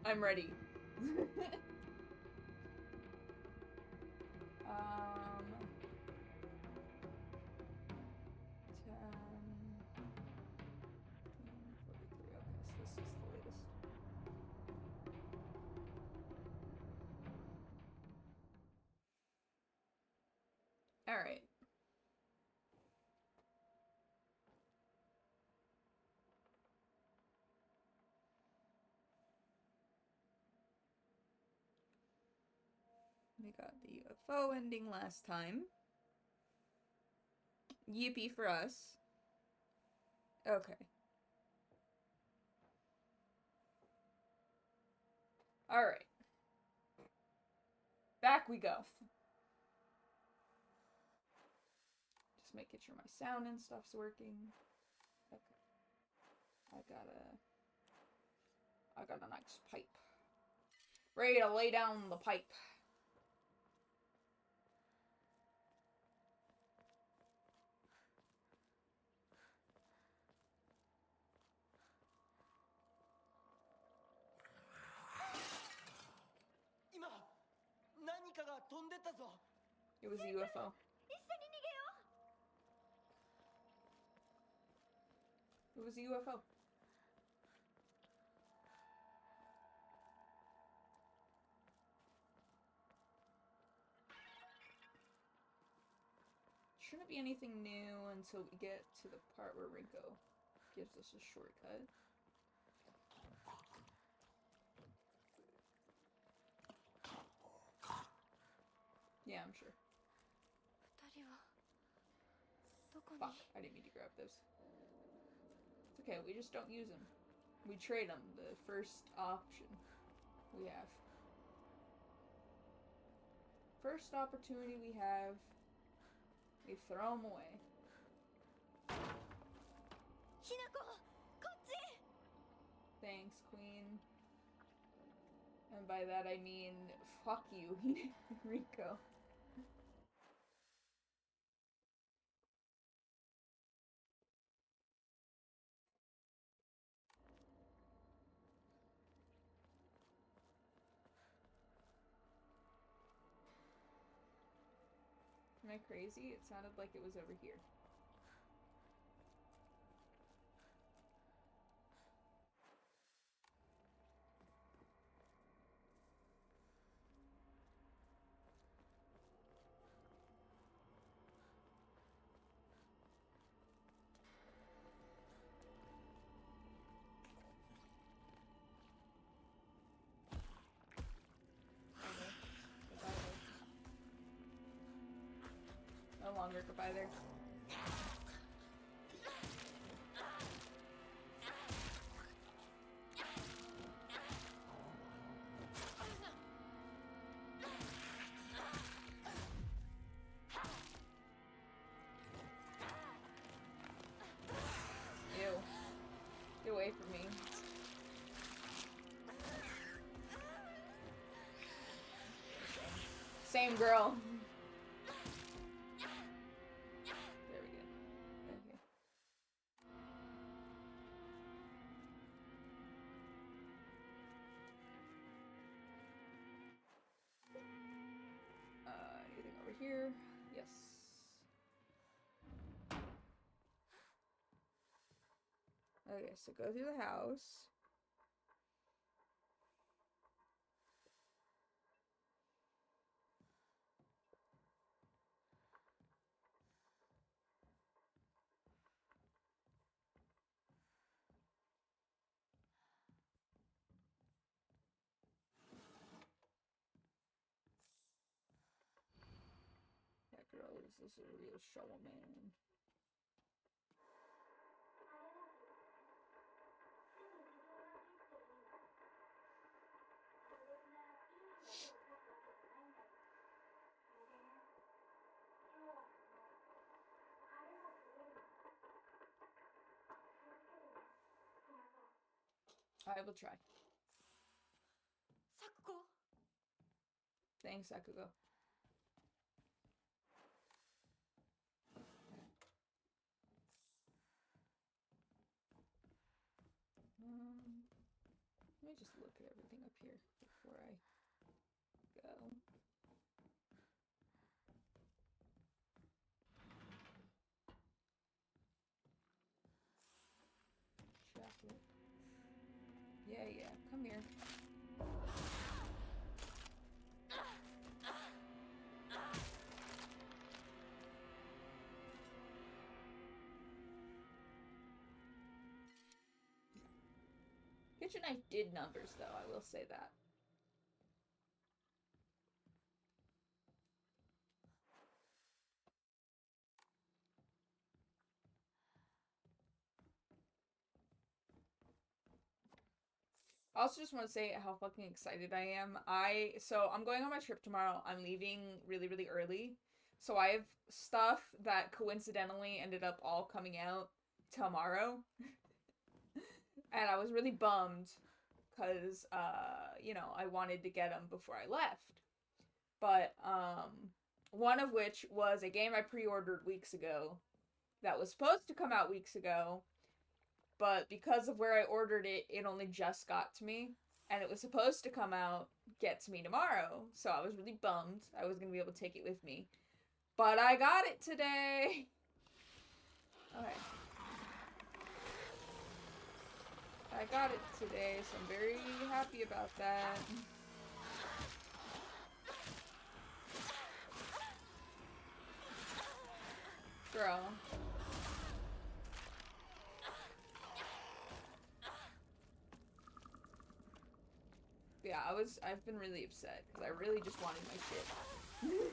I'm ready. Alright. We got the UFO ending last time. Yippee for us. Okay. Alright. Back we go. Just making sure my sound and stuff's working. Okay. I got a nice pipe. Ready to lay down the pipe. It was a UFO. It was a UFO. Shouldn't be anything new until we get to the part where Rinko gives us a shortcut. Yeah, I'm sure. Fuck, I didn't mean to grab those. It's okay, we just don't use them. We trade them, the first option we have. First opportunity we have, we throw them away. Thanks, Queen. And by that I mean, fuck you, Rico. Am I crazy? It sounded like it was over here. No longer goodbye there. Ew. Get away from me. Same girl. There we go. Okay. Anything over here? Yes. Okay, so go through the house. That girl is a real showman. I will try. Thanks, Sakugo. Let me just look at everything up here before I go. Chocolate. Yeah, come here. Kitchen knife did numbers, though, I will say that. I also just want to say how fucking excited I am. So I'm going on my trip tomorrow. I'm leaving really, really early. So I have stuff that coincidentally ended up all coming out tomorrow. And I was really bummed because, you know, I wanted to get them before I left. But, one of which was a game I pre-ordered weeks ago that was supposed to come out weeks ago, but because of where I ordered it, it only just got to me, and it was supposed to get to me tomorrow, so I was really bummed I was going to be able to take it with me. But I got it today! Okay. I got it today, so I'm very happy about that. Girl. Yeah, I've been really upset, because I really just wanted my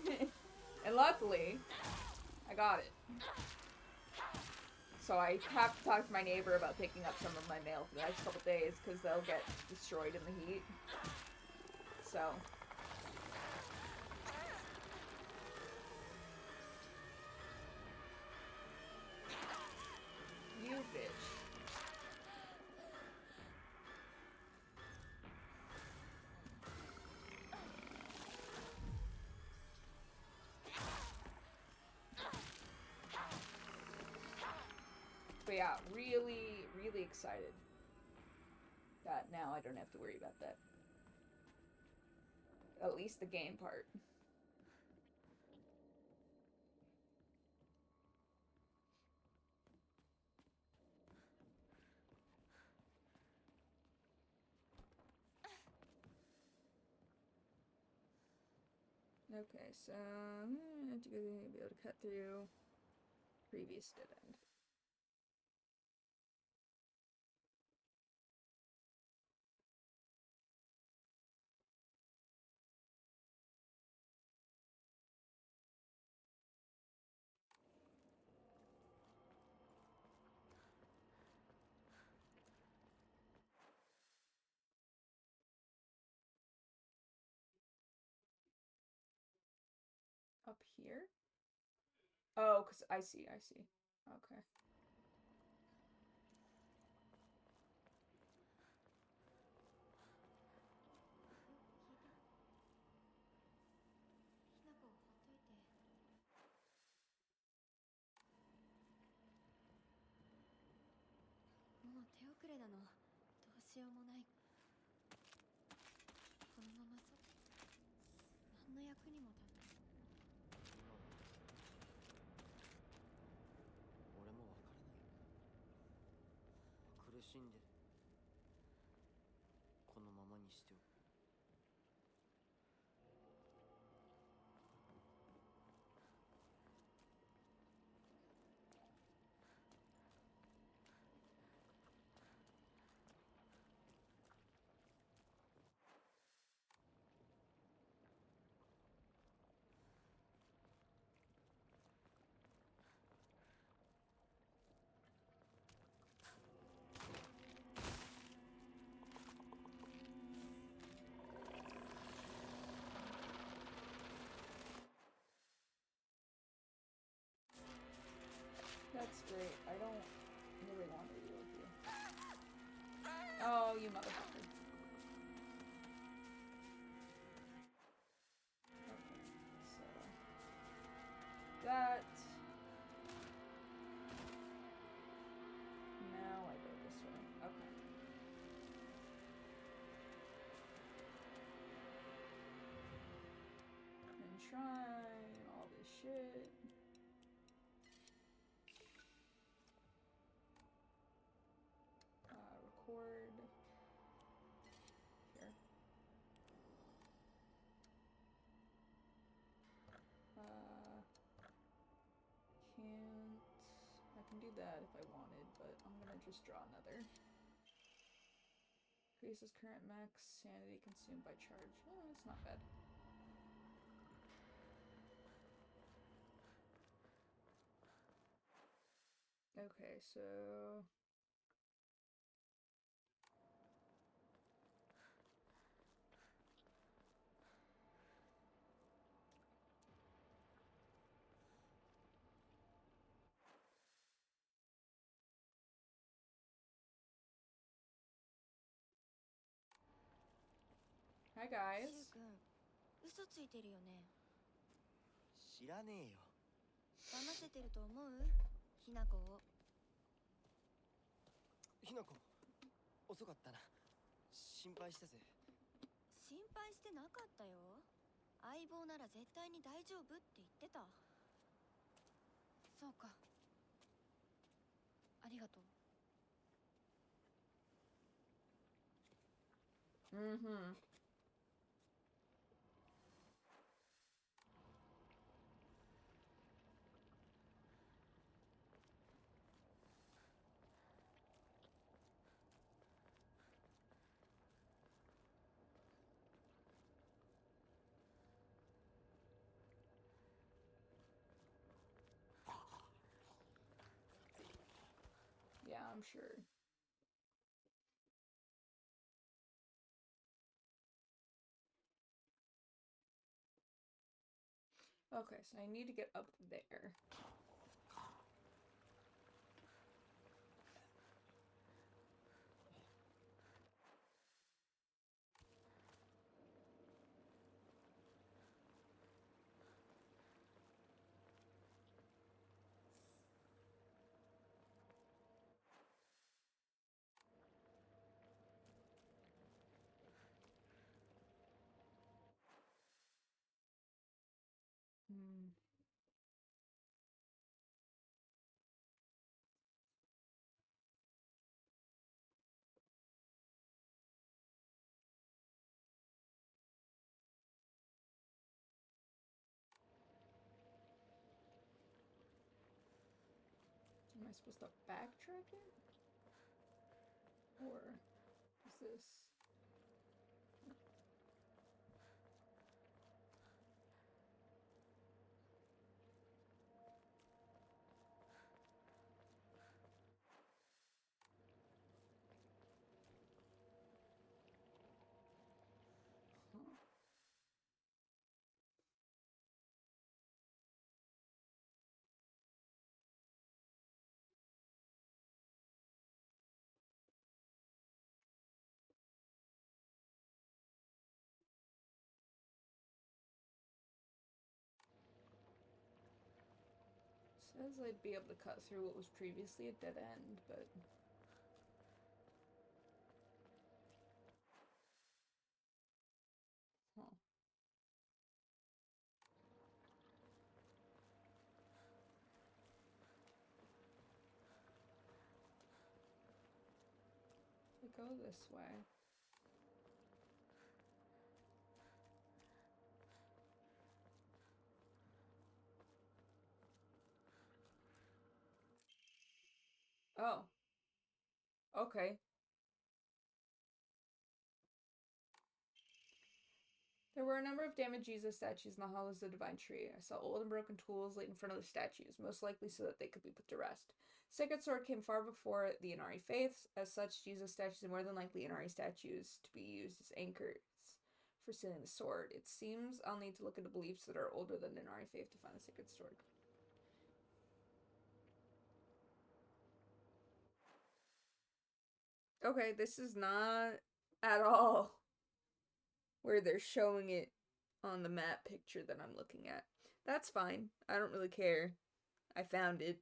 shit. And luckily, I got it. So I have to talk to my neighbor about picking up some of my mail for the next couple days, because they'll get destroyed in the heat. So. You bitch. But yeah, really, really excited that now I don't have to worry about that. At least the game part. Okay, so to be able to cut through previous dead end. Up here? Oh, because I see. Okay. shrine, all this shit. Record. Here. Can't. I can do that if I wanted, but I'm gonna just draw another. Increases current max sanity consumed by charge. Oh, it's not bad. Okay, so hi guys. シュウ君、嘘ついてるよね。知らねえよ。騙せてると思う？ひなこを。ひなこ、遅かったな。心配したぜ。心配してなかったよ。相棒なら絶対に大丈夫って言ってた。そうか。ありがとう。Mm-hmm. Yeah, I'm sure. Okay, so I need to get up there. Hmm. Am I supposed to backtrack it? Or is this... Huh. Says I'd be able to cut through what was previously a dead end, but... Huh. If I go this way... Oh. Okay. There were a number of damaged Jesus statues in the halls of the Divine Tree. I saw old and broken tools laid in front of the statues, most likely so that they could be put to rest. Sacred Sword came far before the Inari faiths. As such, Jesus statues are more than likely Inari statues to be used as anchors for sealing the sword. It seems I'll need to look into beliefs that are older than Inari faith to find the Sacred Sword. Okay, this is not at all where they're showing it on the map picture that I'm looking at. That's fine. I don't really care. I found it.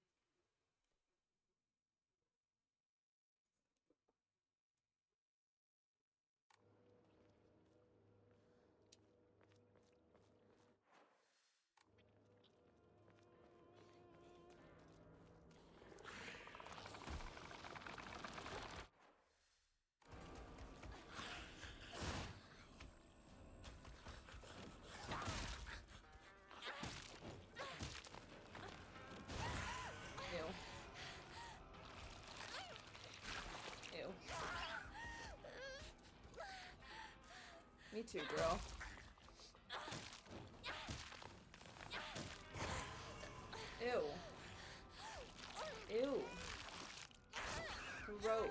Me too, girl. Ew. Ew. Gross.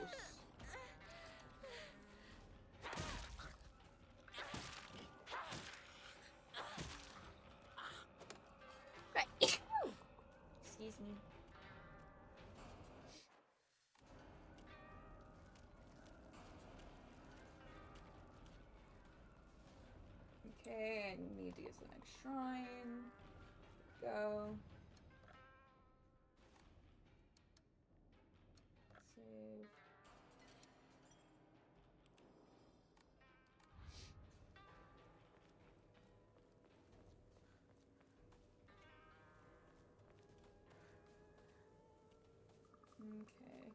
Excuse me. Okay, I need to get to the next shrine. Go. Save. Okay.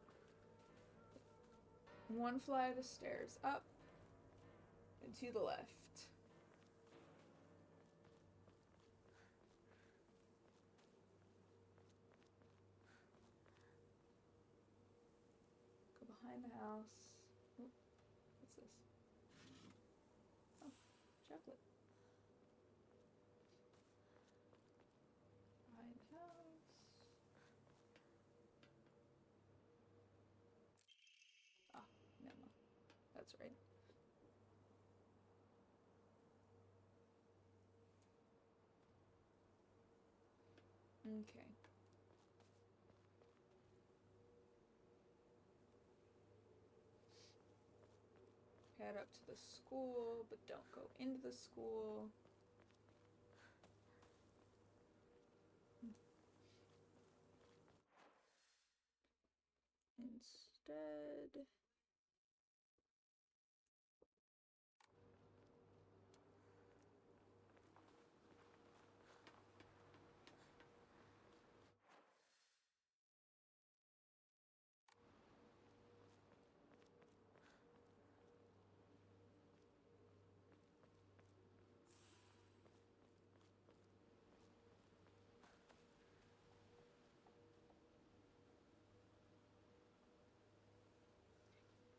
One flight of stairs up and to the left. Go behind the house. Oop, what's this? Oh, chocolate. Behind the house. Ah, no. That's right. Okay. Head up to the school, but don't go into the school. Instead...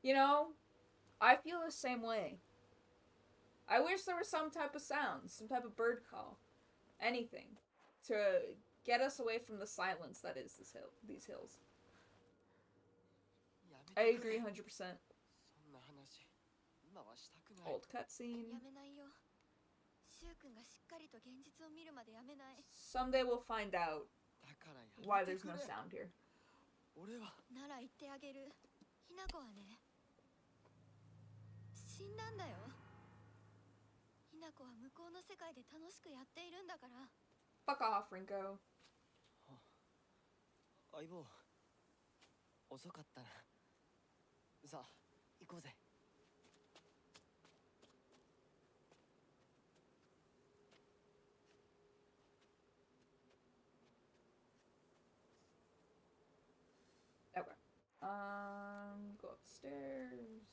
You know, I feel the same way. I wish there was some type of sound, some type of bird call, anything, to get us away from the silence that is these hills. I agree 100%. Old cutscene. Someday we'll find out why there's no sound here. なら言ってあげる。ひな子はね、死んだんだよ。ひな子は向こうの世界で楽しくやっているんだから。Fuck off, Rinko. 相棒、遅かったな。さあ、行こうぜ。Okay. Go upstairs.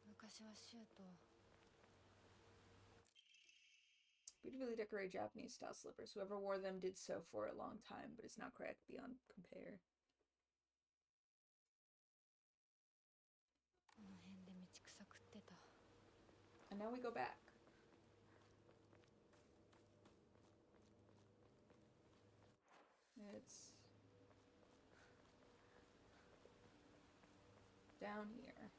昔はシュート。 Beautifully decorated Japanese-style slippers. Whoever wore them did so for a long time, but it's not correct beyond compare. この辺で道草食ってた。 And now we go back. It's down here.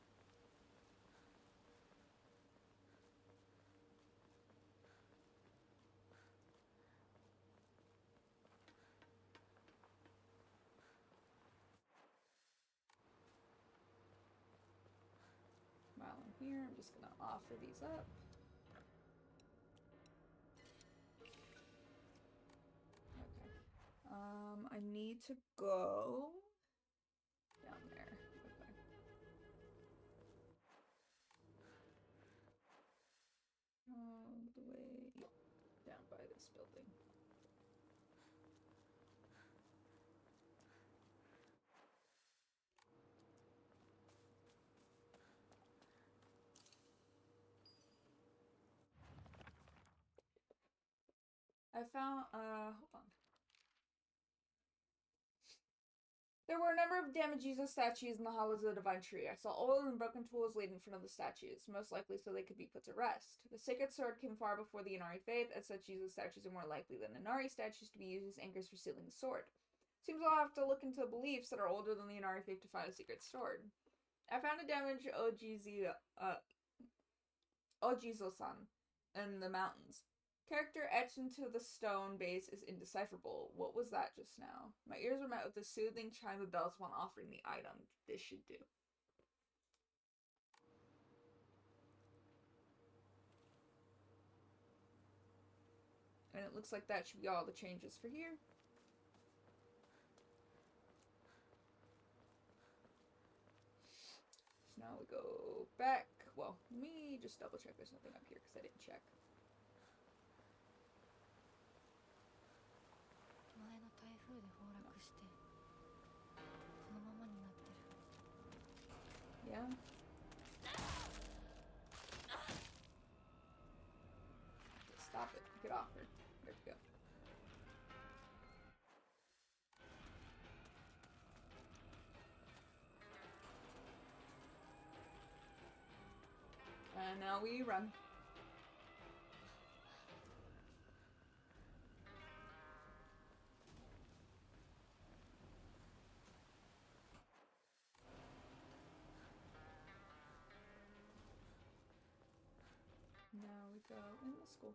While I'm here, I'm just gonna offer these up. Okay. I need to go down there. Okay. All the way down by this building. I found, hold on. There were a number of damaged Jesus statues in the hollows of the Divine Tree. I saw oil and broken tools laid in front of the statues, most likely so they could be put to rest. The sacred sword came far before the Inari faith, as such Jesus statues are more likely than Inari statues to be used as anchors for sealing the sword. Seems I'll have to look into beliefs that are older than the Inari faith to find a secret sword. I found a damaged Ojizo-san in the mountains. Character etched into the stone base is indecipherable. What was that just now? My ears were met with a soothing chime of bells while offering the item. This should do. And it looks like that should be all the changes for here. So now we go back. Well, let me just double check there's nothing up here because I didn't check. Yeah. Stop it. Get off her. There we go. And now we run. Now we go in the school.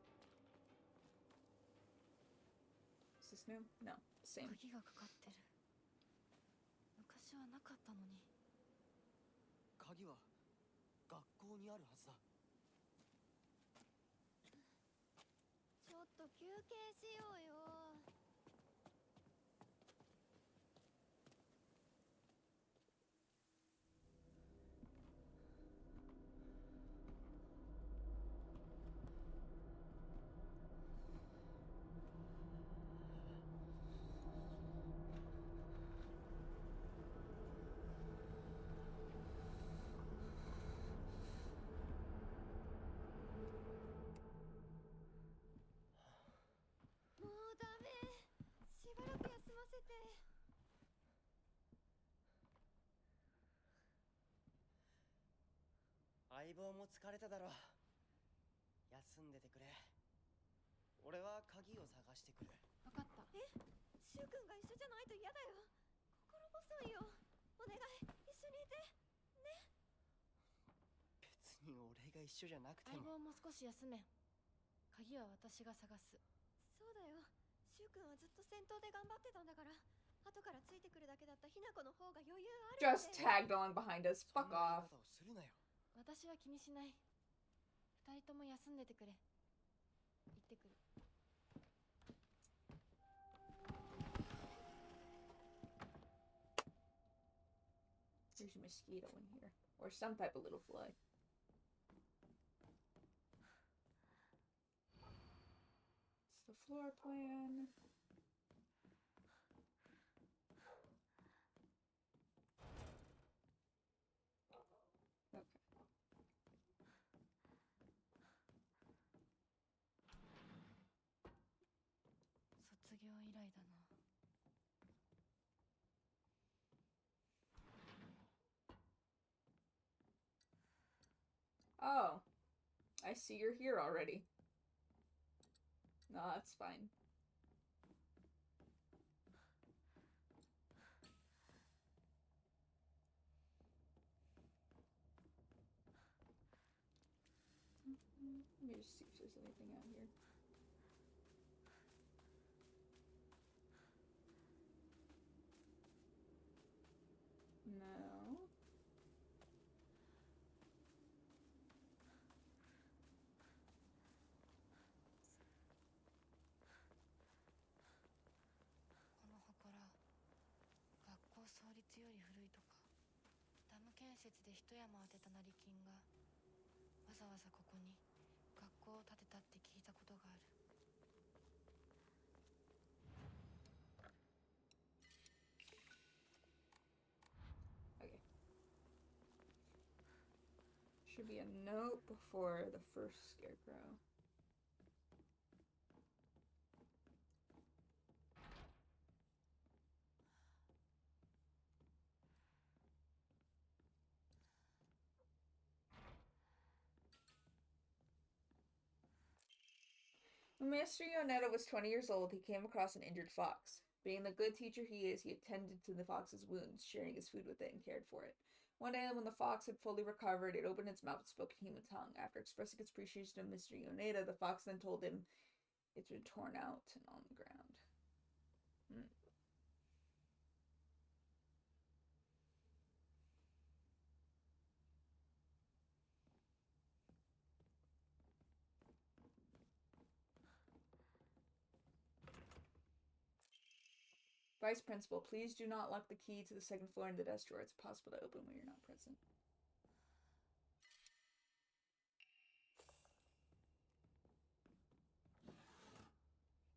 Is this new? No, same. 鍵がかかってる。昔はなかったのに。鍵は学校にあるはずだ。ちょっと休憩しようよ。もうダメ。しばらく休ませて。相棒も疲れただろう。休んでてくれ。俺は鍵を探してくる。わかった。え、シュウ君が一緒じゃないと嫌だよ。心細いよ。お願い、一緒にいて。ね。別に俺が一緒じゃなくて相も。棒も少し休め。鍵は私が探す。そうだよ。シュウ君はずっと先頭で頑張ってたんだから。後からついてくるだけだったひな子の方が余裕あるって。 Just tagged along behind us. Fuck off. そんな言い方をするなよ。私は気にしない。二人とも休んでてくれ。行ってくる。There's a mosquito in here. Or some type of little fly. It's the floor plan. Okay. 卒業以来だな。Oh. I see you're here already. No, that's fine. Let me just see if there's anything out here. No. この祠、学校創立より古いとか。ダム建設で一山当てた成金がわざわざここに学校を建てたって聞いたことがある。Okay. Should be a note before the first scarecrow. When Mr. Yonetta was 20 years old, he came across an injured fox. Being the good teacher he is, he attended to the fox's wounds, sharing his food with it and cared for it. One day, when the fox had fully recovered, it opened its mouth and spoke in human tongue. After expressing its appreciation of Mr. Yoneda, the fox then told him it's been torn out and on the ground. Vice Principal, please do not lock the key to the second floor in the desk drawer. It's possible to open when you're not present.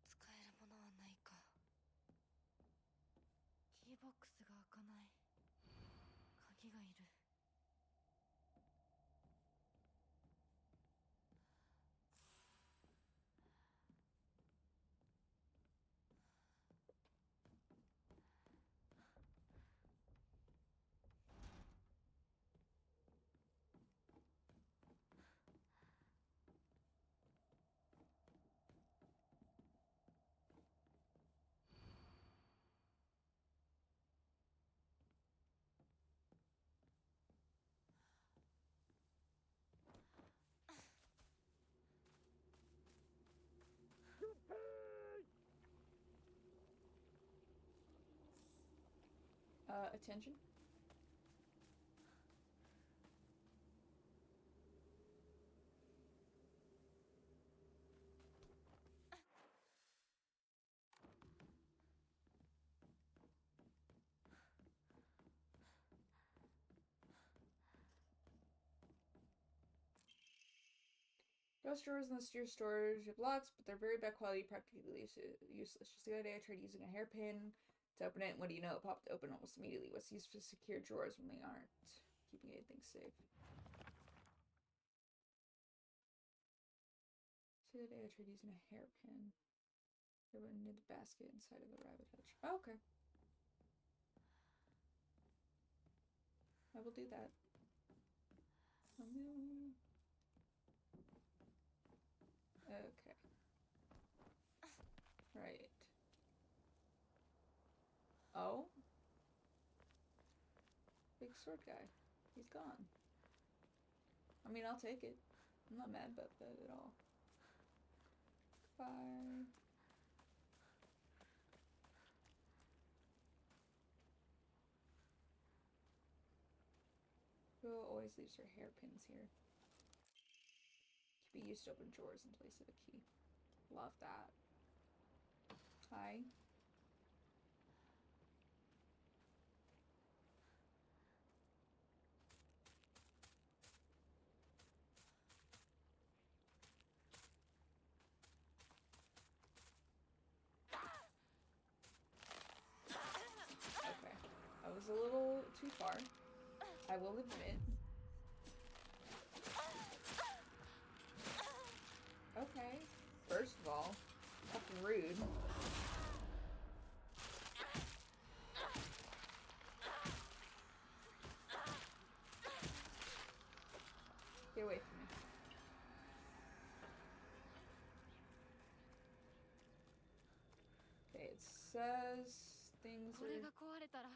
使えるものはないか。キーボックスが開かない。鍵がいる。Attention. Desk drawers in the steer storage have locks, but they're very bad quality, practically useless. Just the other day I tried using a hairpin to open it, and what do you know? It popped open almost immediately. What's used to secure drawers when they aren't keeping anything safe? So the other day I tried using a hairpin. It went into the basket inside of the rabbit hutch. Oh, okay. I will do that. Okay. Right. Oh? Big sword guy. He's gone. I mean, I'll take it. I'm not mad about that at all. Goodbye. Girl always leaves her hairpins here. Can be used to open drawers in place of a key. Love that. Hi. Okay. I was a little too far. I will admit. Okay. First of all, fucking rude. Get away from me. Okay, it says things これが are... 壊れたら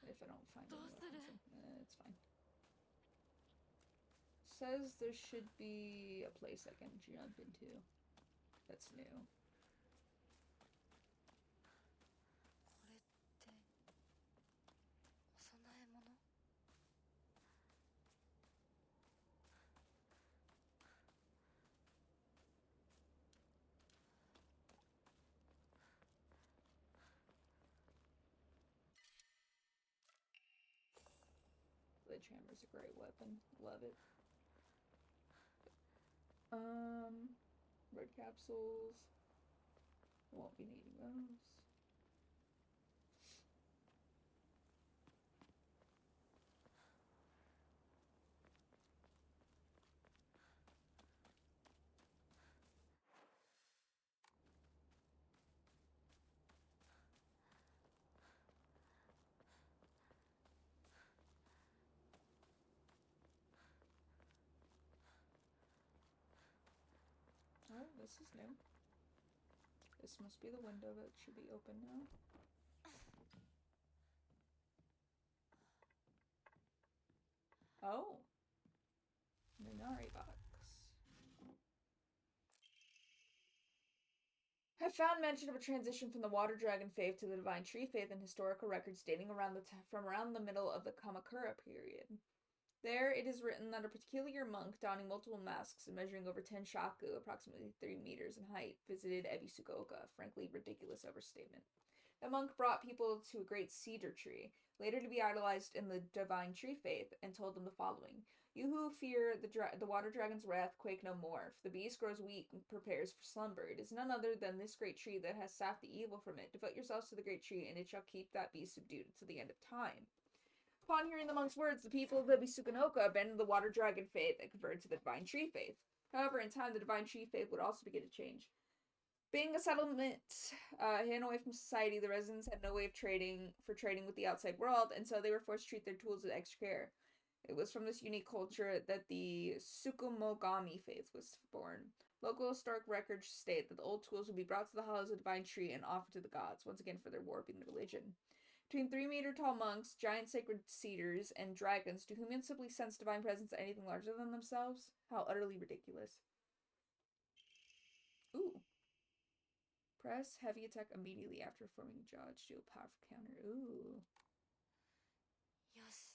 If I don't find any どうする weapons, it's fine. Says there should be a place I can jump into. That's new. これってお供え物 Sledgehammer's a great weapon. Love it. Red capsules. Won't be needing those. Oh, this is new. This must be the window that should be open now. Oh. Minari box. I found mention of a transition from the Water Dragon faith to the Divine Tree faith in historical records dating from around the middle of the Kamakura period. There, it is written that a peculiar monk, donning multiple masks and measuring over 10 shaku, approximately 3 meters in height, visited Ebisugaoka, frankly ridiculous overstatement. The monk brought people to a great cedar tree, later to be idolized in the Divine Tree faith, and told them the following. You who fear the water dragon's wrath, quake no more, for the beast grows weak and prepares for slumber. It is none other than this great tree that has sapped the evil from it. Devote yourselves to the great tree, and it shall keep that beast subdued until the end of time. Upon hearing the monk's words, the people of Ebisugaoka abandoned the water dragon faith and converted to the Divine Tree faith. However, in time, the Divine Tree faith would also begin to change. Being a settlement hidden away from society, the residents had no way of trading with the outside world, and so they were forced to treat their tools with extra care. It was from this unique culture that the Tsukumogami faith was born. Local historic records state that the old tools would be brought to the halls of the Divine Tree and offered to the gods, once again for their warping the religion. Between 3-meter-tall monks, giant sacred cedars, and dragons, do humans simply sense divine presence anything larger than themselves? How utterly ridiculous. Ooh. Press heavy attack immediately after forming dodge. Do a powerful counter. Ooh. Yes.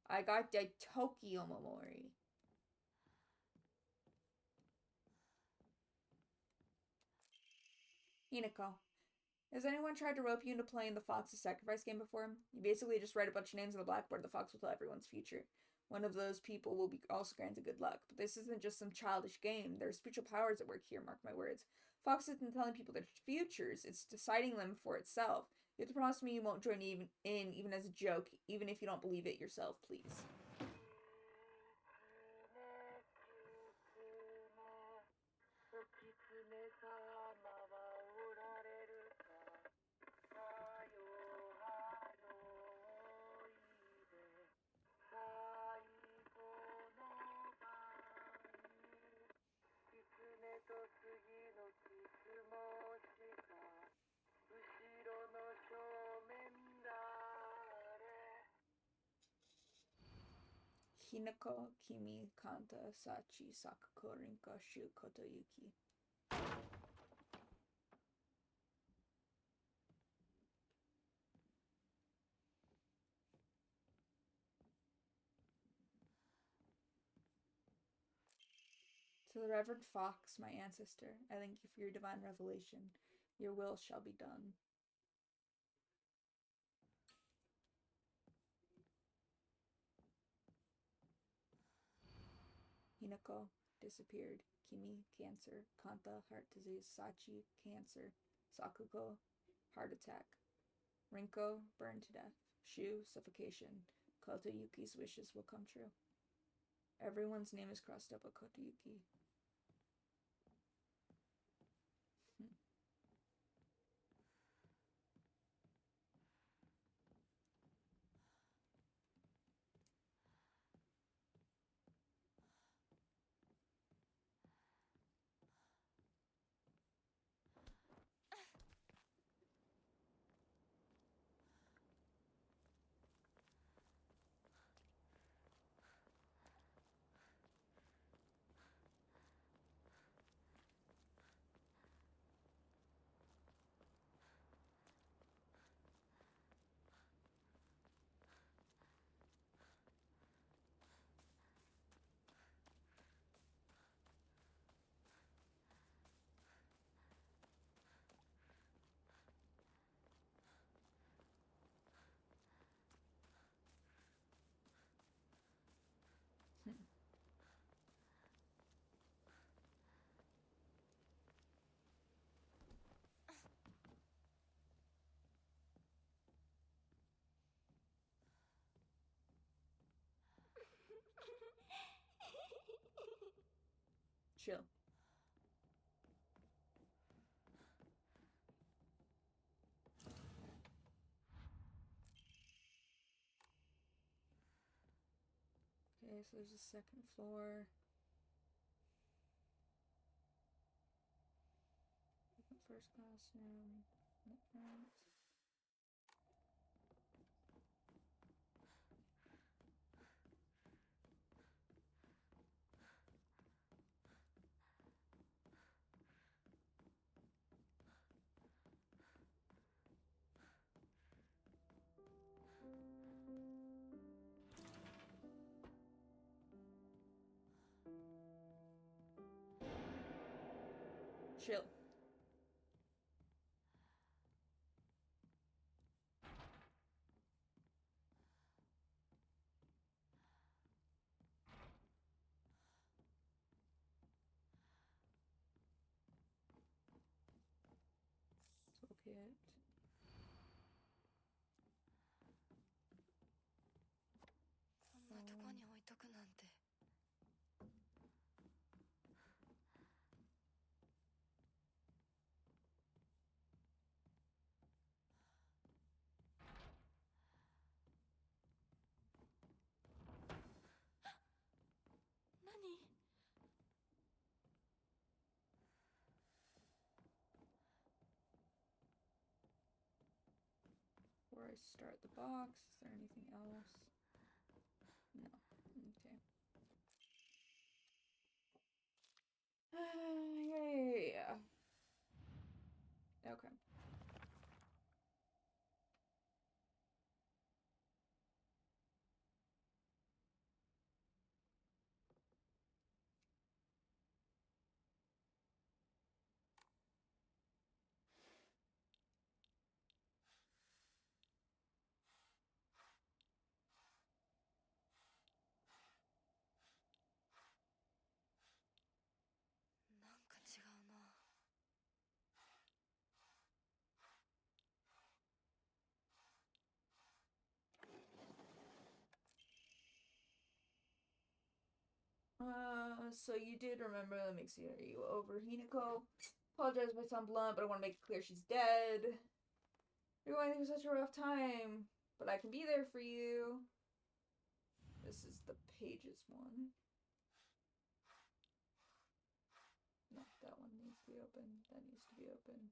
I got the Tokyo Momori. Hinako. Has anyone tried to rope you into playing the Fox's Sacrifice game before? You basically just write a bunch of names on the blackboard. The Fox will tell everyone's future. One of those people will be also granted good luck. But this isn't just some childish game. There are spiritual powers at work here, mark my words. Fox isn't telling people their futures. It's deciding them for itself. You have to promise me you won't join even as a joke, even if you don't believe it yourself, please. Hinako, Kimi, Kanta, Sachi, Sakuko, Rinka, Shu, Kotoyuki. To the Reverend Fox, my ancestor, I thank you for your divine revelation. Your will shall be done. Hinako, disappeared. Kimi, cancer. Kanta, heart disease. Sachi, cancer. Sakuko, heart attack. Rinko, burned to death. Shu, suffocation. Kotoyuki's wishes will come true. Everyone's name is crossed up with Kotoyuki. Chill. Okay, so there's a second floor. Looking for first classroom. Right. Chill. Toolkit. こんなとこに置いとくなんて。何？ Before I start the box, is there anything else? No. Okay. Yeah. Okay. So you did remember that makes you over Hinako. Apologize if I sound blunt, but I want to make it clear she's dead. You're going through such a rough time, but I can be there for you. This is the pages one. No, that one needs to be open. That needs to be open.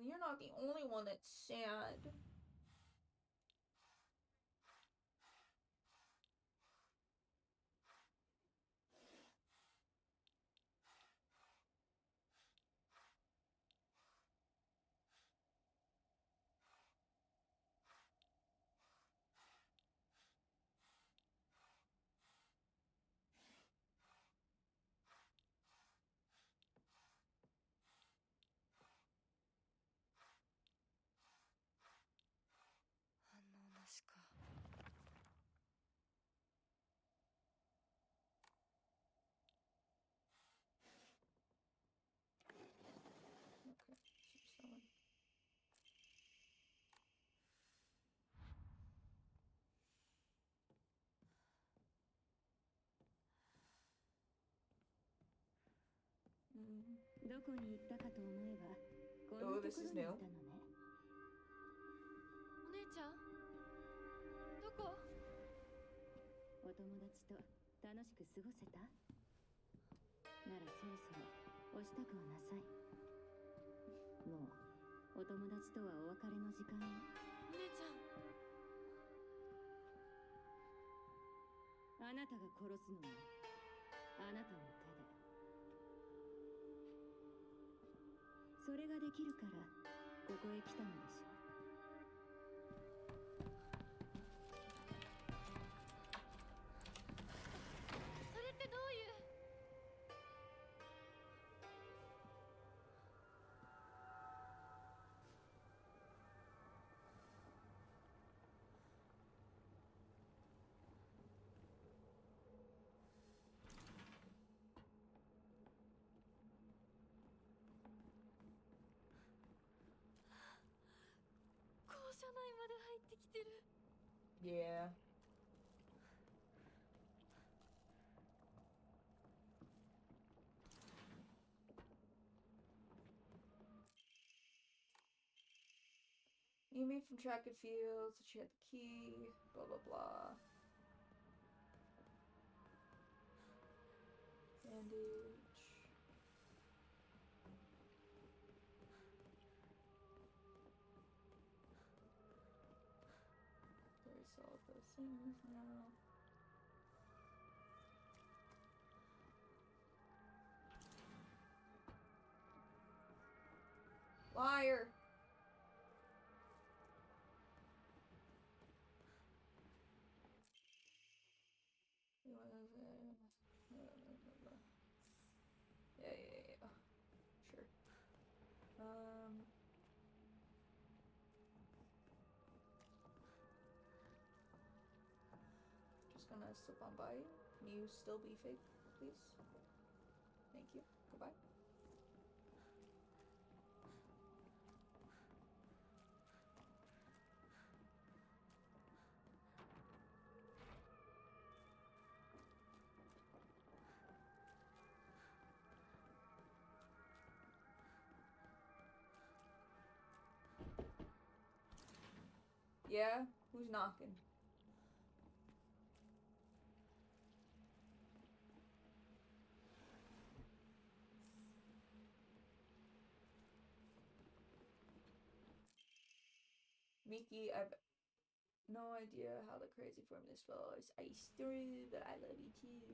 You're not the only one that's sad. Okay, keep going. Mm. どこに行ったかと思えばこんな Oh, と this ころ is にい new. たのね。お姉ちゃんどこ？お友達と楽しく過ごせた？ならそろそろお支度をなさい。もうお友達とはお別れの時間よ。お姉ちゃん。あなたが殺すのはあなたの手で。それができるからここへ来たのでしょ。それってどういう？校舎内まで入ってきてる。Yeah. teammate from track and field, so she had the key, blah blah blah. Bandage. Very solid those things now. Liar! Yeah. Sure. Just gonna slip on by you. Can you still be fake, please? Thank you. Goodbye. Yeah? Who's knocking? Miki, I've no idea how the crazy form this spell is iced through, but I love you too.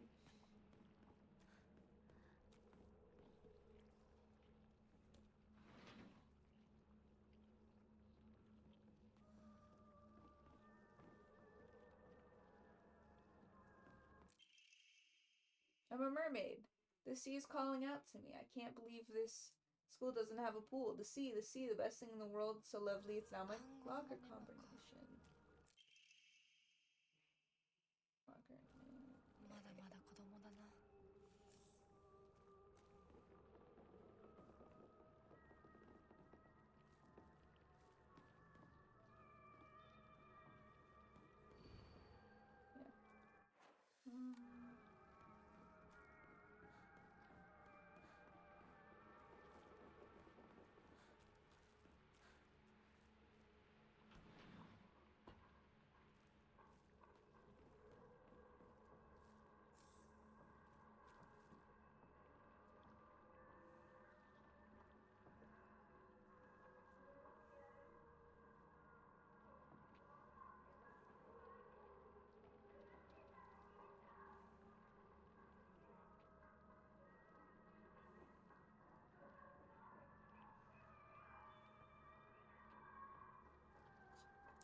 I'm a mermaid. The sea is calling out to me. I can't believe this school doesn't have a pool. The sea, the best thing in the world. So lovely. It's now my locker combination. Locker. まだまだ子供だな。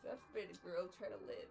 God forbid a girl try to live.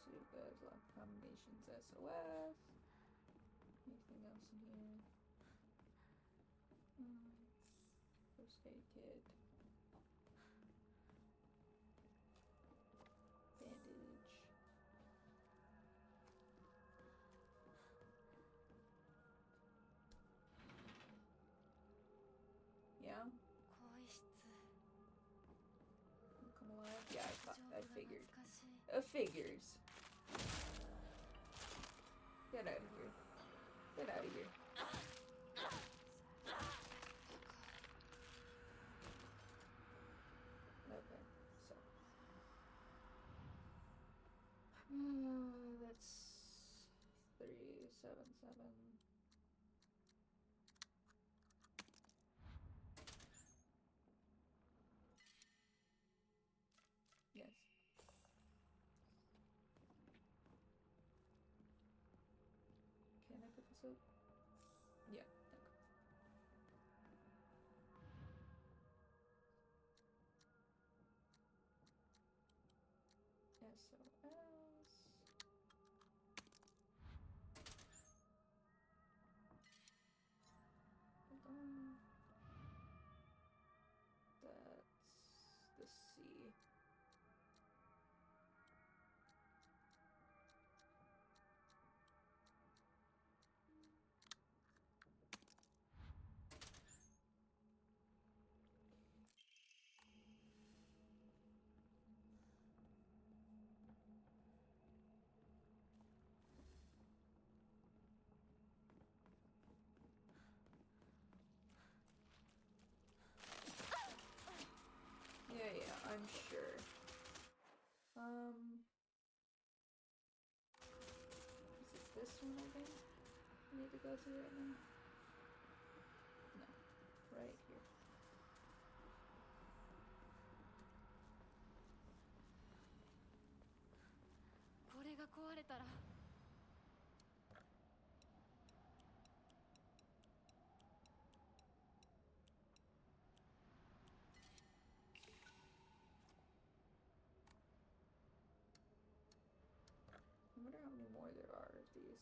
Super lock combinations SOS. Anything else in here? First aid kit. Bandage. Yeah? 更衣室。 Come alive? Yeah, I figured. 懐かしい。 Figures. Get out of here. Get out of here. Okay, so. That's 377. So, yeah. Okay. SOS. Hold on. That's the C. Yeah, I'm sure. Is it this one I think I need to go to right now? No, right here.これが壊れたら I wonder how many more there are of these.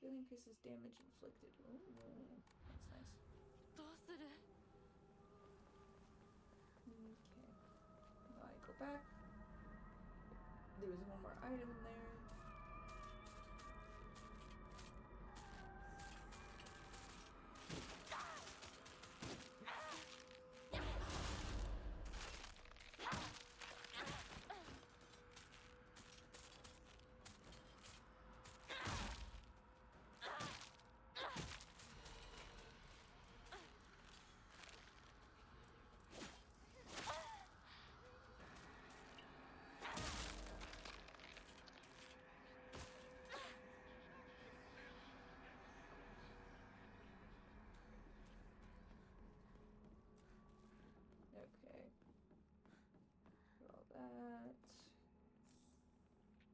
Healing pieces damage inflicted. Ooh, that's nice. どうする Okay. Now I go back. There was one more item in there. Okay. Got all that.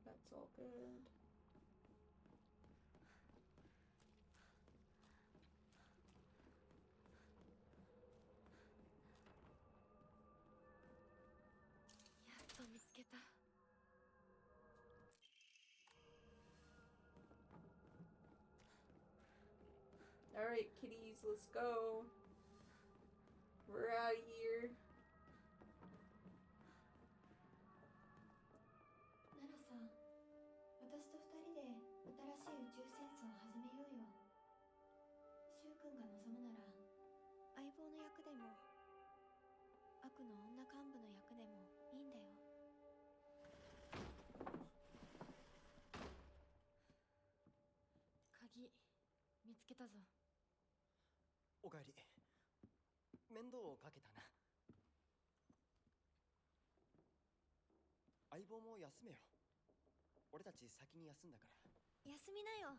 That's all good. Alright, kitties, let's go. We're out of here. ナラさん、私と二人で新しい宇宙戦争を始めようよ。シュウ君が望むなら、相棒の役でも、悪の女幹部の役でもいいんだよ。鍵、見つけたぞ。おかえり。面倒をかけたな。相棒も休めよ。俺たち先に休んだから。休みなよ。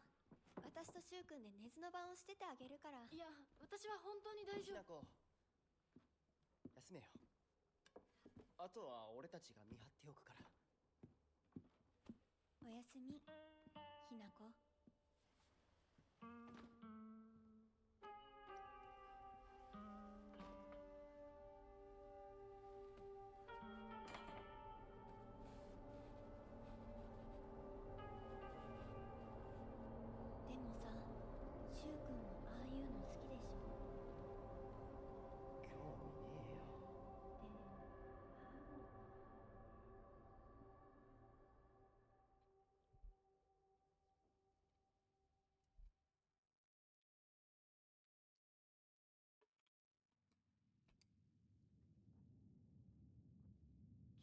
私とシュウ君で寝ずの番をしててあげるから。いや、私は本当に大丈夫。休めよ。あとは俺たちが見張っておくから。おやすみ、ひなこ。でもさ、シュウ君もああいうの好きでしょ。興味ねえよ。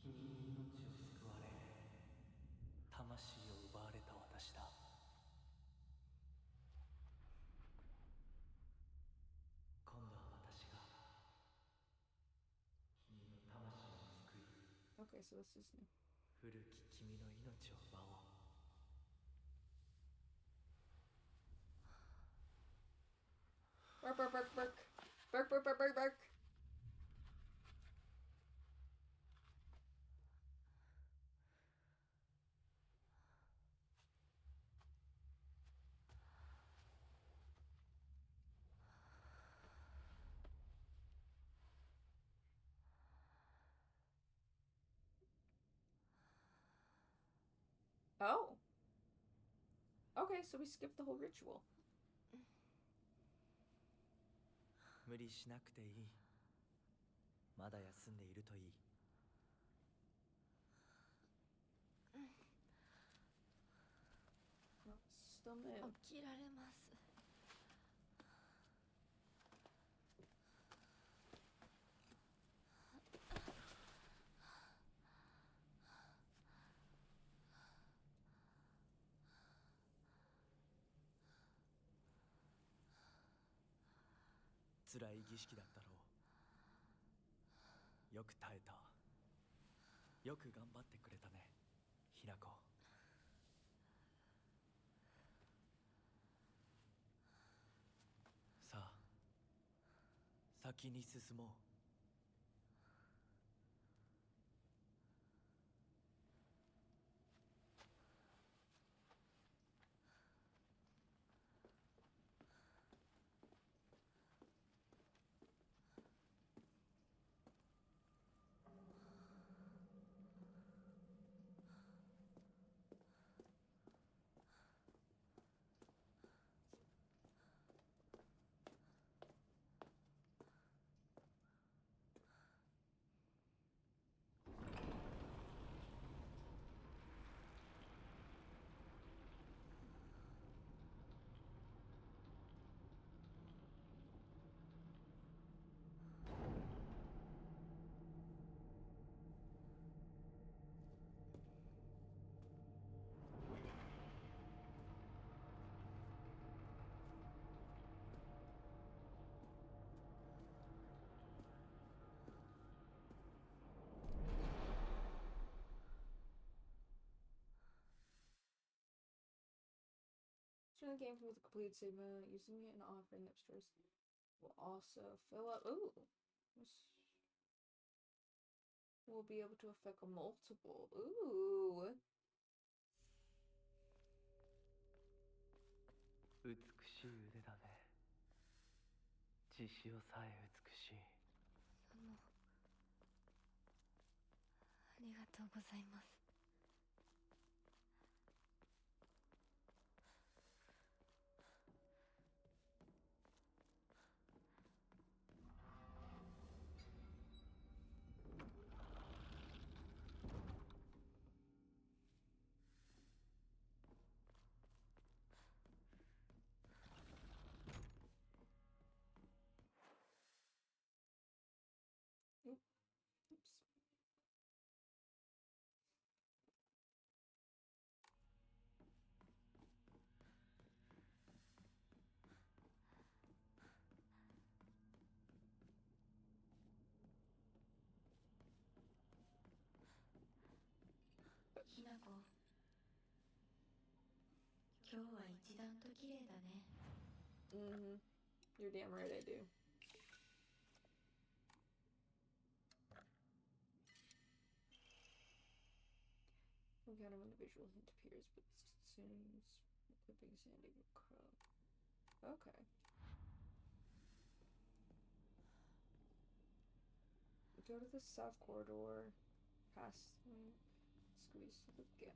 君に命を救われ、魂を奪われた私だ。今度は私が君の魂を救い、 Okay, so this is new. 古き君の命を奪おう。Bark, bark, bark, bark. Bark, bark, bark, bark, bark. あ Oh. Okay, so we skipped the whole ritual. 無理しなくていい。まだ休んでいるといい。Stomach. 起きられます。辛い儀式だったろう。よく耐えた。よく頑張ってくれたね、ひなこ。さあ、先に進もう。Turn the game with a complete save mode. Using it and offering upstairs will also fill up. Ooh. We'll be able to affect a multiple. Ooh. 美しい腕だね。血潮さえ美しい。ありがとうございます。Oops. ひなこ、今日は一段と綺麗だね。Mm-hmm. You're damn right I do. Encounter when the visual hint appears, but soon equipping Sandy with Crow. Okay. Go to the south corridor, past squeeze through the gap.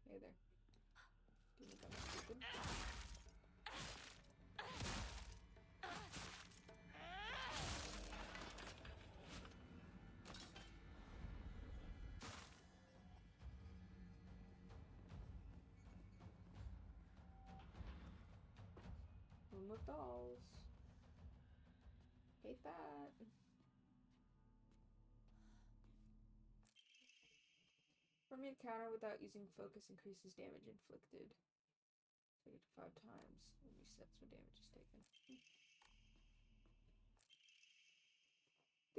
Hey there. Do you think I'm stupid? Room of dolls. Hate that. From your counter without using focus increases damage inflicted. Take it to 5 times. It resets when damage is taken.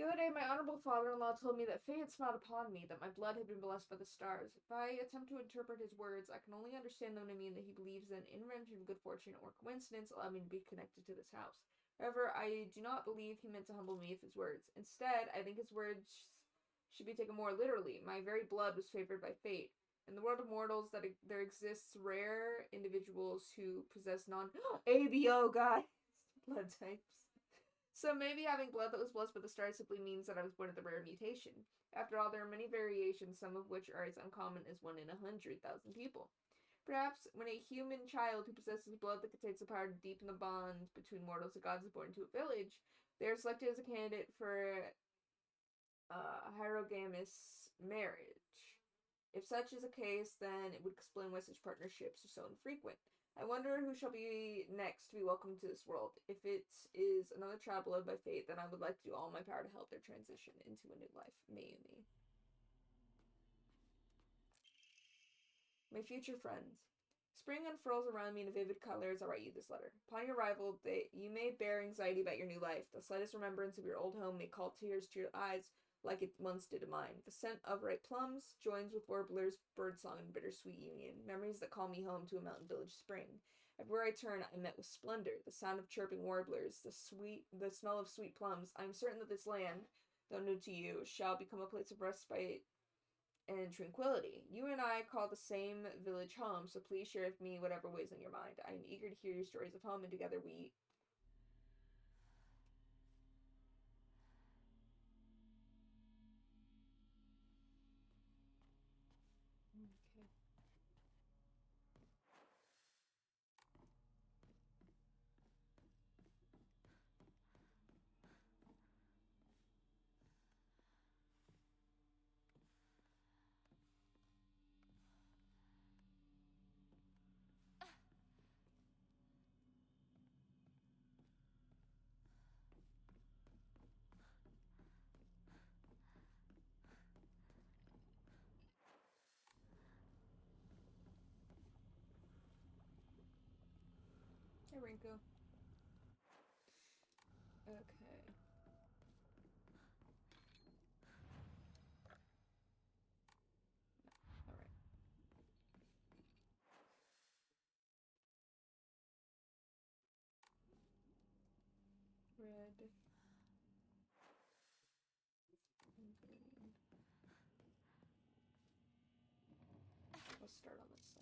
The other day, my honorable father-in-law told me that fate had smiled upon me, that my blood had been blessed by the stars. If I attempt to interpret his words, I can only understand them to mean that he believes that an intervention of good fortune or coincidence allowed me to be connected to this house. However, I do not believe he meant to humble me with his words. Instead, I think his words should be taken more literally. My very blood was favored by fate. In the world of mortals, there exists rare individuals who possess ABO guys blood types. So maybe having blood that was blessed by the stars simply means that I was born with a rare mutation. After all, there are many variations, some of which are as uncommon as 1 in 100,000 people. Perhaps when a human child who possesses blood that contains the power to deepen the bond between mortals and gods is born into a village, they are selected as a candidate for hyrogamous marriage. If such is the case, then it would explain why such partnerships are so infrequent. I wonder who shall be next to be welcomed to this world. If it is another child beloved by fate, then I would like to do all my power to help their transition into a new life. Mayumi. My future friends. Spring unfurls around me in a vivid color as I write you this letter. Upon your arrival, you may bear anxiety about your new life. The slightest remembrance of your old home may call tears to your eyes like it once did to mine. The scent of ripe plums joins with warblers, birdsong, and bittersweet union, memories that call me home to a mountain village spring. Everywhere I turn, I met with splendor, the sound of chirping warblers, the smell of sweet plums. I am certain that this land, though new to you, shall become a place of respite and tranquility. You and I call the same village home, so please share with me whatever weighs on your mind. I am eager to hear your stories of home, and together we Okay. Hey, Rinko. Okay. Alright. Red. And green. Let's start on this side.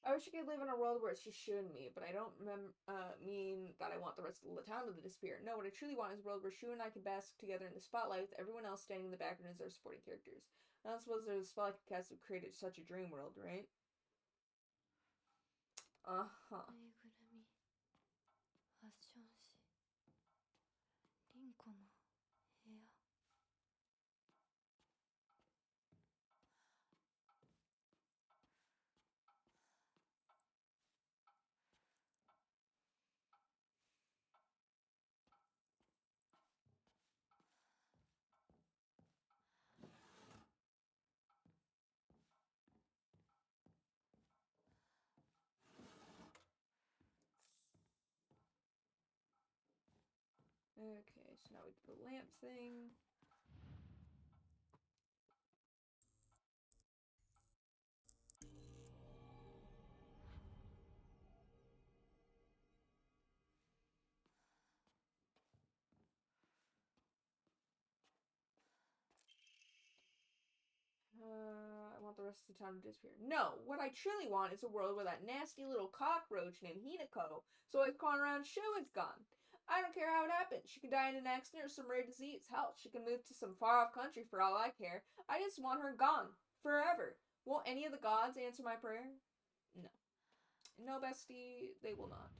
I wish I could live in a world where it's just Shu and me, but I don't mean that I want the rest of the town to disappear. No, what I truly want is a world where Shu and I can bask together in the spotlight with everyone else standing in the background as our supporting characters. I don't suppose there's a spell I could cast that created such a dream world, right? Uh-huh. ぬいぐるみファッション誌リンコの部屋 Okay, so now we do the lamp thing. I want the rest of the town to disappear. No, what I truly want is a world where that nasty little cockroach named Hinako, so always calling around Shu, is gone. I don't care how it happened. She could die in an accident or some rare disease. Hell, she can move to some far-off country for all I care. I just want her gone. Forever. Won't any of the gods answer my prayer? No. No, bestie, they will not.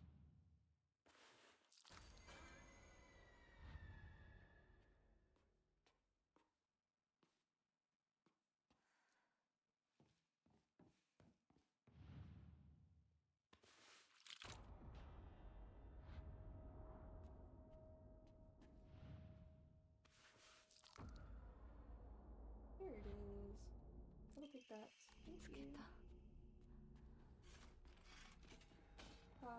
I'll take that. 見つけた。 Bye.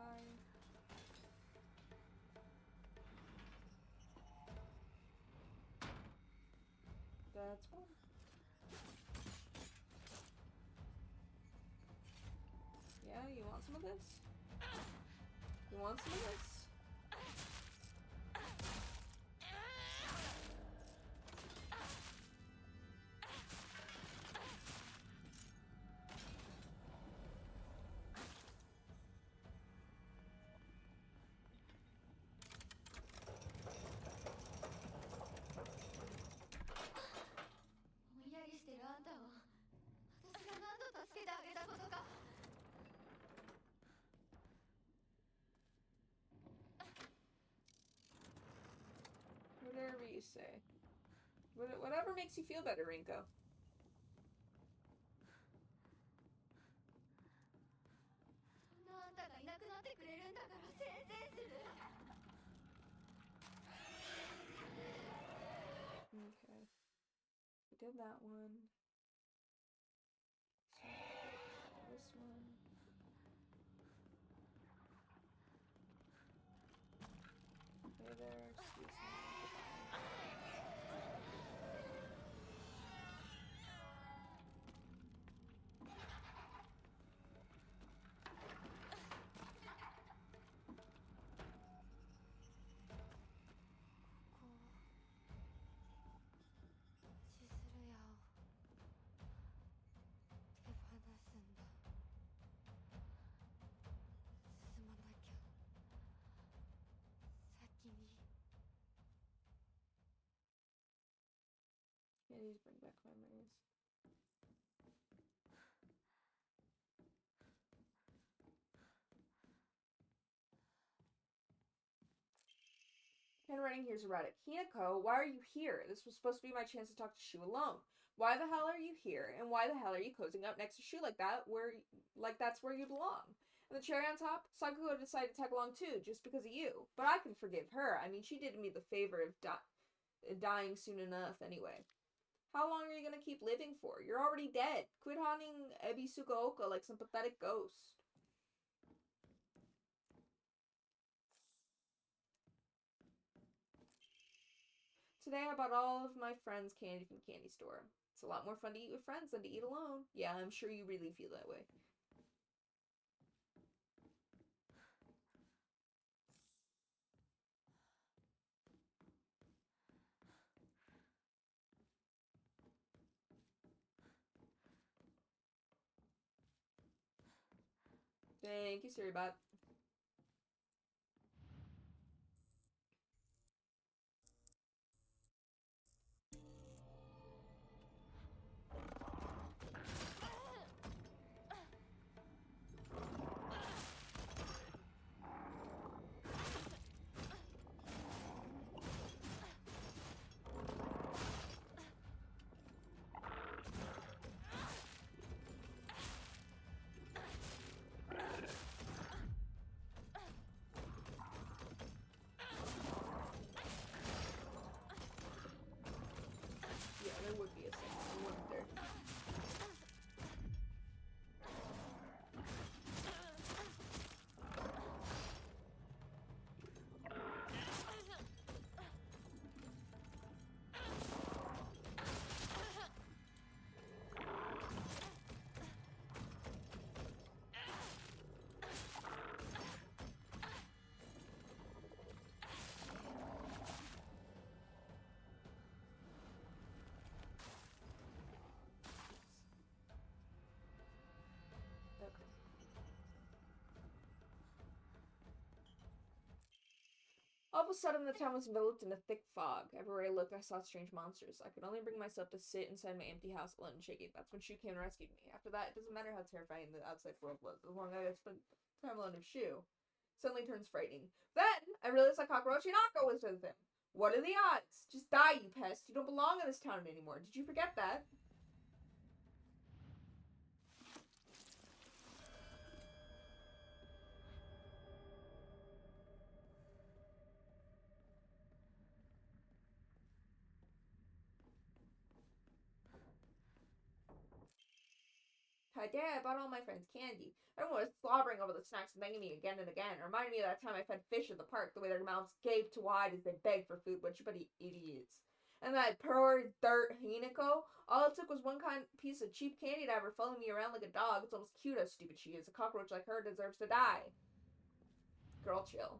That's one. Yeah, you want some of this? You want some of this? Whatever you say. Whatever makes you feel better, Rinko. Okay. We did that one. So, this one. Hey there, excuse me. Candies bring back memories. Handwriting here's erratic. Hinako, why are you here? This was supposed to be my chance to talk to Shu alone. Why the hell are you here? And why the hell are you cozying up next to Shu like that? That's where you belong. And the cherry on top, Sakugo decided to tag along too, just because of you. But I can forgive her. I mean, she did me the favor of dying soon enough anyway. How long are you gonna keep living for? You're already dead. Quit haunting Ebisugaoka like some pathetic ghost. Today I bought all of my friends candy from the candy store. It's a lot more fun to eat with friends than to eat alone. Yeah, I'm sure you really feel that way. Thank you, Suribot. Yeah, there would be a second, wouldn't there? Okay. All of a sudden, the town was enveloped in a thick fog. Everywhere I looked, I saw strange monsters. I could only bring myself to sit inside my empty house alone and shaking. That's when Shu came and rescued me. After that, it doesn't matter how terrifying the outside world was, as long as I spent time alone with Shu. Suddenly turns frightening. Then, I realized that Cockroach Hinako was with him. What are the odds? Just die, you pest. You don't belong in this town anymore. Did you forget that? Dad, I bought all my friends candy. Everyone was slobbering over the snacks and thanking me again and again. It reminded me of that time I fed fish at the park, the way their mouths gaped wide as they begged for food. Bunch of idiots. And that poor dirt Hinako, all it took was one piece of cheap candy to have her following me around like a dog. It's almost cute how stupid she is. A cockroach like her deserves to die. Girl, chill.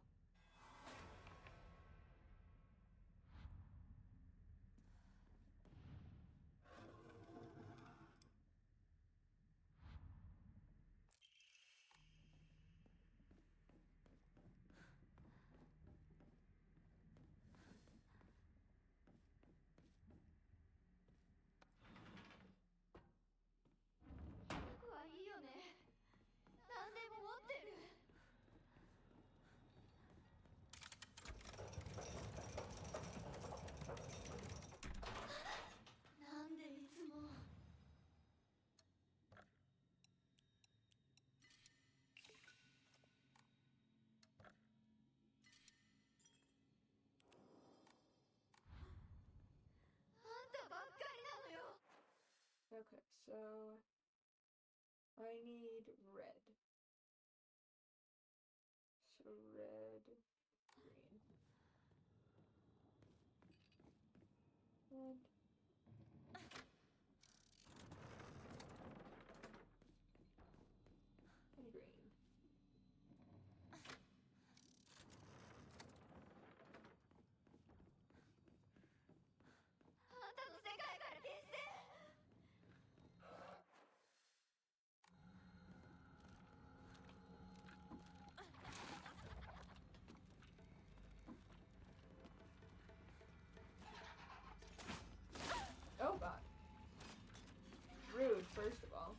Okay, so I need red. So red, green. Red. And green. Oh god. Rude, first of all.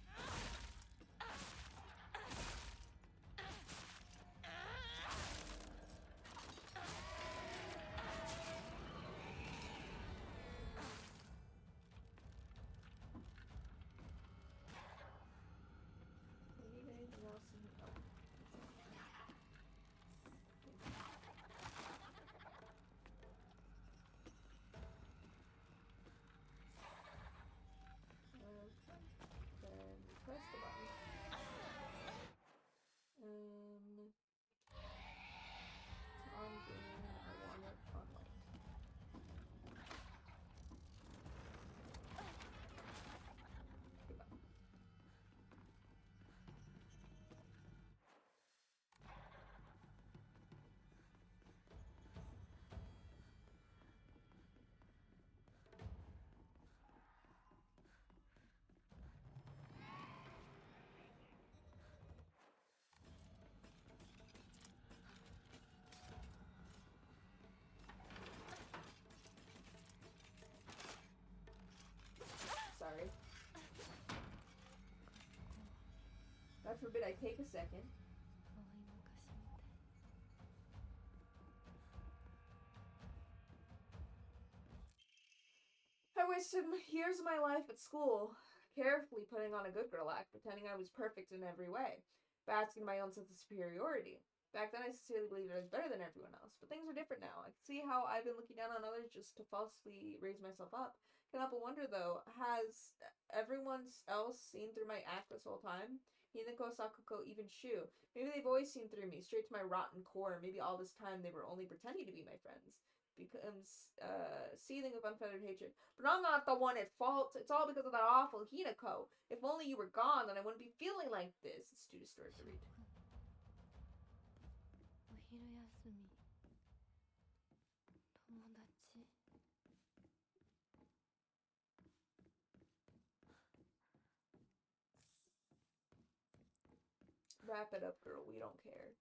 Need anything else in here? Oh. Then press the button. On green, I want it on white. Goodbye. Sorry. God forbid I take a second. I wasted years of my life at school, carefully putting on a good girl act, pretending I was perfect in every way, basking in my own sense of superiority. Back then, I sincerely believed I was better than everyone else, but things are different now. I can see how I've been looking down on others just to falsely raise myself up. Can't help but wonder, though, has everyone else seen through my act this whole time? Hinako, Sakuko, even Shu. Maybe they've always seen through me, straight to my rotten core. Maybe all this time they were only pretending to be my friends. Becomes seething with unfettered hatred. But I'm not the one at fault. It's all because of that awful Hinako. If only you were gone, then I wouldn't be feeling like this. It's too disturbed to read. Wrap it up, girl. We don't care.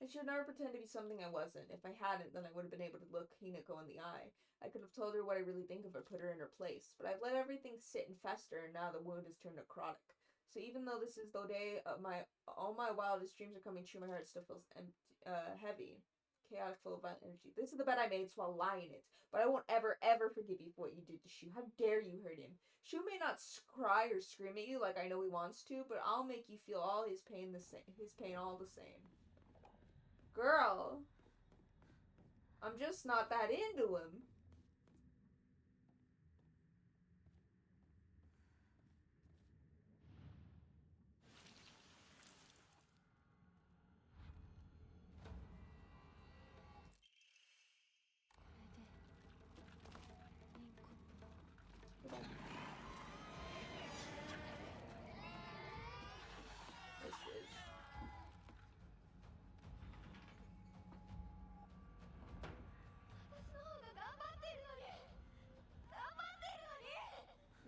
I should never pretend to be something I wasn't. If I hadn't, then I would have been able to look Hinako in the eye. I could have told her what I really think of her, put her in her place. But I've let everything sit and fester, and now the wound has turned necrotic. So even though this is the day of all my wildest dreams are coming true, my heart still feels heavy, chaotic, full of violent energy. This is the bed I made, so I'll lie in it. But I won't ever, ever forgive you for what you did to Shu. How dare you hurt him? Shu may not cry or scream at you like I know he wants to, but I'll make you feel all his pain all the same. Girl, I'm just not that into him.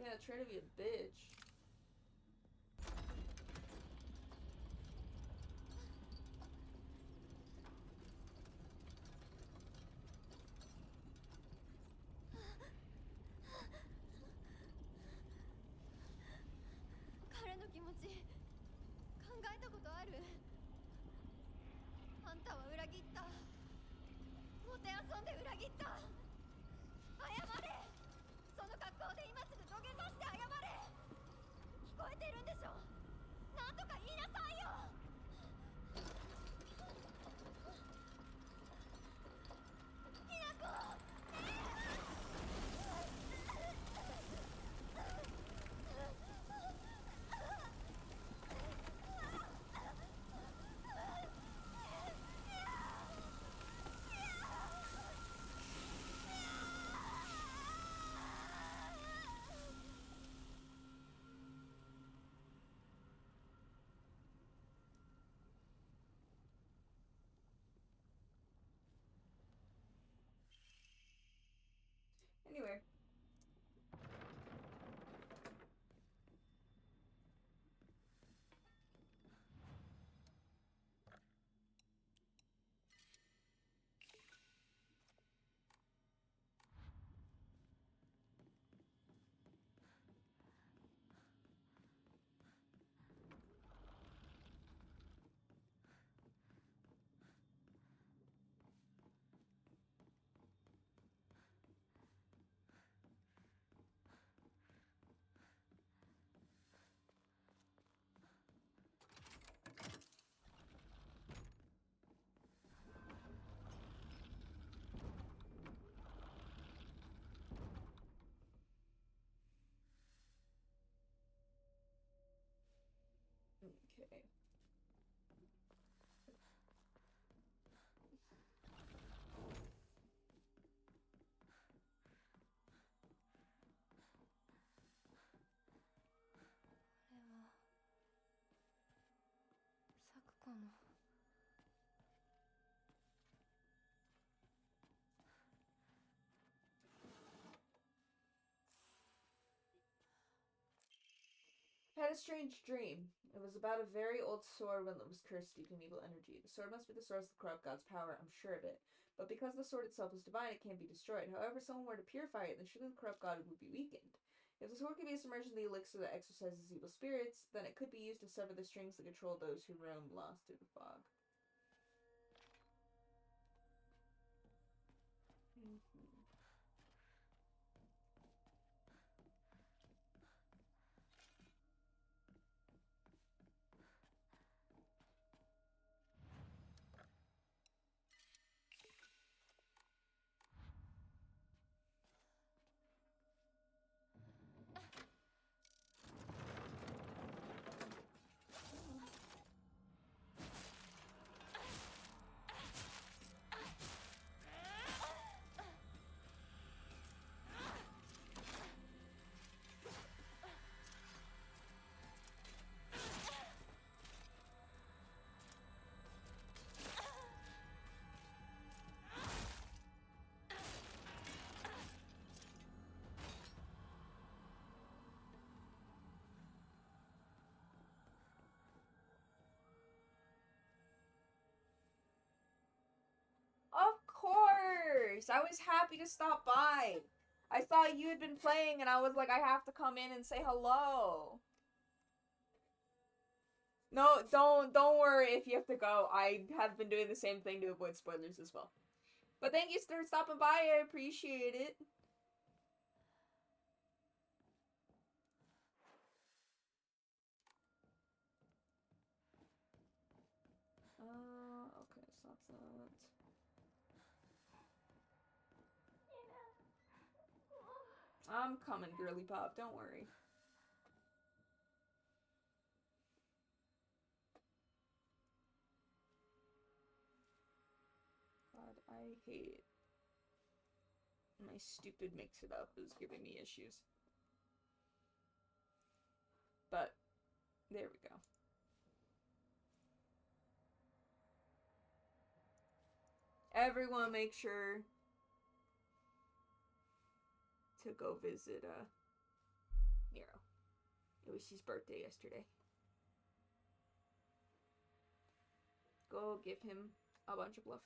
Yeah, try to be a bitch. Anyway. Okay. I had a strange dream. It was about a very old sword when it was cursed due to an evil energy. The sword must be the source of the corrupt god's power, I'm sure of it. But because the sword itself is divine, it can't be destroyed. However, if someone were to purify it, then surely the corrupt god would be weakened. If the sword could be submerged in the elixir that exorcises evil spirits, then it could be used to sever the strings that control those who roam lost through the fog. nice. I was happy to stop by. I thought you had been playing and I was like, I have to come in and say hello. No, don't worry if you have to go. I have been doing the same thing to avoid spoilers as well. But thank you for stopping by. I appreciate it. Okay, so that's that. I'm coming, girly pop. Don't worry. God, I hate my stupid mix-it-up is giving me issues. But, there we go. Everyone make sure to go visit, Nero. It was his birthday yesterday. Go give him a bunch of love.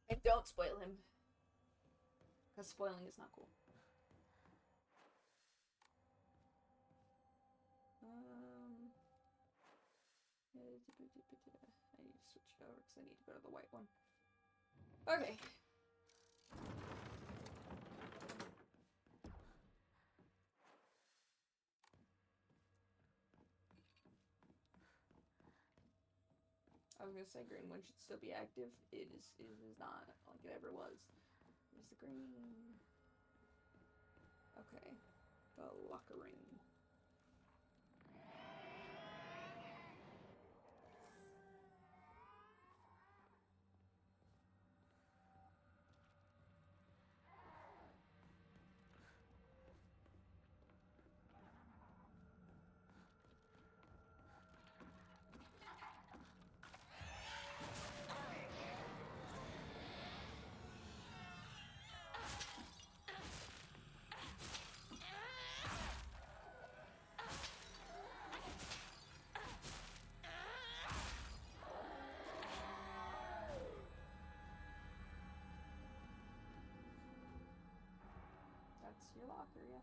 And don't spoil him. Because spoiling is not cool. I need to switch it over because I need to go to the white one. Okay. I was gonna say green one should still be active. It is not like it ever was. Where's the green? Okay. The locker room. That's your locker, yes.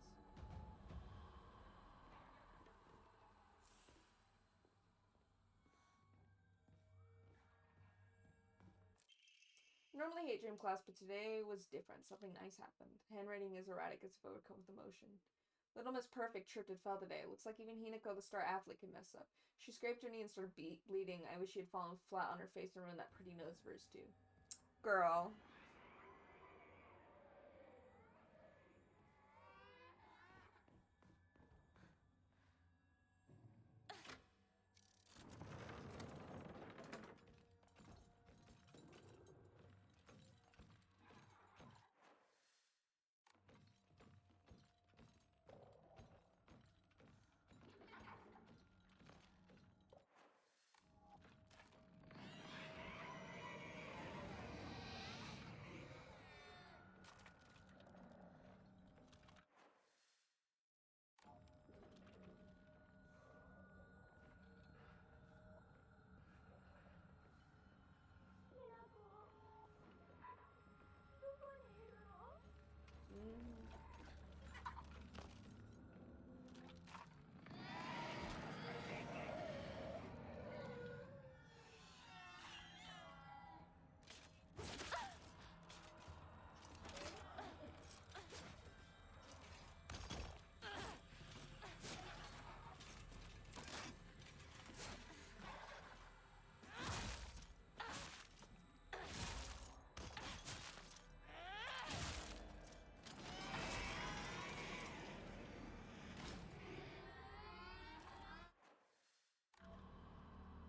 Normally hate gym class, but today was different. Something nice happened. Handwriting is erratic as if overcome with emotion. Little Miss Perfect tripped and fell today. Looks like even Hinako, the star athlete, can mess up. She scraped her knee and started bleeding. I wish she had fallen flat on her face and ruined that pretty nose of hers too. Girl.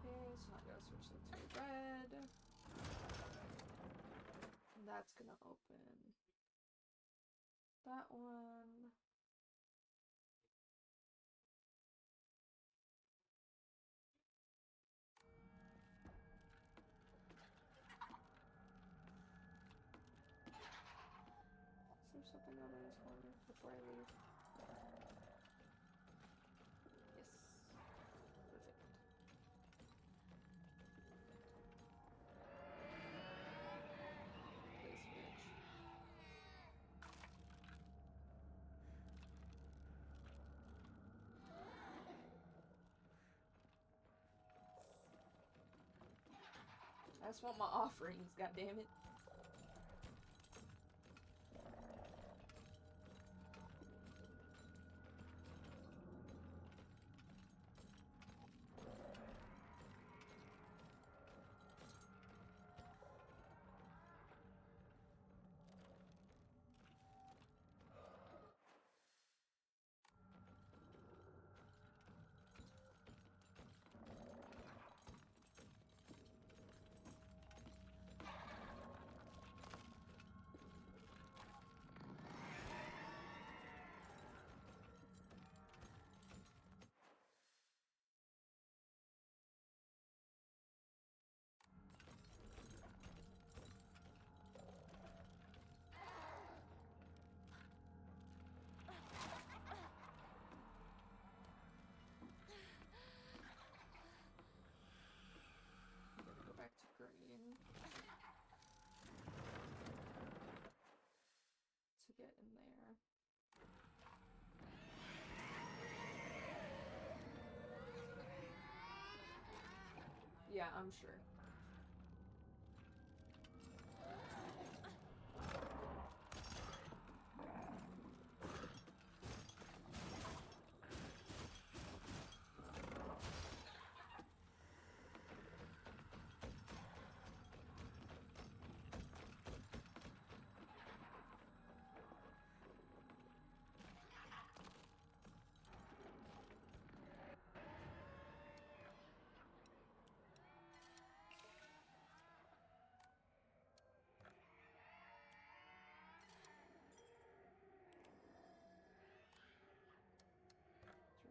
Okay, so I gotta switch it to red. And that's gonna open that one. Is there something over in this corner before I leave? Yes. Perfect. just want my offerings, goddammit. Go back to green. To get in there. Yeah, I'm sure.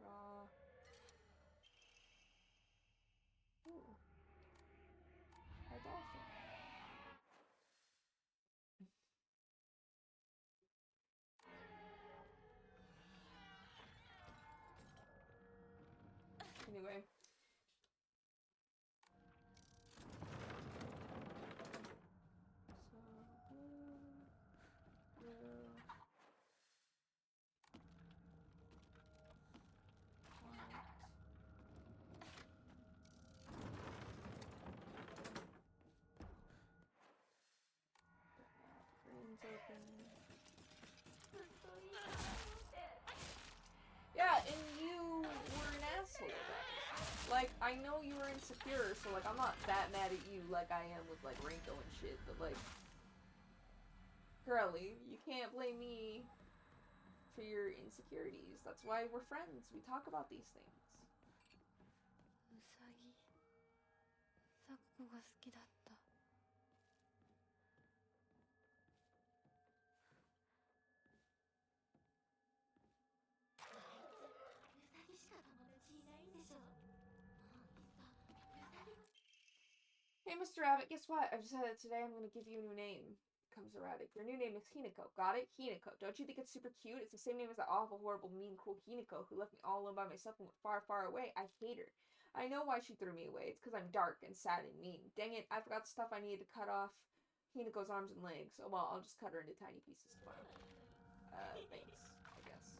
Draw. Ooh. A dolphin. Anyway. So, blue. Green's open. Yeah, and you were an asshole then. Like, I know you were insecure, so like I'm not that mad at you like I am with like Rinko and shit, but like girly, you can't blame me for your insecurities. That's why we're friends. We talk about these things. ウサギ咲子が好きだった。Hey, Mr. Rabbit, guess what? I just said that today I'm gonna give you a new name. Comes erratic. Your new name is Hinako. Got it? Hinako. Don't you think it's super cute? It's the same name as that awful, horrible, mean, cruel Hinako who left me all alone by myself and went far, far away. I hate her. I know why she threw me away. It's because I'm dark and sad and mean. Dang it, I forgot the stuff I needed to cut off Hinako's arms and legs. Oh well, I'll just cut her into tiny pieces tomorrow. Thanks, I guess.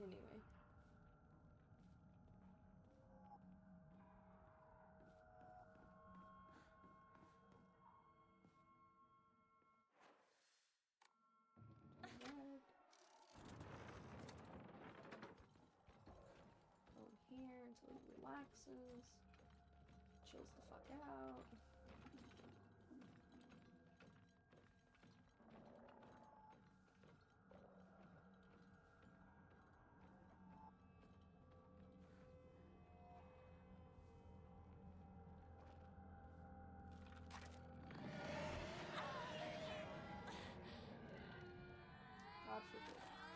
Anyway. Red. Go in here until he relaxes. Chills the fuck out. God forbid.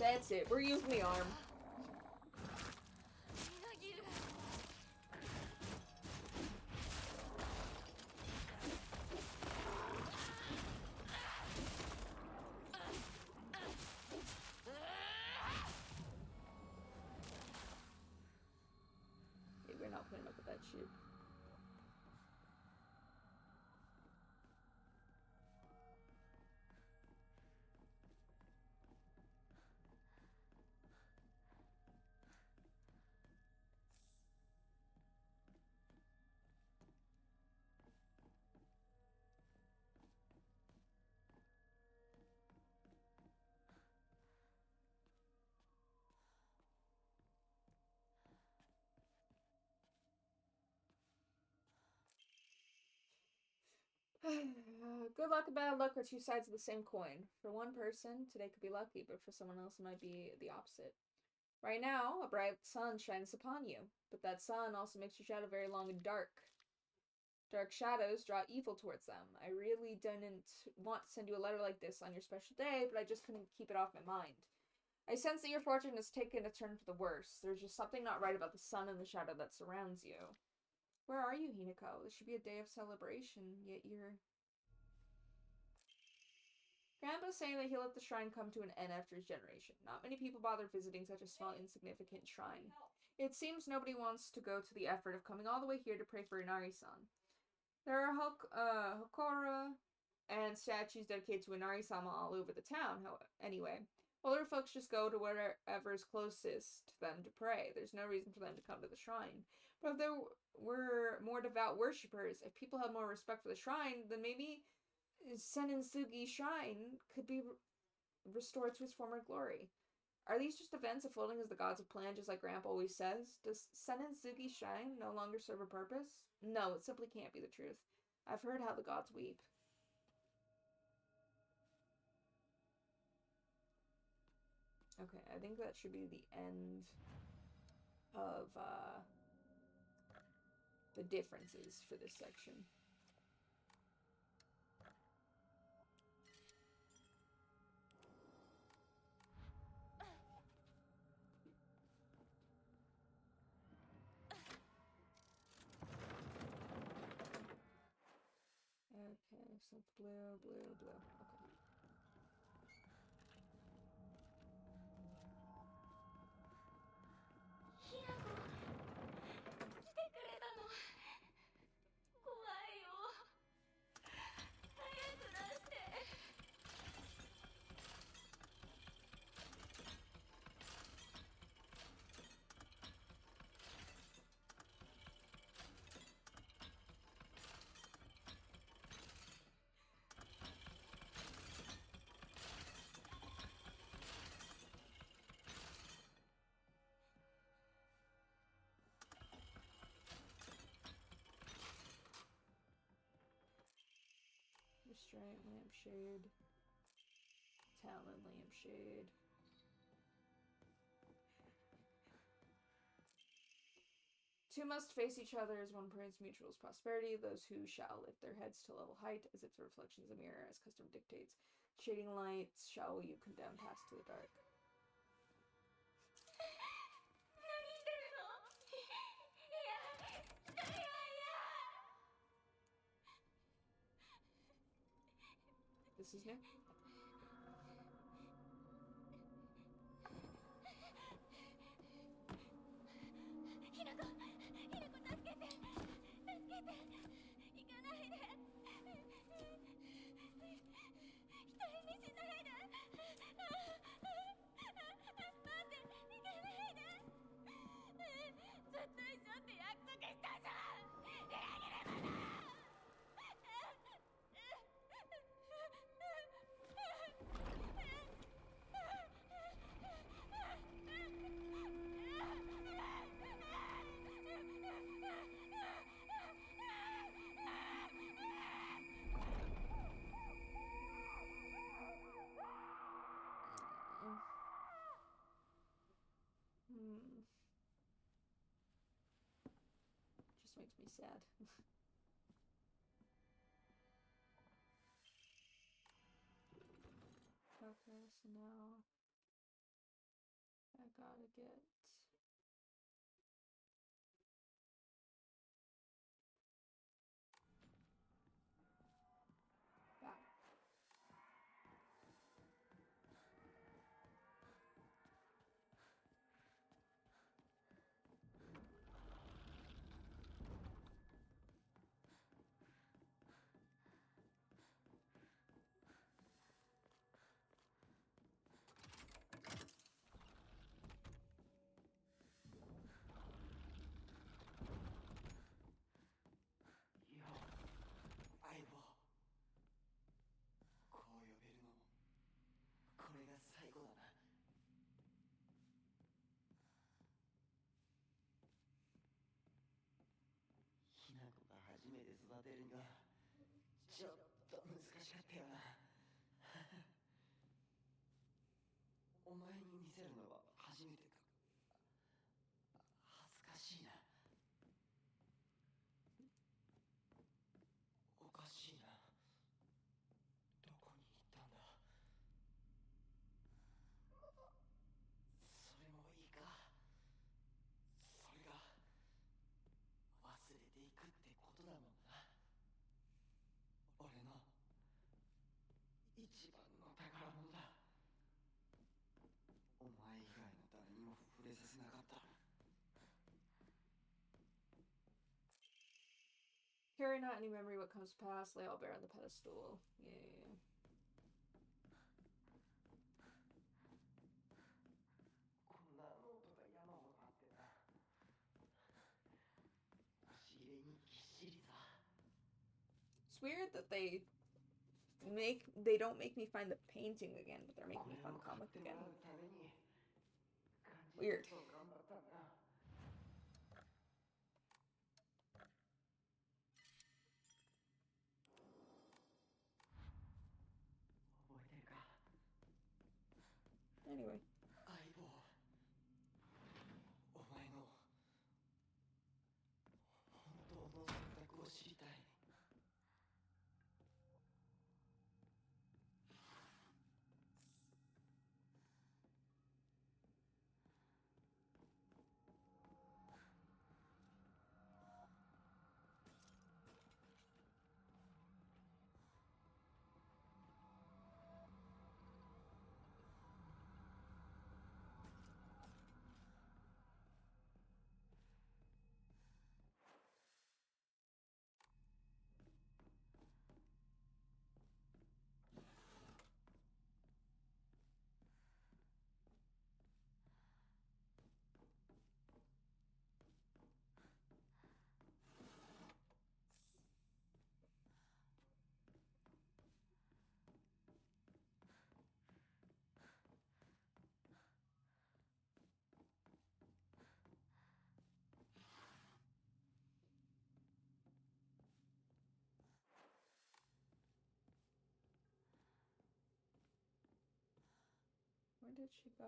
That's it. We're using the arm. Okay, we're not putting up with that shit. Good luck and bad luck are two sides of the same coin. For one person, today could be lucky, but for someone else, it might be the opposite. Right now, a bright sun shines upon you, but that sun also makes your shadow very long and dark. Dark shadows draw evil towards them. I really didn't want to send you a letter like this on your special day, but I just couldn't keep it off my mind. I sense that your fortune has taken a turn for the worse. There's just something not right about the sun and the shadow that surrounds you. Where are you, Hinako? This should be a day of celebration, yet you're... Grandpa's saying that he'll let the shrine come to an end after his generation. Not many people bother visiting such a small, insignificant shrine. It seems nobody wants to go to the effort of coming all the way here to pray for Inari-san. There are Hokora and statues dedicated to Inari-sama all over the town, anyway. Older folks just go to wherever is closest to them to pray. There's no reason for them to come to the shrine. But if there were more devout worshippers, if people had more respect for the shrine, then maybe Senninsugi Shrine could be restored to its former glory. Are these just events unfolding as the gods have planned, just like Grandpa always says? Does Senninsugi Shrine no longer serve a purpose? No, it simply can't be the truth. I've heard how the gods weep. Okay, I think that should be the end of the differences for this section. Okay, so it's blue, blue, blue. Okay. Restraint, lampshade. Talon, lampshade. Two must face each other as one prays mutual prosperity. Those who shall lift their heads to level height, as if the reflections of a mirror, as custom dictates. Shading lights, shall you condemn pass to the dark. This is new. Just makes me sad. Okay, so now get. Back.ちょっと難しかったよな。お前に見せるのは初めてか。恥ずかしいな。おかしいな。どこに行ったんだ。それもいいか。それが忘れていくってことだもんな。俺の一番の宝物だ。お前以外の誰にも触れさせなかった。Carry not any memory what comes past, lay all bare on the pedestal. Yeah. こんなノートが山ほどあってな。押し入れにぎっしりさ。It's weird that they don't make me find the painting again, but they're making me find the comic again. Weird. Anyway. 相棒、お前の本当の選択を知りたい。Where did she go?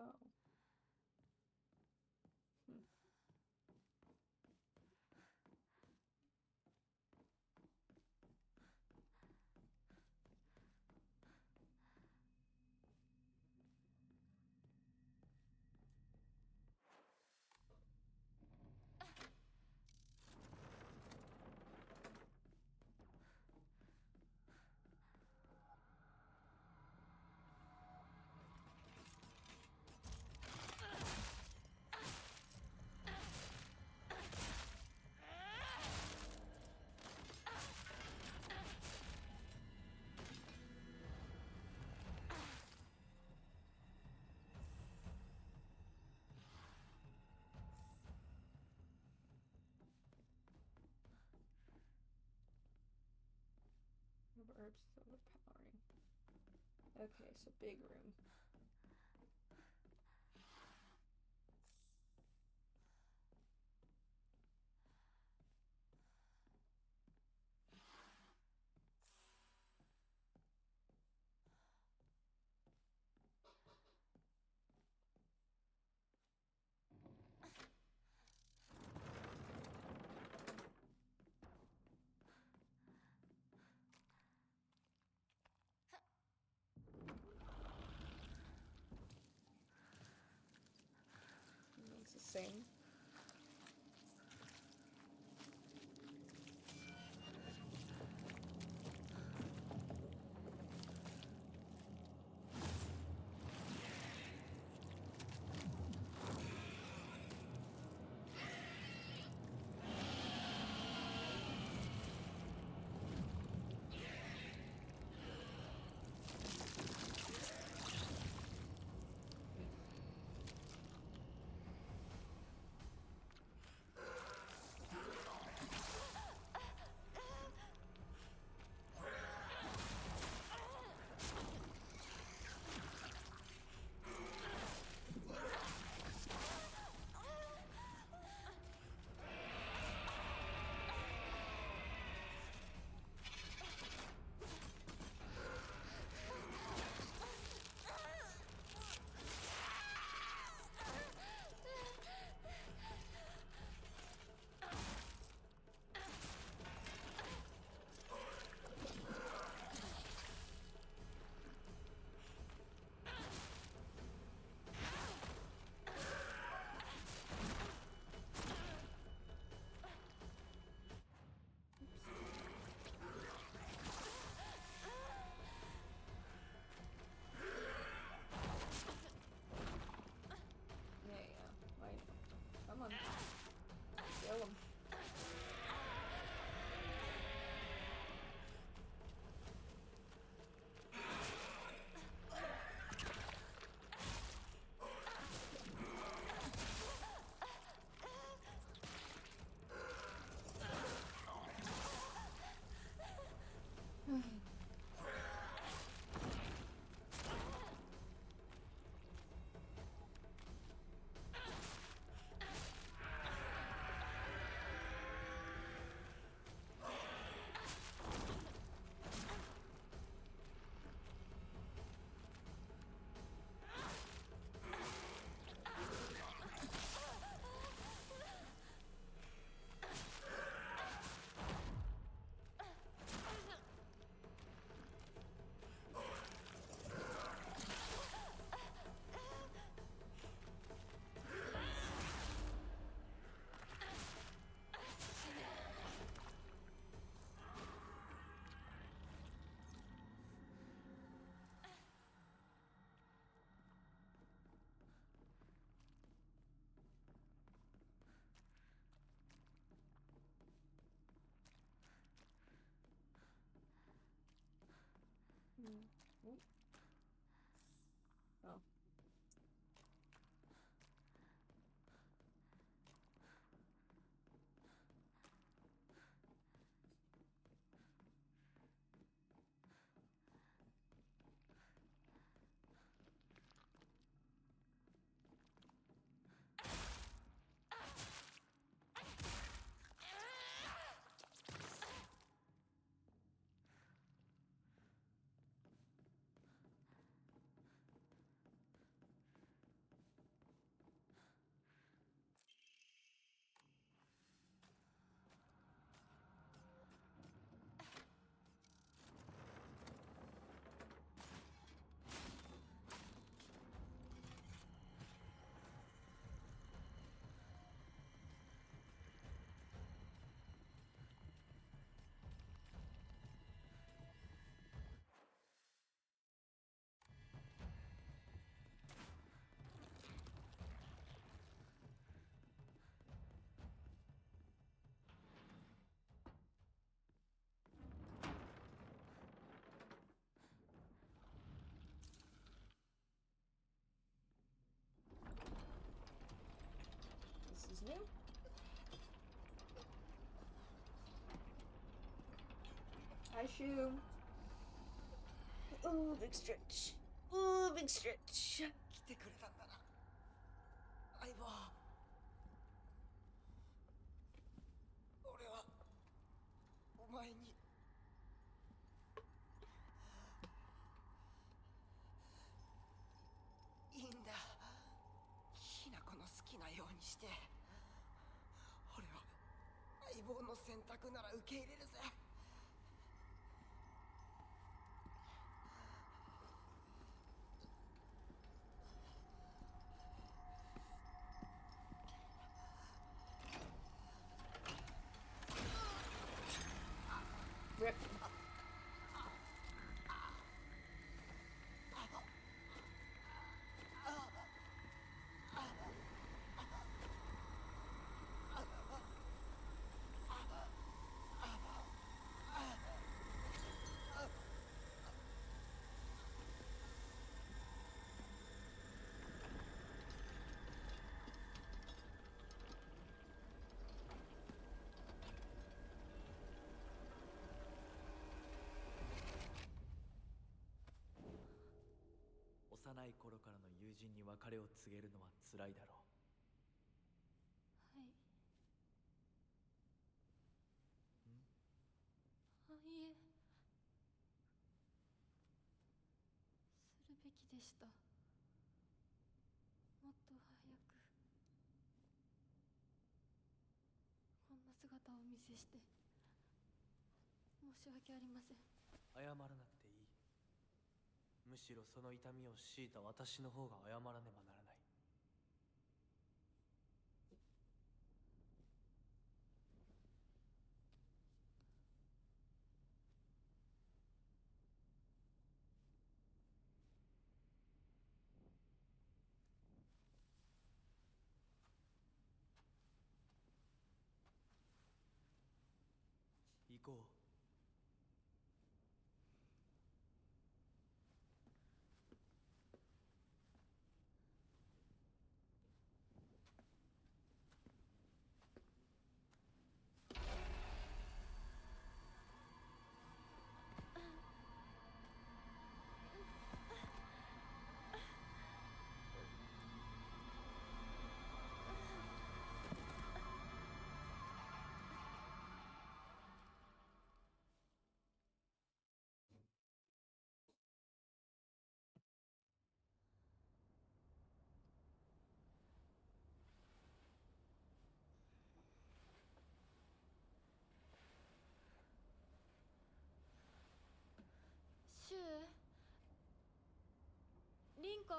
Herbs is overpowering. Okay, so big room. It's the same. Come on. Kill him. Ooh. Oh. This is new. Hi, Shoe. Ooh, big stretch. Ooh, big stretch. 来てくれたんだな相棒俺はお前にいいんだひな子の好きなようにして俺は相棒の選択なら受け入れるぜ幼い頃からの友人に別れを告げるのは辛いだろう。はい。いえ、するべきでした。もっと早くこんな姿をお見せして申し訳ありません。謝らなくていい。むしろその痛みを強いた私の方が謝らねばならない。行こう。シュウ、リンコ。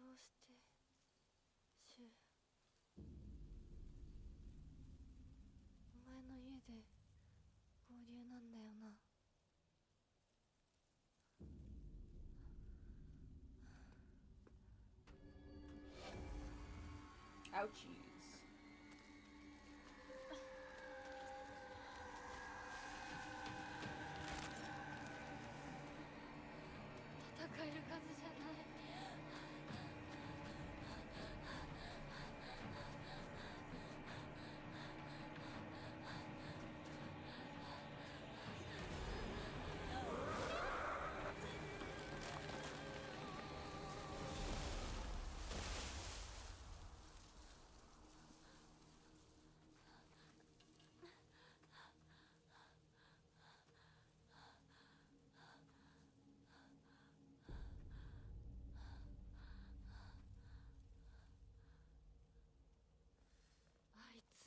どうしてシュウ、お前の家で合流なんだよな。Ouchies. 戦える数じゃない。あいつ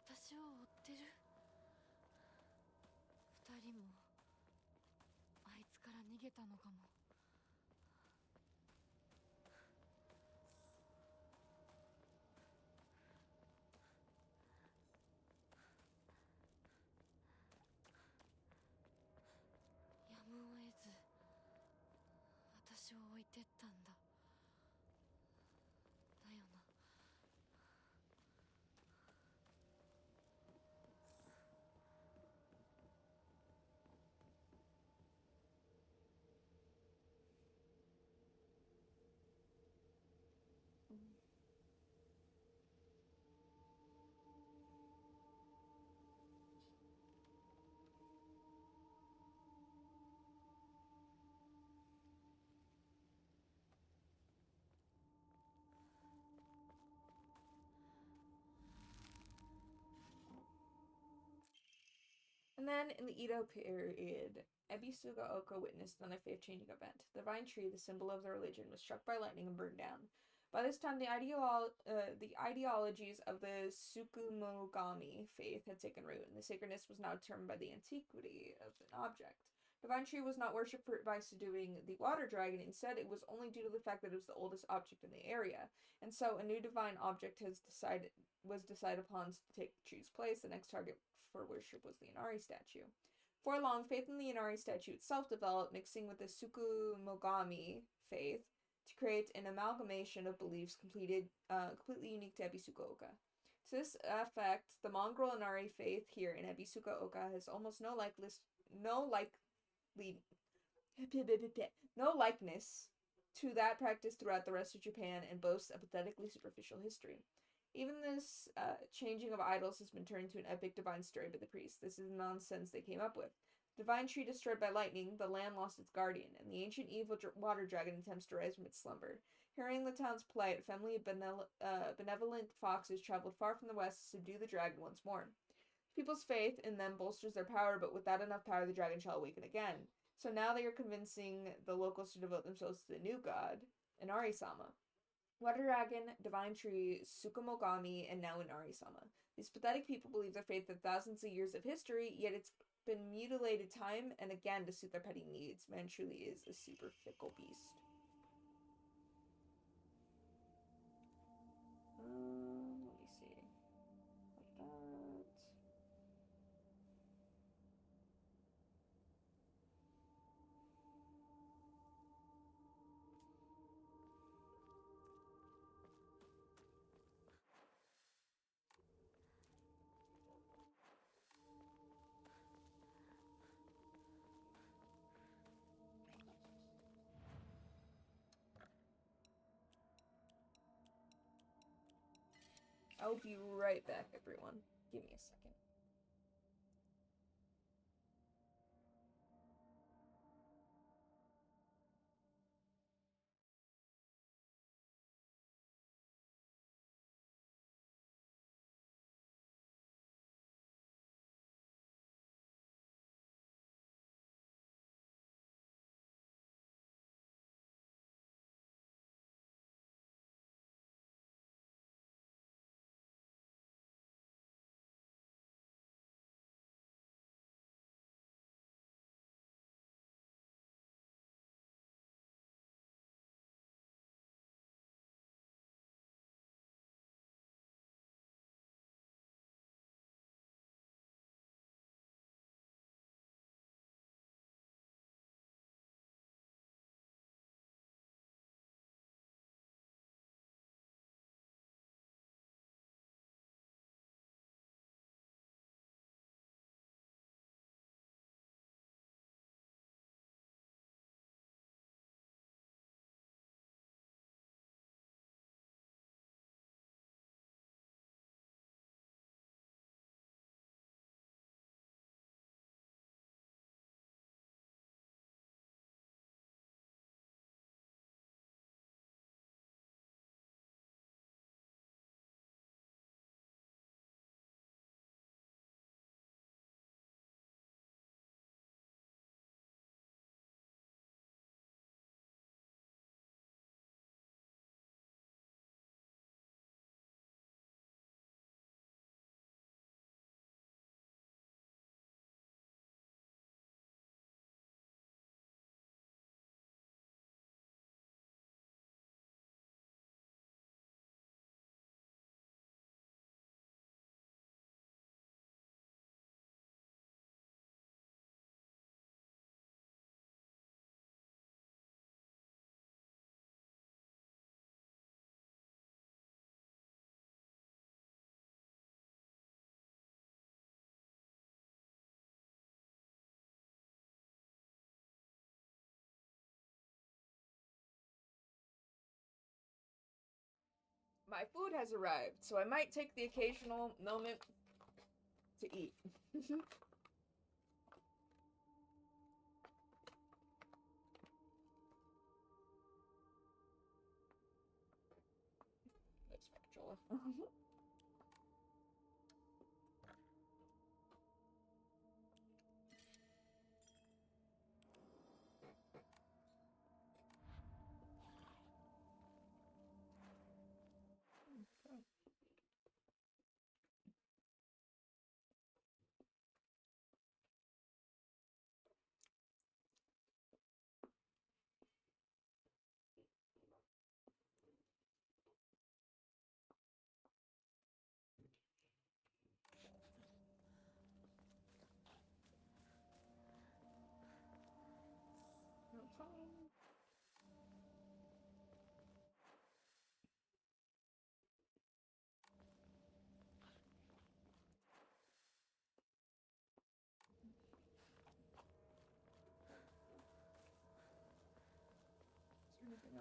私を追ってる。二人もあいつから逃げたのかも。やむを得ず私を置いてったんだ。だよな。And then, in the Edo period, Ebisugaoka witnessed another faith-changing event. The vine tree, the symbol of the religion, was struck by lightning and burned down. By this time, the ideologies of the Tsukumogami faith had taken root, and the sacredness was now determined by the antiquity of an object. The vine tree was not worshipped by subduing the water dragon. Instead, it was only due to the fact that it was the oldest object in the area, and so a new divine object was decided upon to take the tree's place. The next target for worship was the Inari statue. For long, faith in the Inari statue itself developed, mixing with the Tsukumogami faith, to create an amalgamation of beliefs completely unique to Ebisuka Oka. To this effect, the mongrel Inari faith here in Ebisuka Oka has almost no likeness to that practiced throughout the rest of Japan and boasts a pathetically superficial history. Even this changing of idols has been turned to an epic divine story by the priests. This is nonsense they came up with. Divine tree destroyed by lightning, the land lost its guardian, and the ancient evil water dragon attempts to rise from its slumber. Hearing the town's plight, a family of benevolent foxes traveled far from the west to subdue the dragon once more. People's faith in them bolsters their power, but without enough power, the dragon shall awaken again. So now they are convincing the locals to devote themselves to the new god, Inari-sama. Water Dragon, Divine Tree, Tsukumogami, and now Inari-sama. These pathetic people believe their faith in thousands of years of history, yet it's been mutilated time and again to suit their petty needs. Man truly is a super fickle beast. Let me see. Like that. I'll be right back, everyone. Give me a second. My food has arrived, so I might take the occasional moment to eat. The spatula.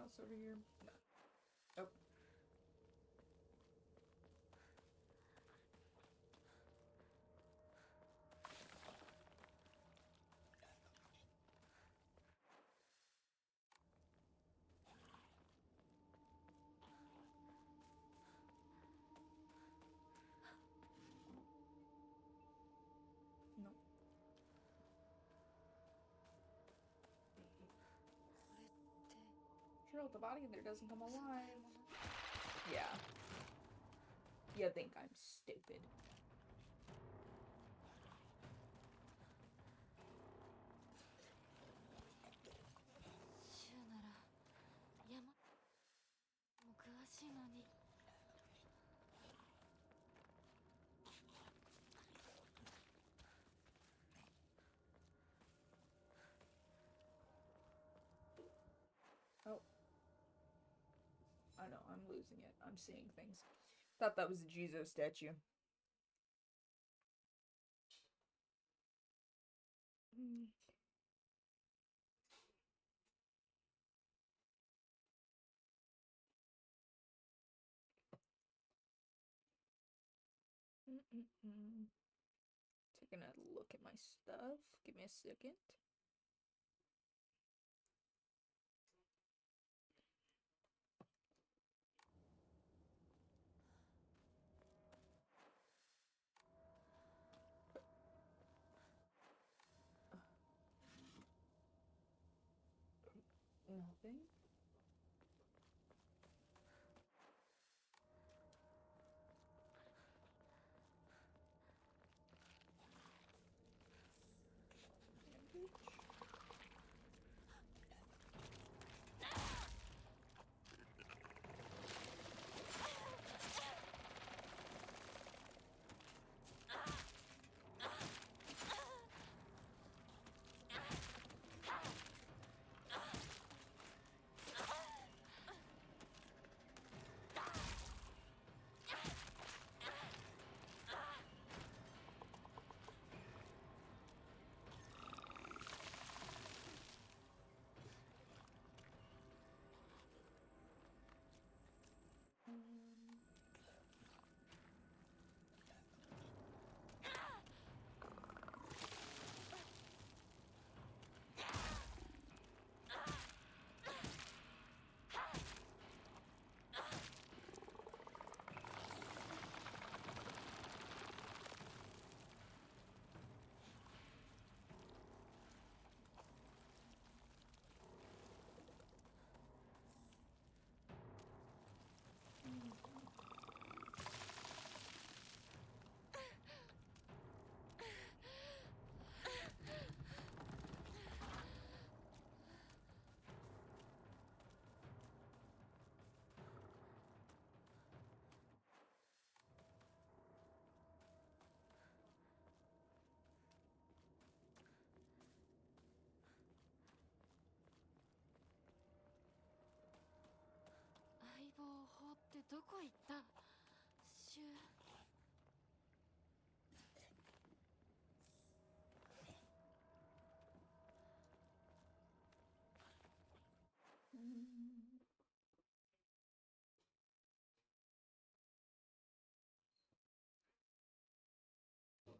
else over here? No. Nope. Nope. これって Cheryl, the body in there doesn't come お供 alive. え物 Yeah. You think I'm stupid. シュウなら山も詳しいのに Oh. I know, I'm losing it. I'm seeing things. Thought that was a Jesus statue. Mm. Mm-mm-mm. Taking a look at my stuff. Give me a second. Nothing. Bandage.相棒放ってどこ行ったシュウ Nope.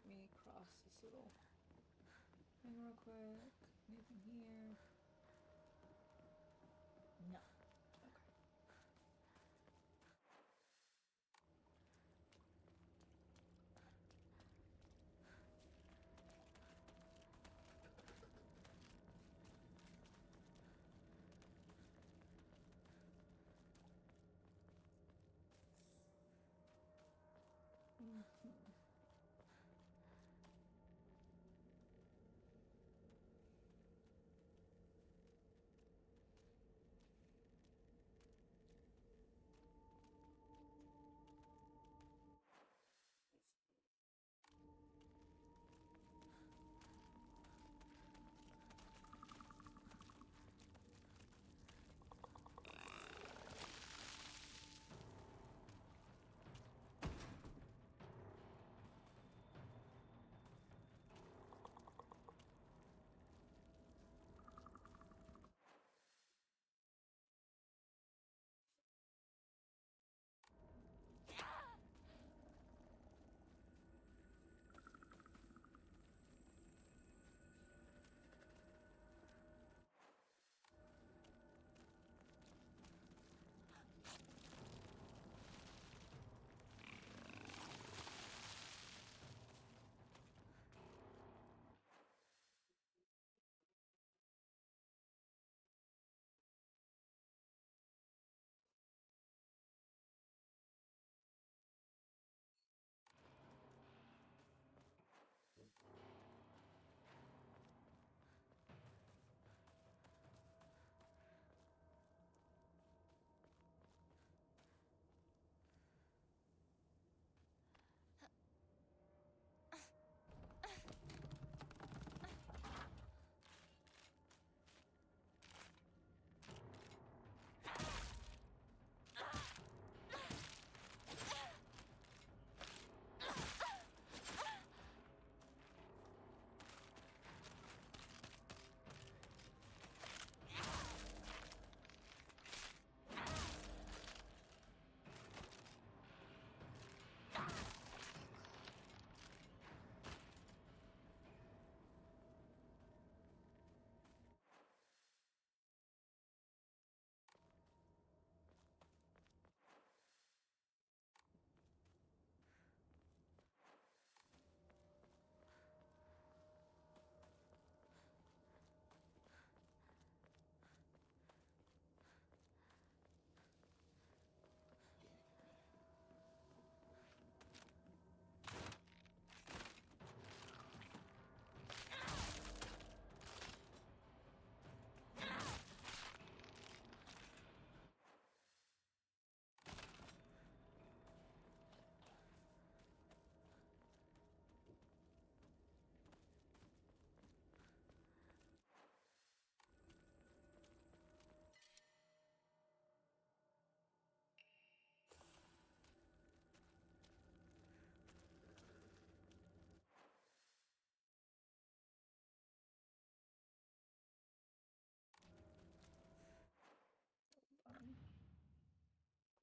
me cross this little thing real quick. Anything here? No. Okay.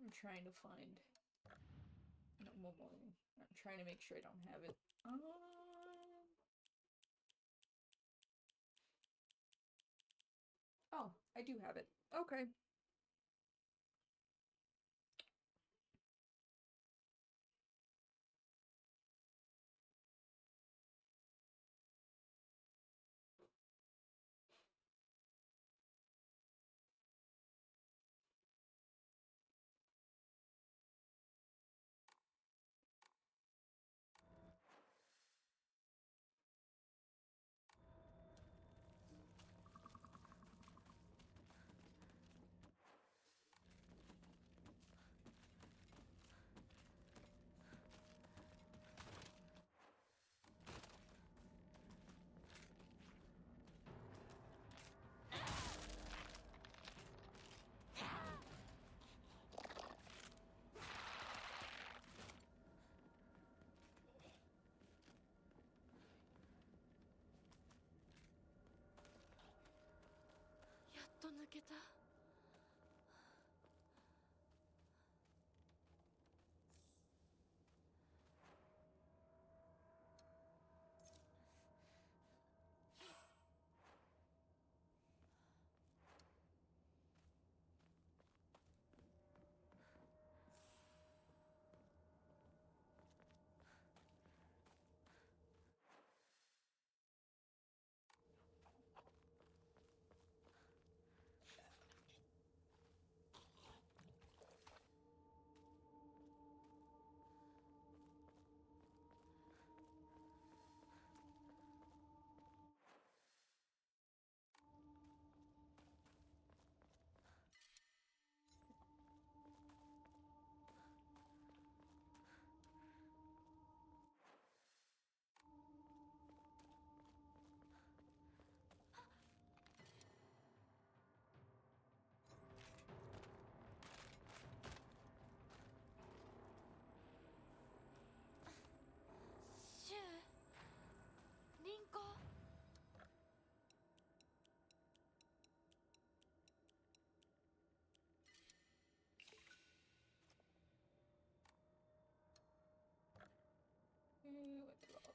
I'm trying to find. No, one more. I'm trying to make sure I don't have it. Oh, I do have it. Okay.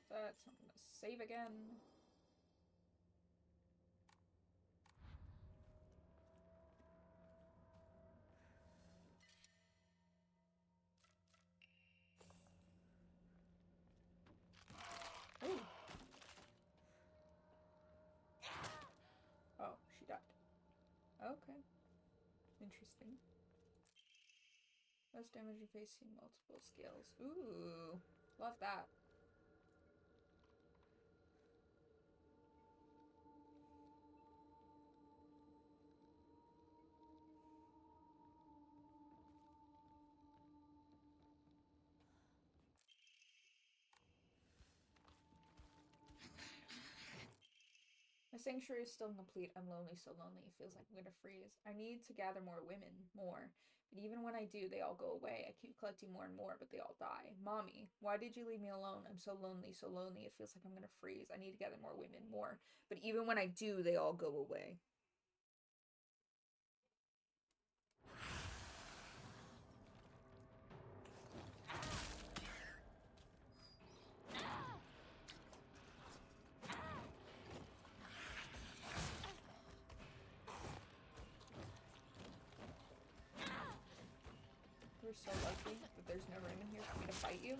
that, so I'm gonna save again. Ooh. Oh, she died. Okay. Interesting. Less damage if facing multiple scales. Ooh. Love that. My sanctuary is still incomplete. I'm lonely, so lonely. It feels like I'm gonna freeze. I need to gather more women, more. But even when I do, they all go away. I keep collecting more and more, but they all die. Mommy, why did you leave me alone? I'm so lonely, so lonely. It feels like I'm gonna freeze. I need to gather more women, more. But even when I do, they all go away. We're so lucky that there's no room in here for me to fight you.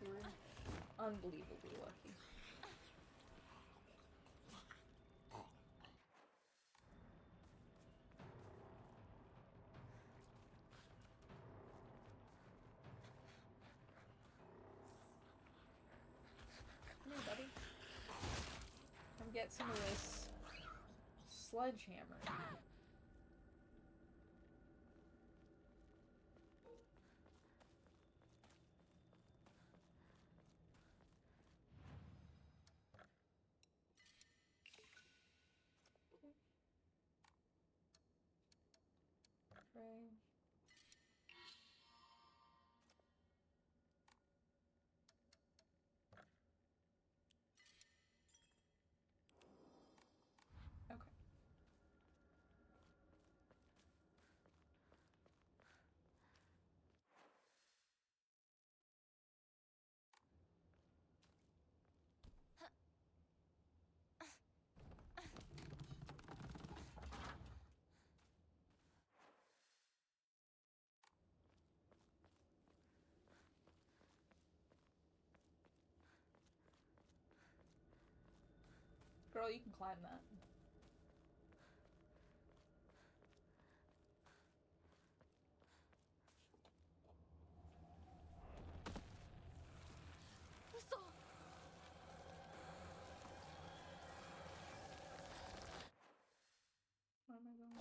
We're unbelievably lucky. Come here, buddy. Come get some of this sledgehammer. Pray. Okay. Girl, you can climb that. Where am I going?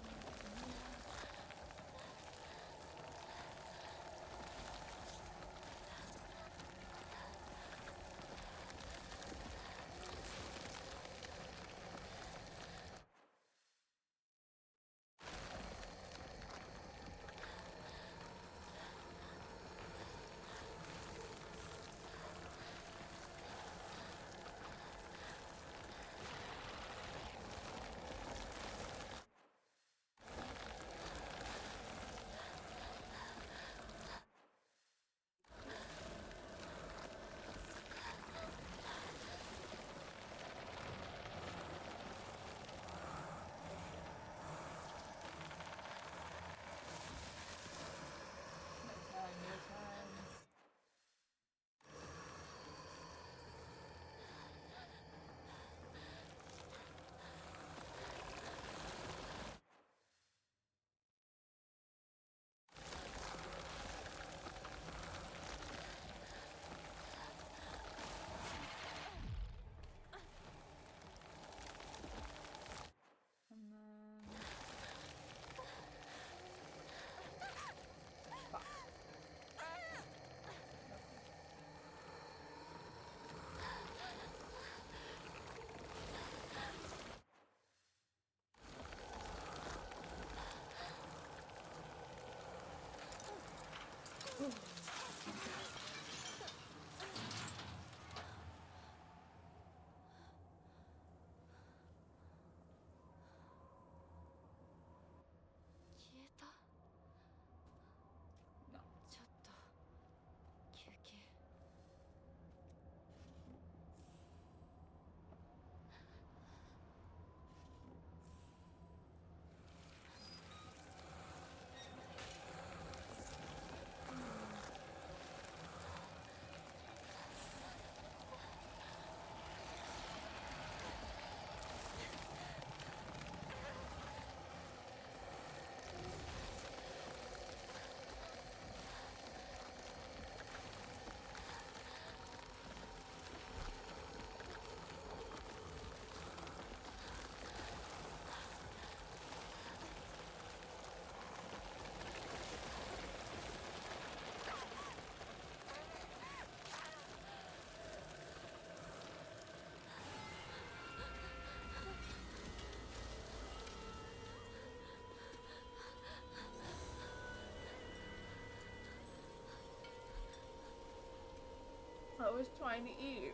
was trying to eat.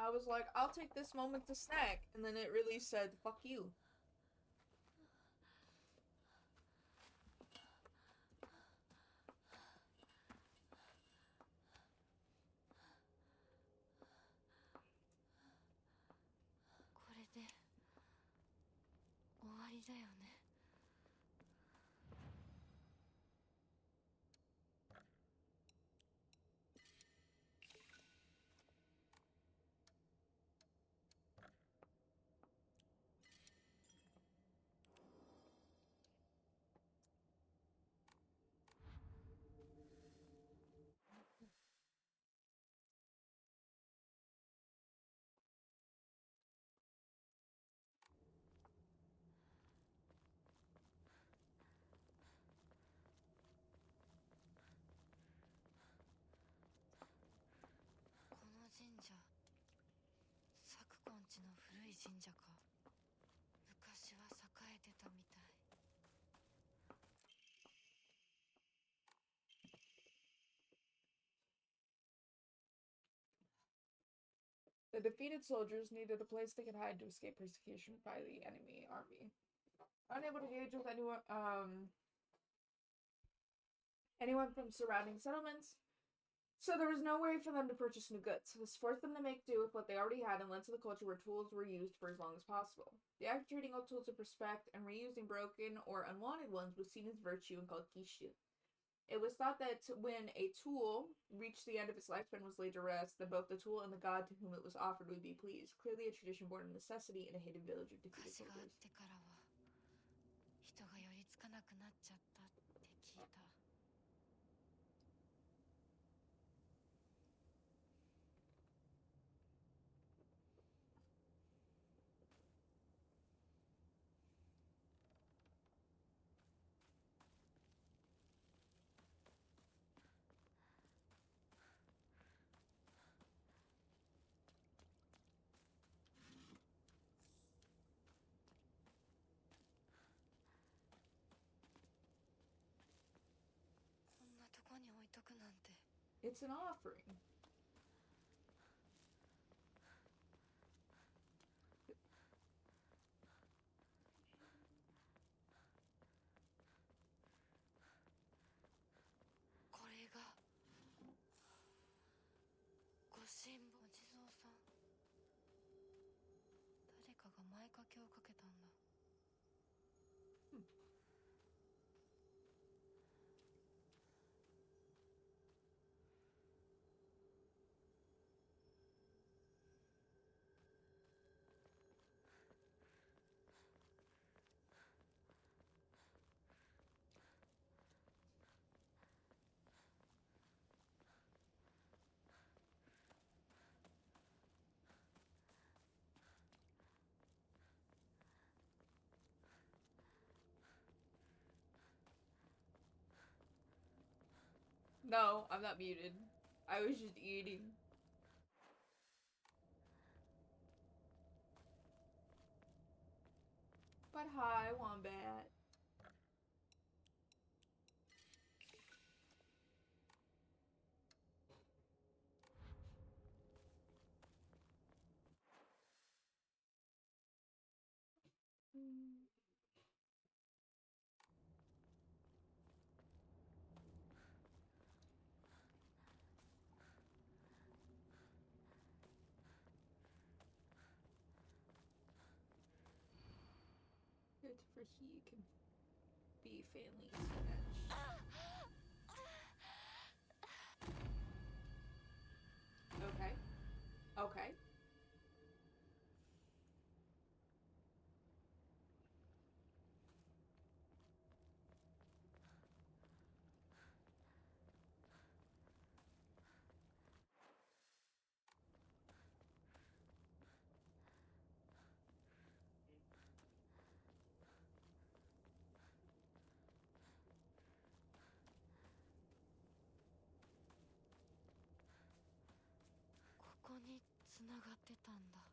I was like, I'll take this moment to snack, and then it really said, fuck you. これで終わりだよね。この神社、サクコン家の古い神社か。昔は栄えてたみたい。The defeated soldiers needed a place they could hide to escape persecution by the enemy army. Unable to engage with anyone from surrounding settlements, so there was no way for them to purchase new goods. This forced them to make do with what they already had and led to the culture where tools were used for as long as possible. The act of treating old tools with respect and reusing broken or unwanted ones was seen as virtue and called kishu. It was thought that when a tool reached the end of its lifespan was laid to rest, then both the tool and the god to whom it was offered would be pleased. Clearly a tradition born of necessity in a hidden village of 火 defeated 事があっ soldiers. てからは人が寄りつかなくなっちゃったって聞いた。こんなとこに置いとくなんて。 It's an offering. これがご神母お地蔵さん。誰かが前掛けをかけたんだ。No, I'm not muted. I was just eating. But hi, Wombat. Good for he can be family snatch. Okay. Okay.ここに繋がってたんだ。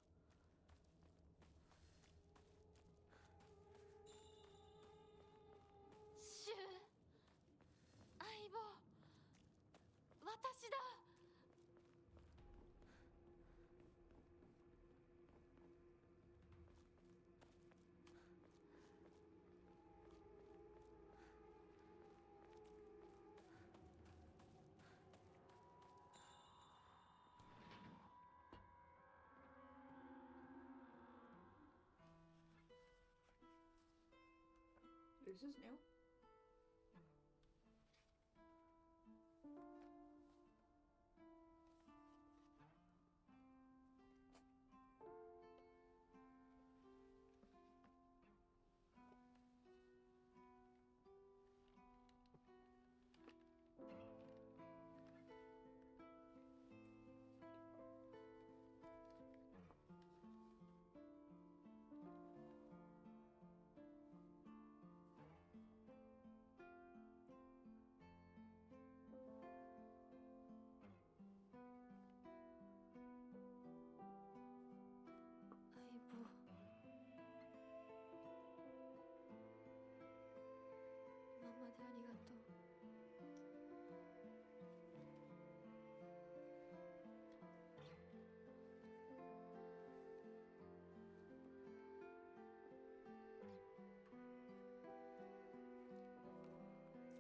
This is new.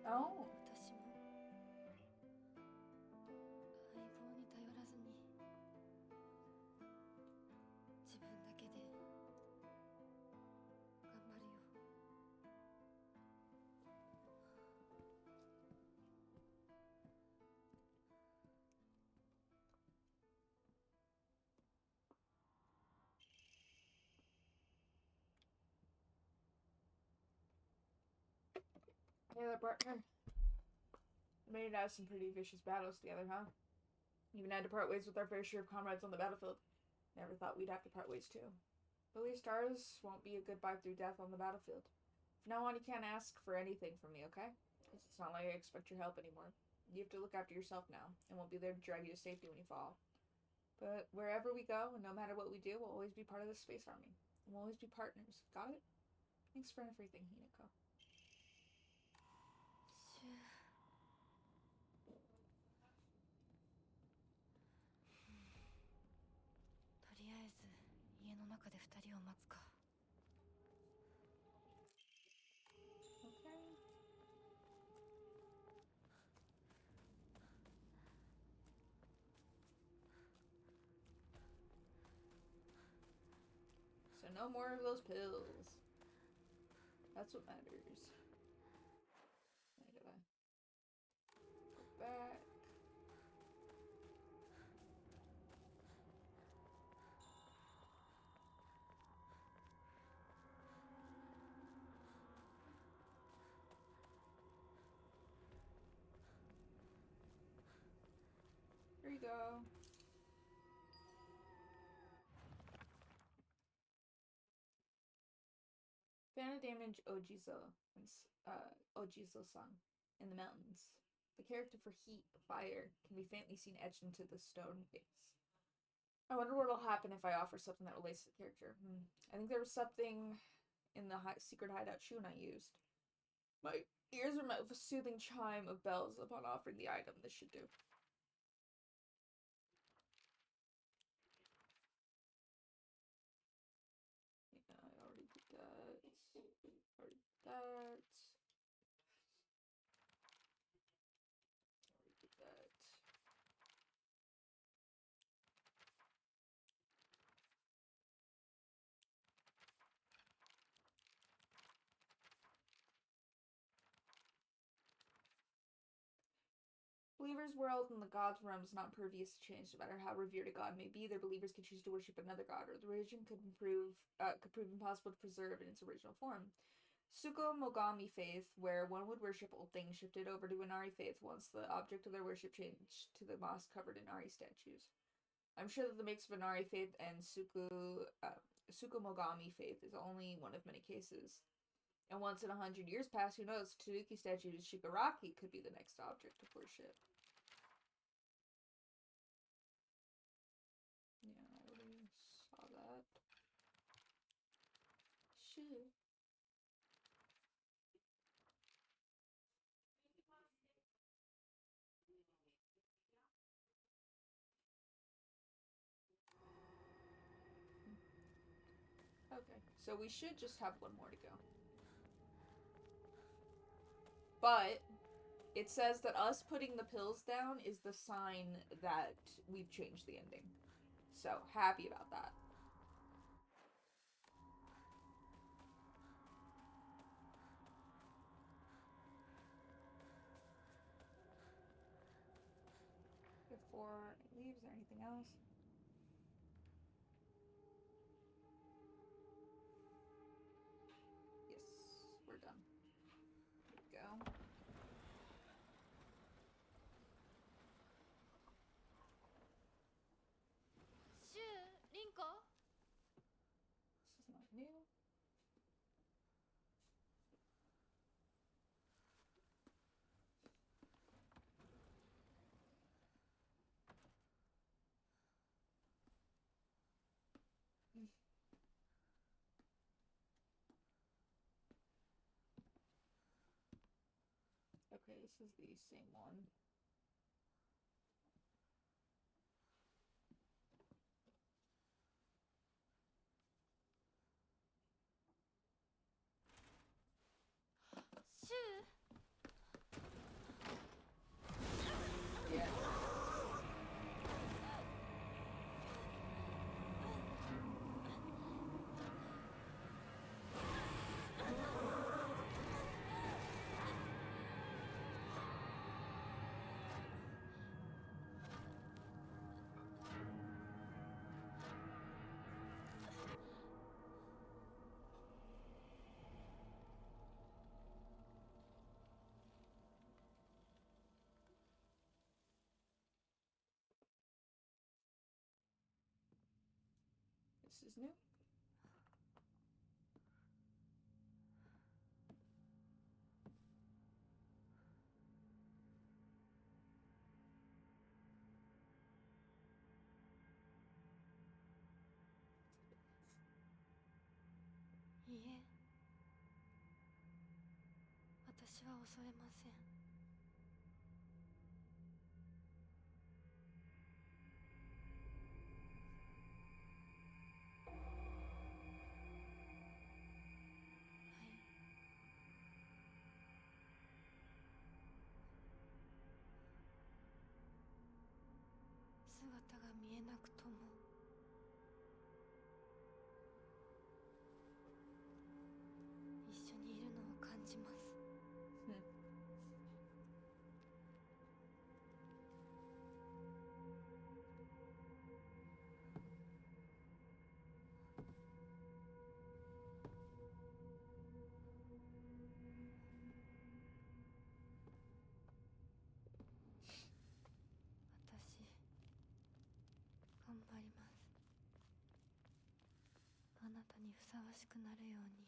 Oh. 私も相棒に頼らずに自分だけで頑張るよ。 Hey there, partner. Made it out some pretty vicious battles together, huh? Even had to part ways with our fair share of comrades on the battlefield. Never thought we'd have to part ways too. But at least ours won't be a goodbye through death on the battlefield. From now on, you can't ask for anything from me, okay? Because it's not like I expect your help anymore. You have to look after yourself now, and we'll be there to drag you to safety when you fall. But wherever we go, and no matter what we do, we'll always be part of the Space Army. And we'll always be partners. Got it? Thanks for everything, Hinako. とりあえず家の中で2人を待つか。 Okay. So no more of those pills. That's what matters. I gotta go back. Here you go. Fan of damage Ojizo-san in the mountains. The character for heat, fire, can be faintly seen etched into the stone face. I wonder what'll happen if I offer something that relates to the character. I think there was something in the secret hideout Shun I used. My ears are met with a soothing chime of bells upon offering the item. This should do. Yeah, I already did that. Already did that. Already did that. Believers' world and the god's realm is not pervious to change. No matter how revered a god may be, their believers can choose to worship another god, or the religion could prove impossible to preserve in its original form. Suko Mogami faith, where one would worship old things, shifted over to Inari faith once the object of their worship changed to the moss-covered Inari statues. I'm sure that the mix of Inari faith and Suko Mogami faith is only one of many cases. And once in 100 years pass, who knows? Tanuki statues Shigaraki could be the next object of worship. Yeah, I already saw that. Shit. Okay, so we should just have one more to go. But it says that us putting the pills down is the sign that we've changed the ending. So, happy about that. before I leave? Is there anything else? Yes, we're done. There we go.シュウ、リンコ。 This is not new. Okay, this is the same one. Yeah. This is new.いいえ、私は恐れません。はい。姿が見えなくとも一緒にいるのを感じます。私、頑張ります。あなたにふさわしくなるように。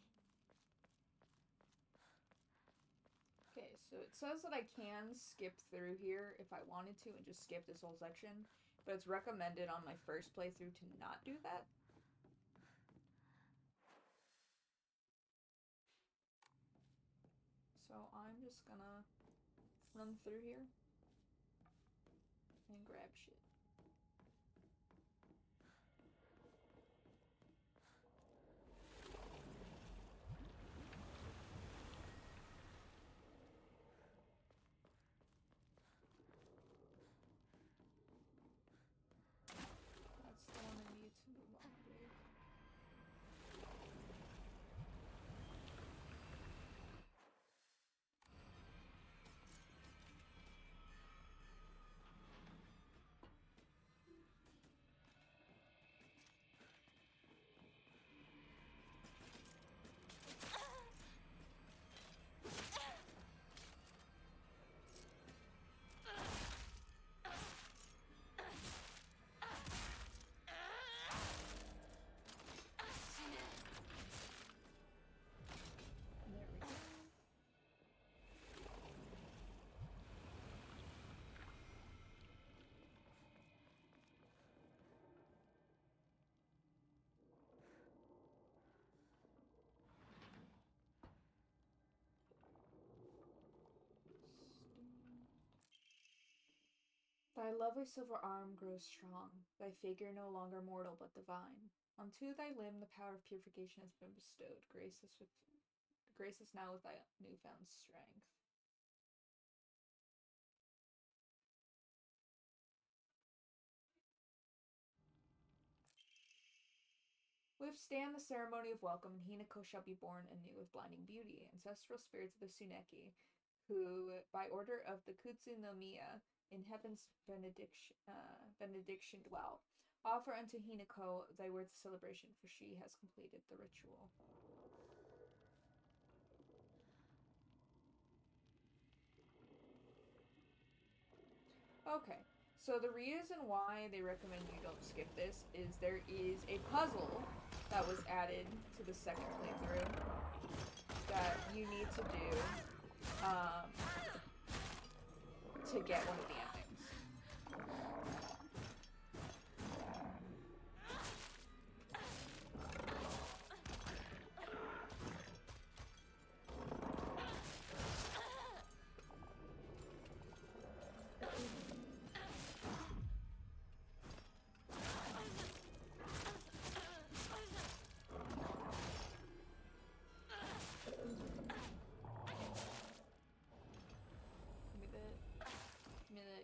Okay, so it says that I can skip through here if I wanted to and just skip this whole section, but it's recommended on my first playthrough to not do that. So I'm just gonna run through here and grab shit. That's the one I need to move on with. There we go. Thy lovely silver arm grows strong, thy figure no longer mortal but divine. Unto thy limb the power of purification has been bestowed. Grace us now with thy newfound strength. Withstand the ceremony of welcome, and Hinako shall be born anew with blinding beauty. Ancestral spirits of the Tsuneki, who, by order of the Kutsunomiya in heaven's benediction dwell, offer unto Hinako thy words of celebration, for she has completed the ritual. Okay, so the reason why they recommend you don't skip this is there is a puzzle that was added to the second playthrough that you need to do to get one of the endings.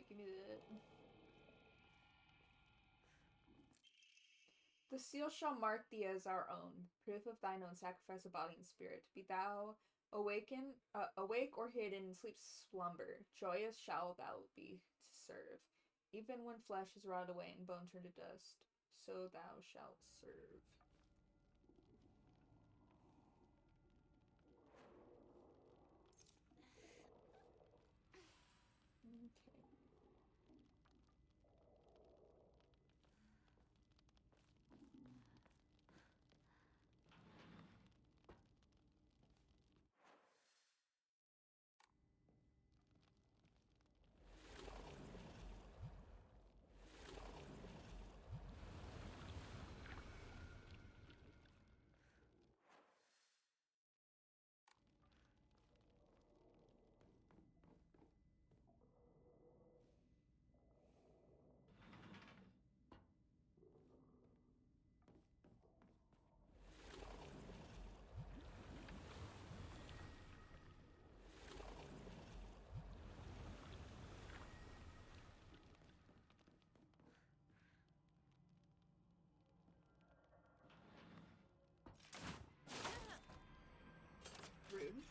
Give me that. The seal shall mark thee as our own, proof of thine own sacrifice of body and spirit. Be thou awake or hid in sleep slumber, joyous shall thou be to serve. Even when flesh is rotted away and bone turned to dust, so thou shalt serve. Okay. Rude.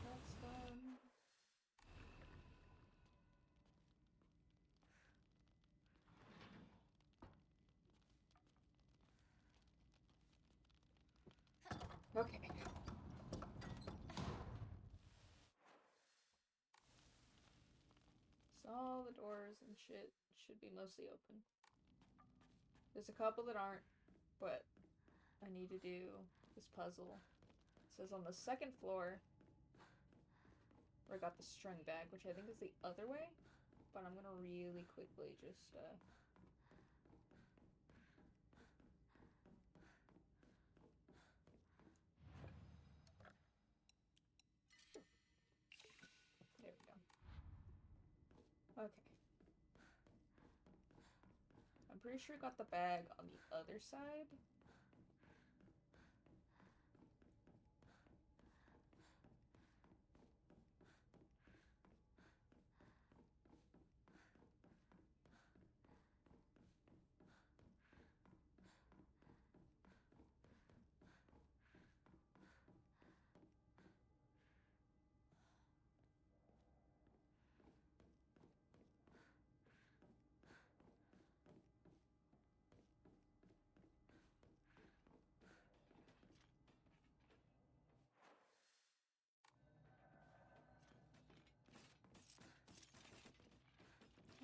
That's done. Okay. So all the doors and shit should be mostly open. There's a couple that aren't, but I need to do this puzzle. It says on the second floor where I got the string bag, which I think is the other way, but I'm gonna really quickly just there we go. Okay. I'm pretty sure I got the bag on the other side.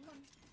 Come on.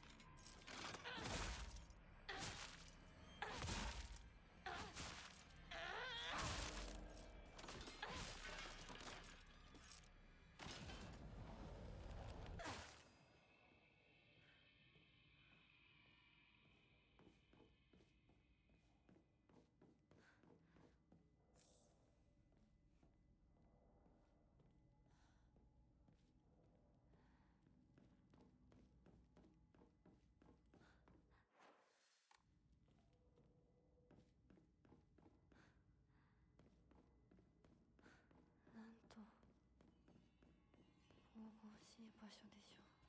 なんと神々しい場所でしょう。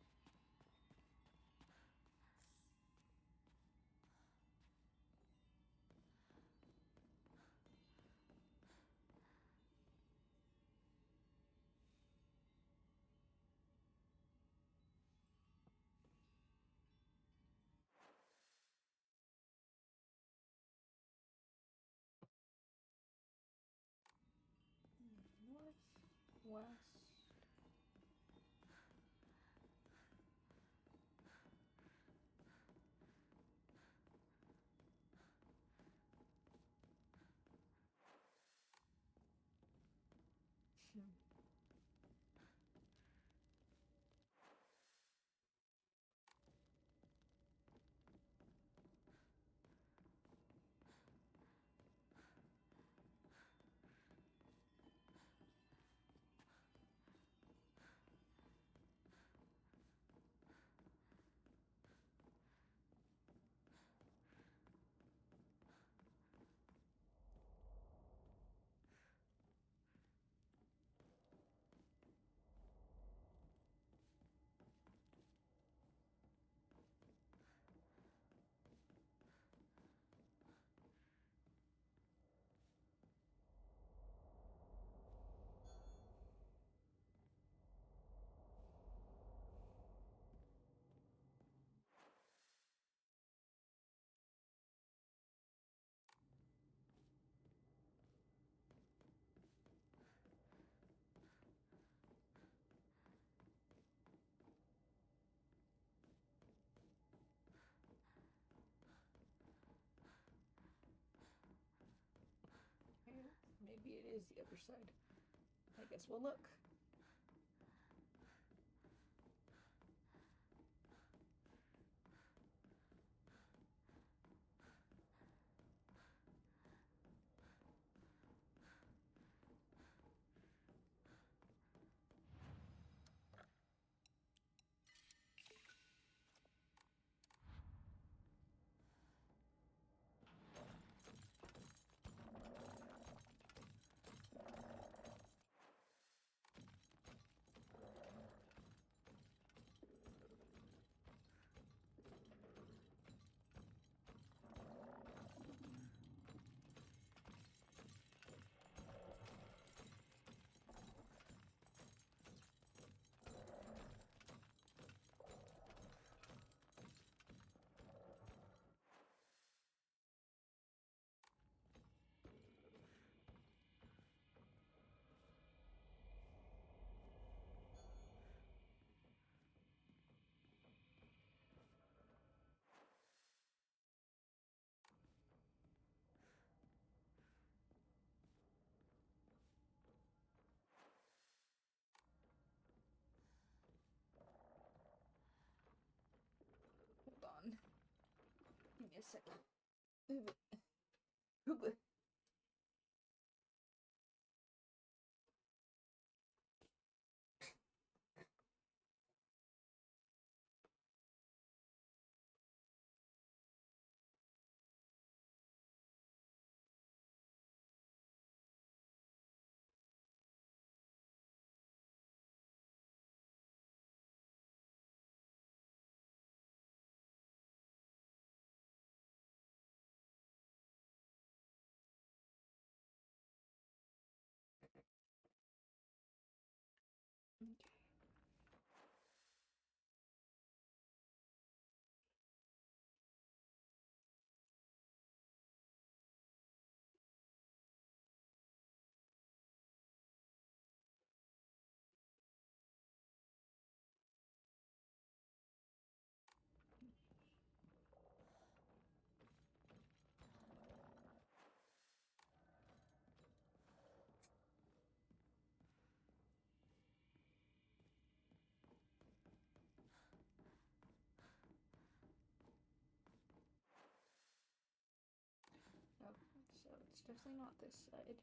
Northwest. Maybe it is the other side. I guess we'll look. second. Okay. Oh, so it's definitely not this side.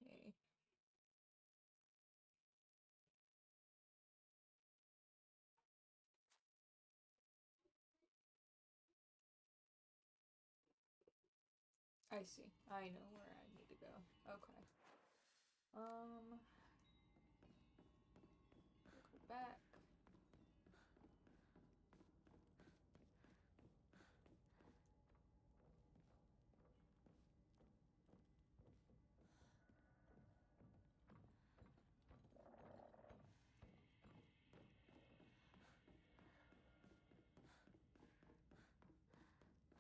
Okay. I see. I know where I need to go. Okay. Go back.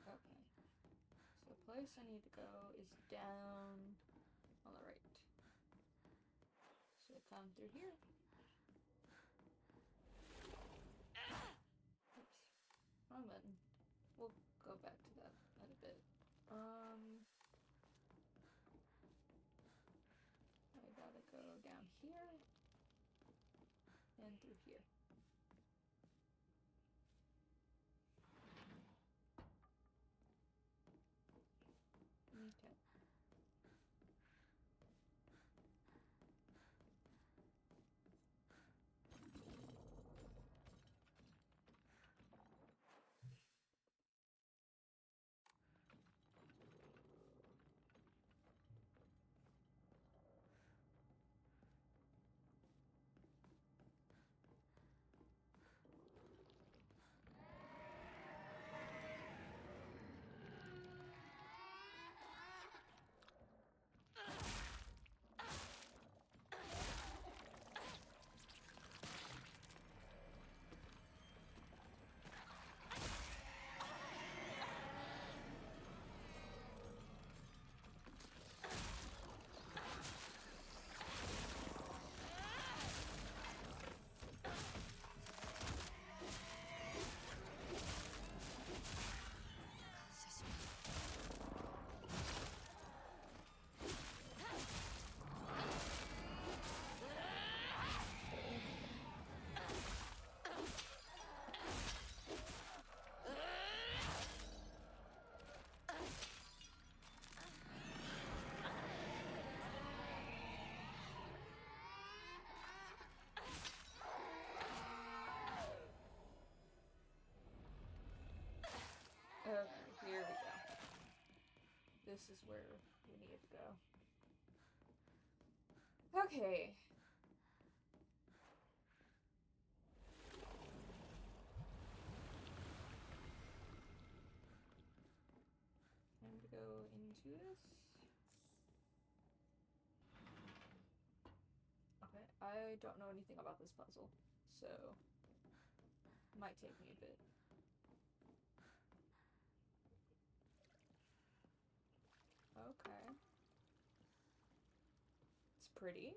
Okay. So the place I need to go is down on the right. So come through here. Oops. Wrong button. We'll go back to that in a bit. I gotta go down here and through here. Okay. this is where we need to go. Okay. Time to go into this. Okay, I don't know anything about this puzzle, so it might take me a bit. Okay. It's pretty.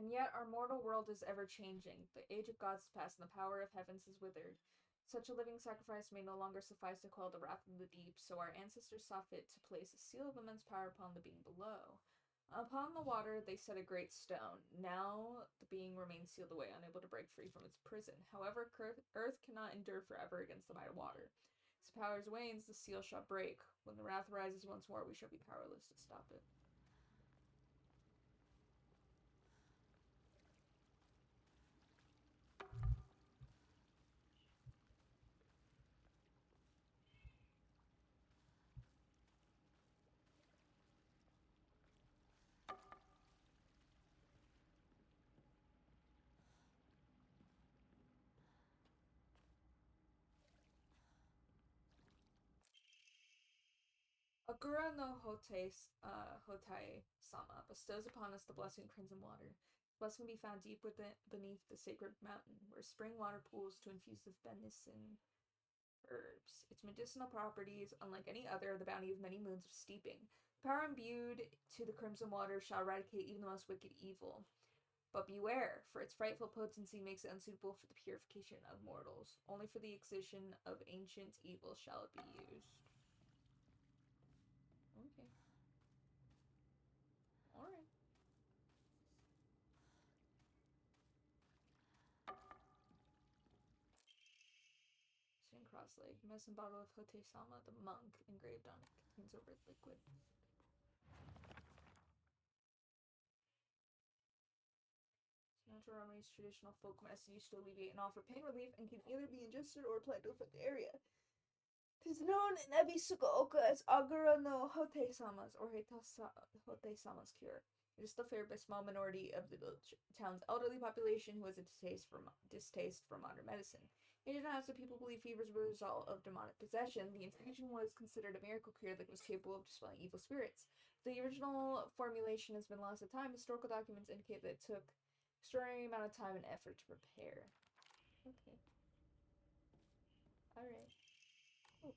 And yet our mortal world is ever-changing. The age of gods is past, and the power of heavens is withered. Such a living sacrifice may no longer suffice to quell the wrath of the deep, so our ancestors saw fit to place a seal of immense power upon the being below. Upon the water they set a great stone. Now the being remains sealed away, unable to break free from its prison. However, earth cannot endure forever against the might of water. As powers wanes, the seal shall break. When the wrath rises once more, we shall be powerless to stop it. Agura no Hotai Sama bestows upon us the blessing crimson water. Blessing be found deep beneath the sacred mountain, where spring water pools to infuse with benison herbs. Its medicinal properties, unlike any other, are the bounty of many moons of steeping. The power imbued to the crimson water shall eradicate even the most wicked evil. But beware, for its frightful potency makes it unsuitable for the purification of mortals. Only for the excision of ancient evil shall it be used. Okay. Alright. Stained cross leg. Medicine bottle of Hote-sama, the monk, engraved on it, contains a red liquid. Natural remedies, traditional folk medicine used to alleviate and offer pain relief and can either be ingested or applied to affect the area. It is known in Ebisugaoka as Agura no Hote-sama's or Hote-sama's cure. It is still favored by a small minority of the town's elderly population who has a distaste for modern medicine. In Japan, so people believe fevers were the result of demonic possession. The infusion was considered a miracle cure that was capable of dispelling evil spirits. The original formulation has been lost to time. Historical documents indicate that it took extraordinary amount of time and effort to prepare. Okay. Alright. Oh.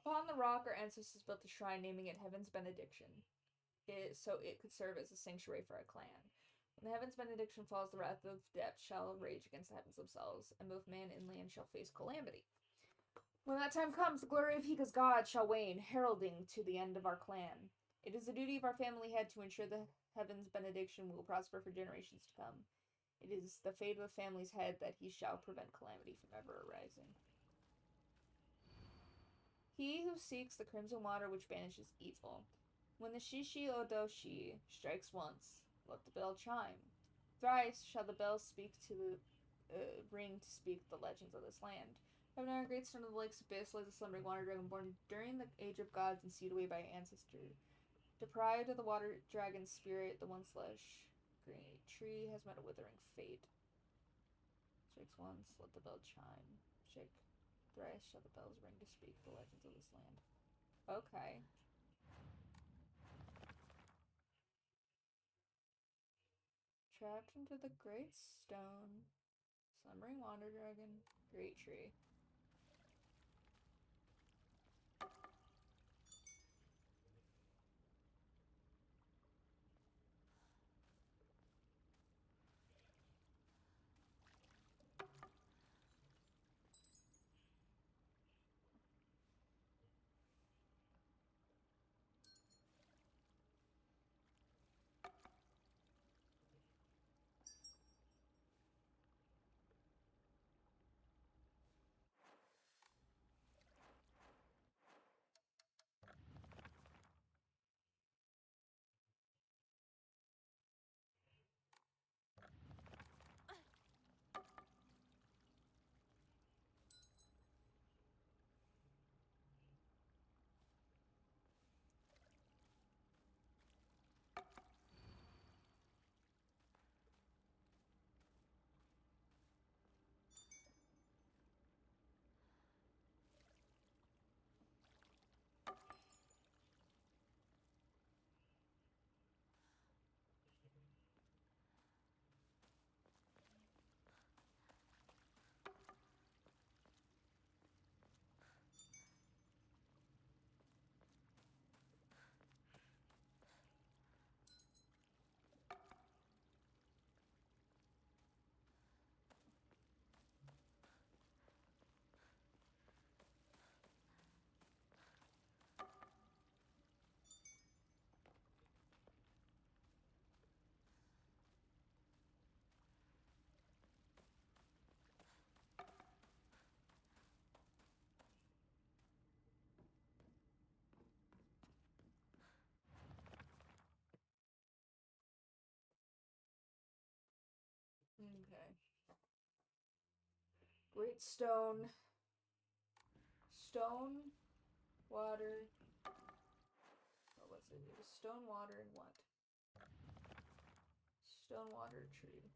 Upon the rock, our ancestors built a shrine, naming it Heaven's Benediction, so it could serve as a sanctuary for our clan. When the Heaven's Benediction falls, the wrath of depth shall rage against the heavens themselves, and both man and land shall face calamity. When that time comes, the glory of Hika's god shall wane, heralding to the end of our clan. It is the duty of our family head to ensure the Heaven's Benediction will prosper for generations to come. It is the fate of the family's head that he shall prevent calamity from ever arising. He who seeks the crimson water which banishes evil. When the Shishi Odoshi strikes once, let the bell chime. Thrice shall the bell speak to the ring to speak the legends of this land. Heaven on a great stone of the lake's abyss lies a slumbering water dragon born during the age of gods and sealed away by ancestor. Deprived of the water dragon's spirit, the once lush green tree has met a withering fate. Strikes once, let the bell chime. Shake thrice shall the bells ring to speak the legends of this land. Okay. Trapped into the great stone, slumbering water dragon, great tree. Okay. Great stone. Stone, water. What was it? It was stone, water, and what? Stone, water, tree.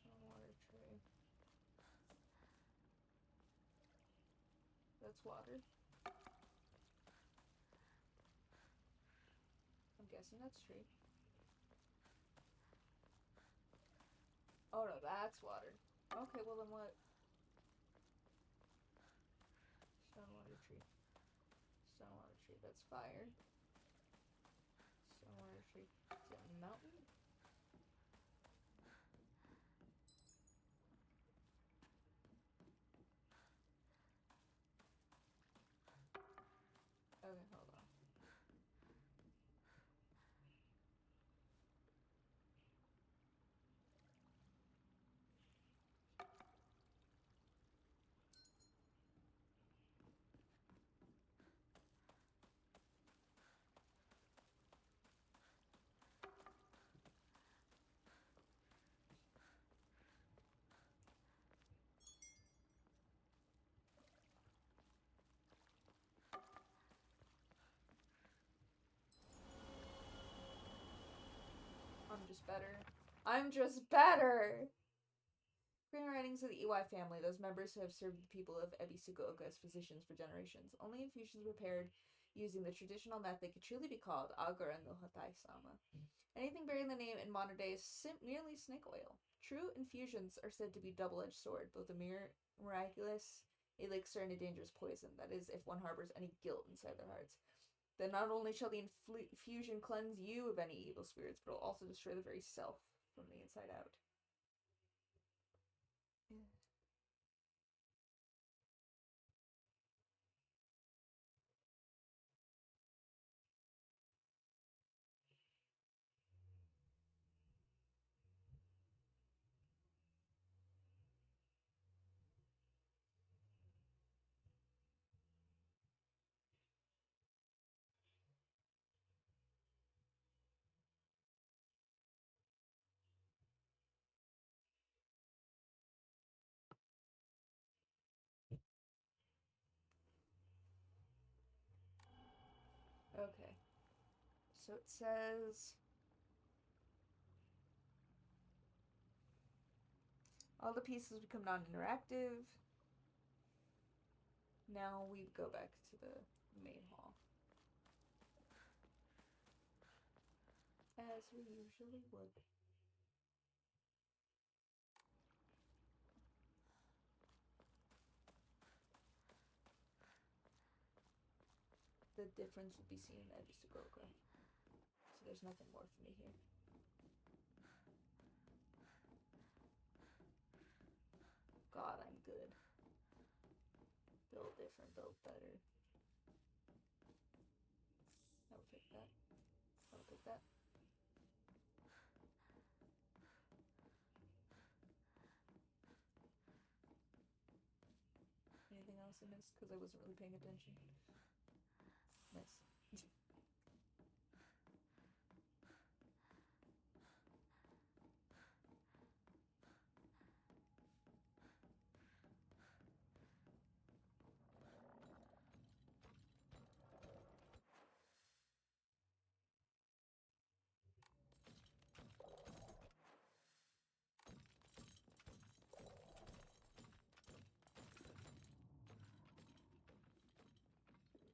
Stone, water, tree. That's water. I'm guessing that's tree. Oh no, that's water. Okay, well then what? Stone, water, tree. Stone, water, tree. That's fire. Stone, water, tree. Is it mountain? Okay, hold on. I'm just better. I'm just better! Green writings of the Iwai family, those members who have served the people of Ebisukuoka as physicians for generations. Only infusions prepared using the traditional method could truly be called Agara no Hatai-sama. Anything bearing the name in modern day is merely snake oil. True infusions are said to be double-edged sword, both a miraculous elixir and a dangerous poison. That is, if one harbors any guilt inside their hearts. Then not only shall the infusion cleanse you of any evil spirits, but it will also destroy the very self from the inside out. Okay. So it says all the pieces become non-interactive. Now we go back to the main hall. As we usually would. The difference will be seen in Ebisukuoka. So there's nothing more for me here. God, I'm good. Build different, build better. I will take that. I will take that. Anything else I missed? Because I wasn't really paying attention. Nice.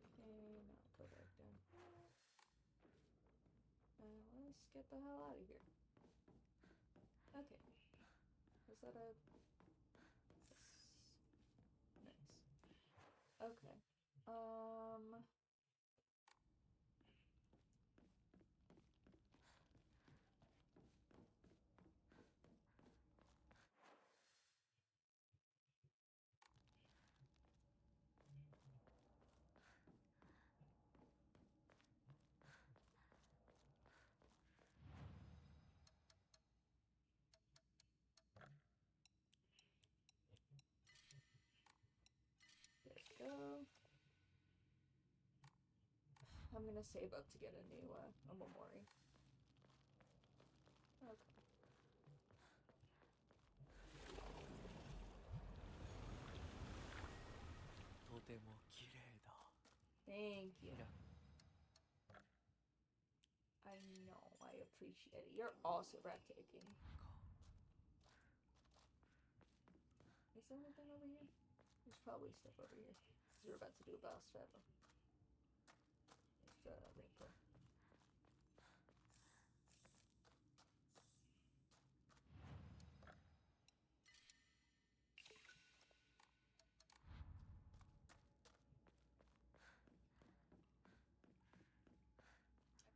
Okay, now go back down. Let's get the hell out of here. Okay. Was that a... Nice. Okay. There we go. I'm gonna save up to get a new, a Memori. Okay. Thank you. I know, I appreciate it. You're also breathtaking. Is there anything over here? There's probably stuff over here. Because we're about to do a boss battle. There's Rinko.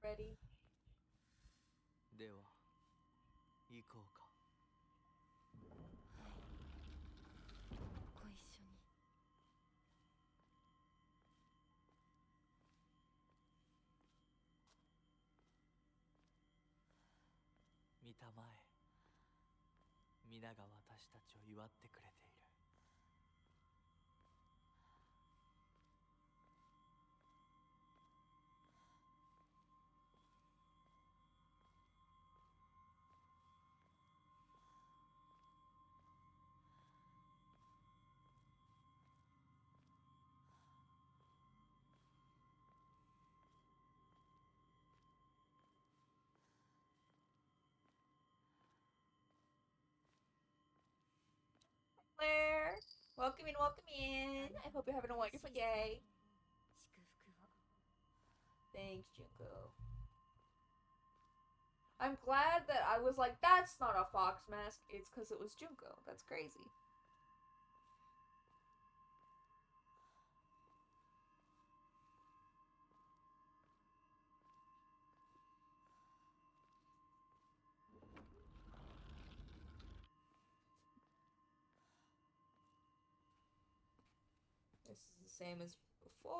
Ready? では行こうか。ご一緒に。見たまえ、皆が私たちを祝ってくれている。Claire! Welcome in, welcome in. I hope you're having a wonderful day. 祝福を。 Thanks, Junko. I'm glad that I was like, that's not a fox mask. It's because it was Junko. That's crazy. This is the same as before.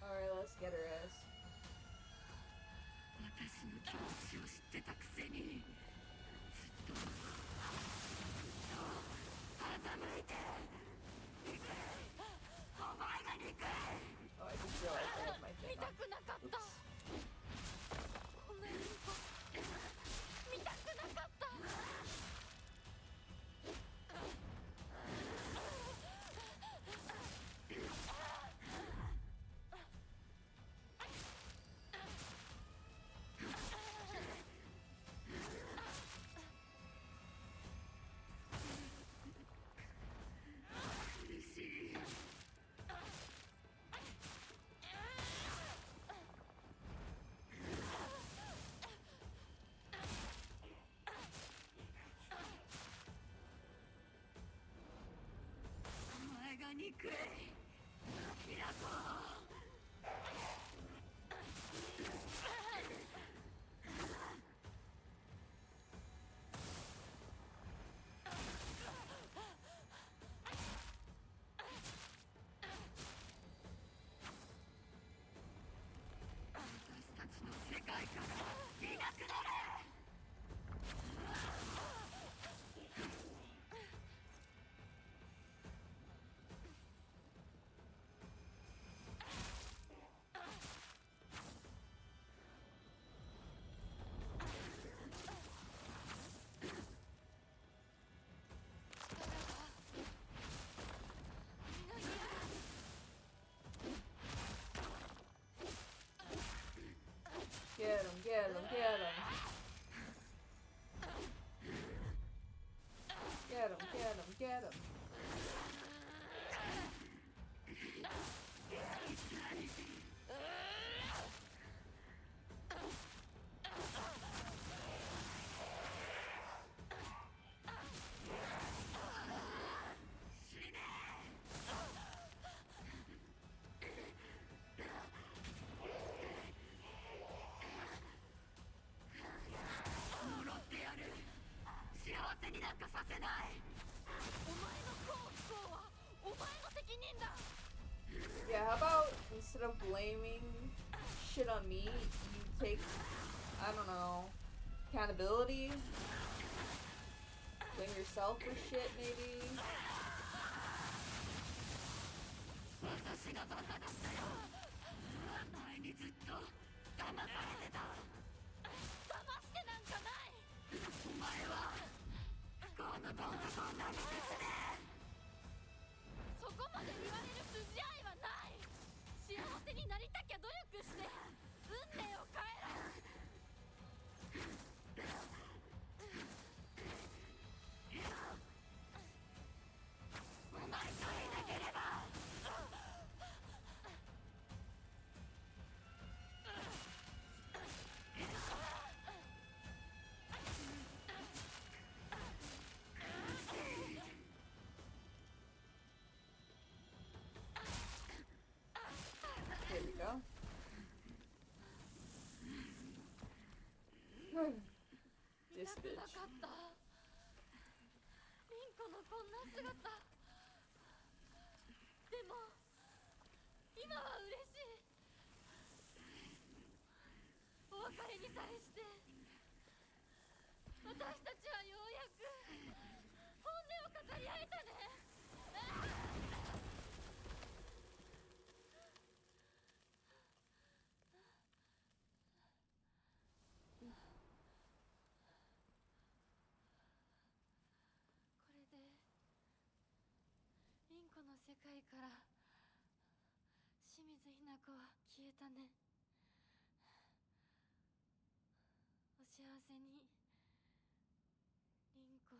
Alright, let's get her ass. 私の気持ちを知ってたくせにずっと欺いて憎いお前が憎い Oh, I just realized I have my thing 見た on. くなかった Oops. こんなに見たくなかった Alright, Get him, get him, get him. Get him, get him, get him. Yeah, how about instead of blaming shit on me, you take, I don't know, accountability? Blame yourself for shit, maybe? There we go. This bitch. リンコのこんな姿でも今は嬉しい。お別れに際して私たちはようやく本音を語り合えたね。これでリンコの世界から清水ひな子は消えたね。お幸せにリンコ。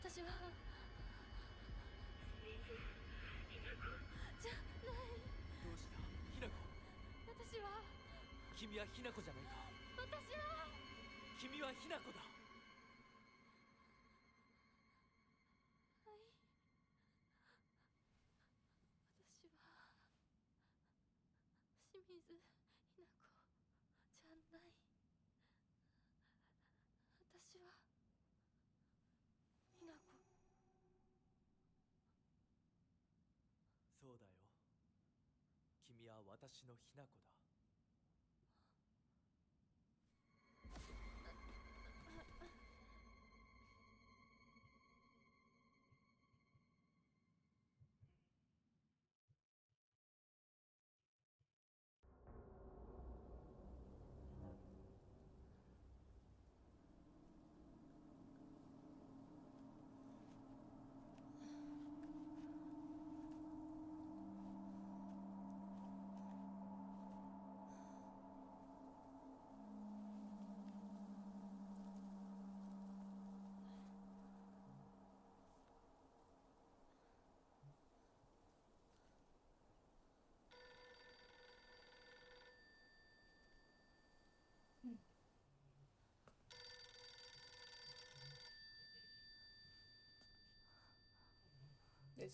私はじゃない。どうしたひなこ。私は君はひなこじゃないか。私は君はひなこだ。はい。私は清水ひな子じゃない。私はひな子。そうだよ。君は私のひなこだ。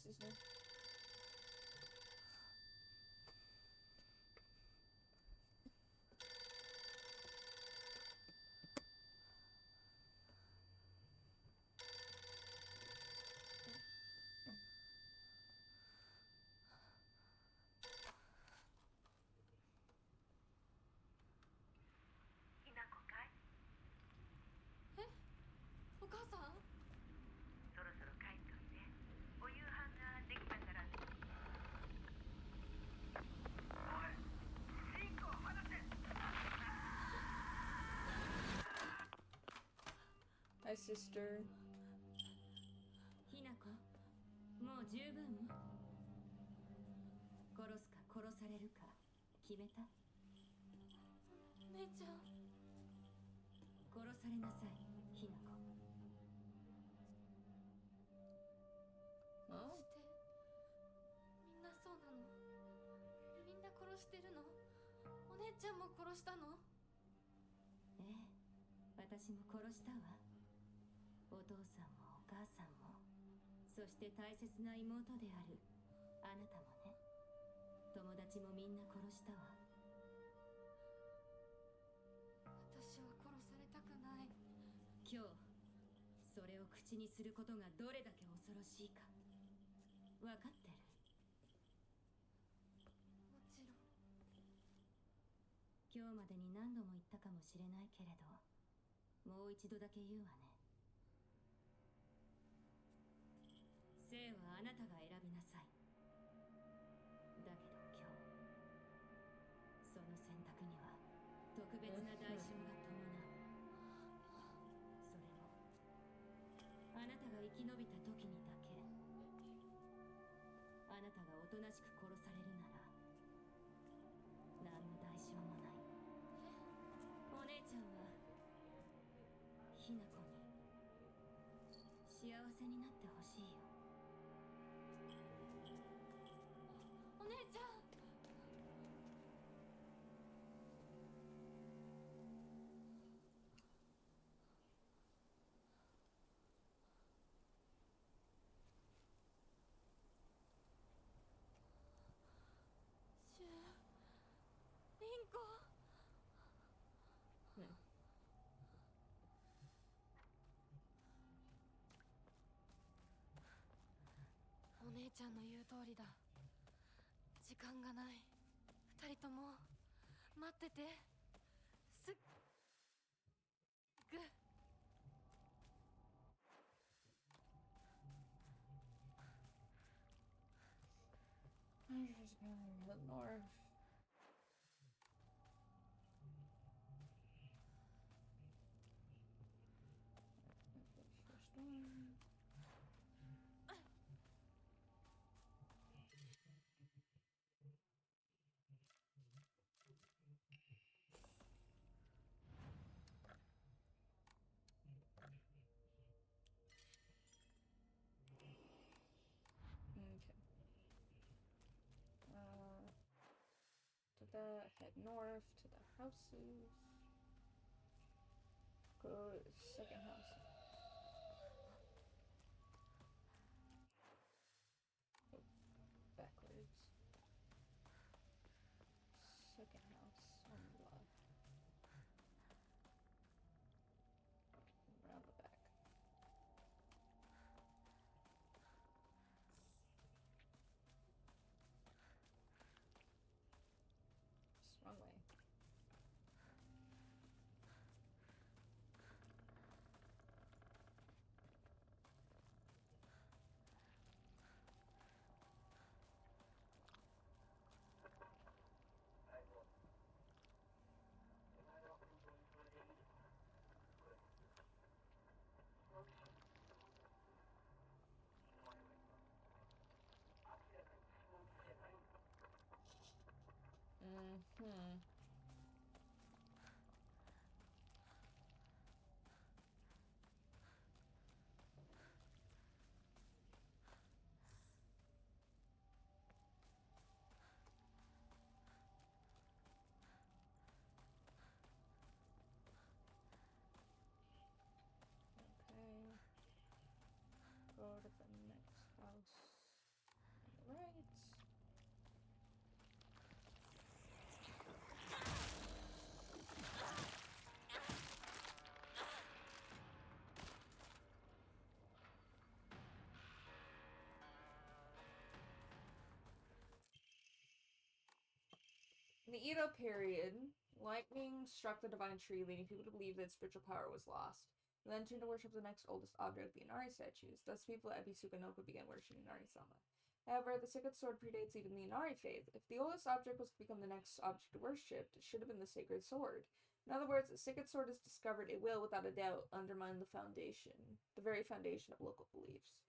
sister. Hi, sister. ひなこ、もう十分。殺すか殺されるか決めた？姉ちゃん。殺されなさい、ひなこ。どうしてみんなそうなの？みんな殺してるの？お姉ちゃんも殺したの？ええ、私も殺したわ。お父さんもお母さんも、そして大切な妹であるあなたもね。友達もみんな殺したわ。私は殺されたくない。今日それを口にすることがどれだけ恐ろしいか分かってる？もちろん。今日までに何度も言ったかもしれないけれど、もう一度だけ言うわね。生はあなたが選びなさい。だけど今日、その選択には特別な代償が伴う。それもあなたが生き延びた時にだけ。あなたがおとなしく殺されるなら何の代償もない。お姉ちゃんはひなこに幸せになってほしいよ。お姉ちゃん。シュウ、リンコ。お姉ちゃんの言う通りだ。時間がない。二人とも待ってて。すっぐ。North. First one. Okay. To the head north to the houses. Go to the second house. Oh, backwards. Second house on the left. Around the back. Wrong way. Mm-hmm. Okay. Go to the next house. In the Edo period, lightning struck the divine tree, leading people to believe that spiritual power was lost. They then turned to worship the next oldest object, the Inari statues. Thus, people at Ebisuganoko began worshiping Inari-sama. However, the Sacred Sword predates even the Inari faith. If the oldest object was to become the next object worshipped, it should have been the Sacred Sword. In other words, the Sacred Sword is discovered, it will, without a doubt, undermine the foundation, the very foundation of local beliefs.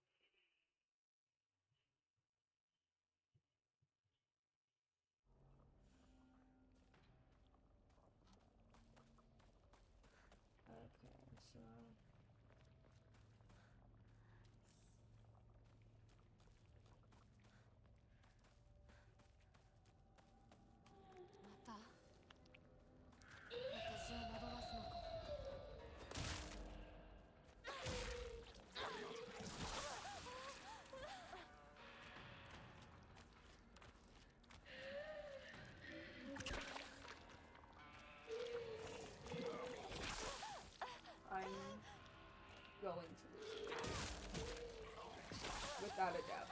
Okay, so...また私を惑わすのかも。I'm going to lose it. Without a doubt.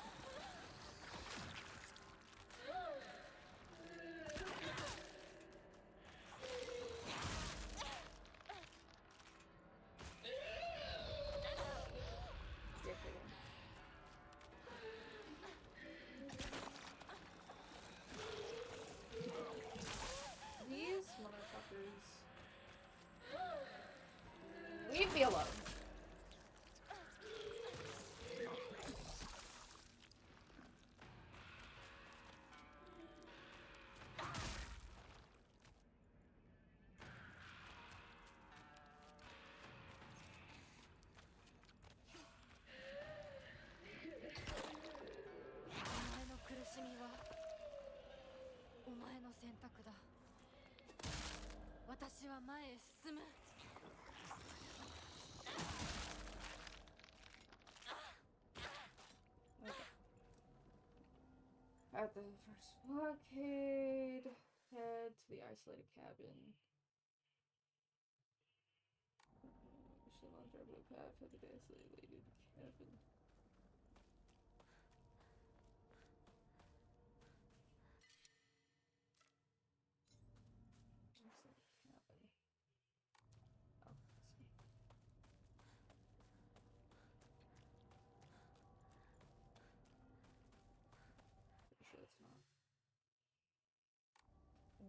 Get to him. These motherfuckers. Leave me alone. At the first blockade, head to the isolated cabin. Push along the blue path, head to the isolated cabin.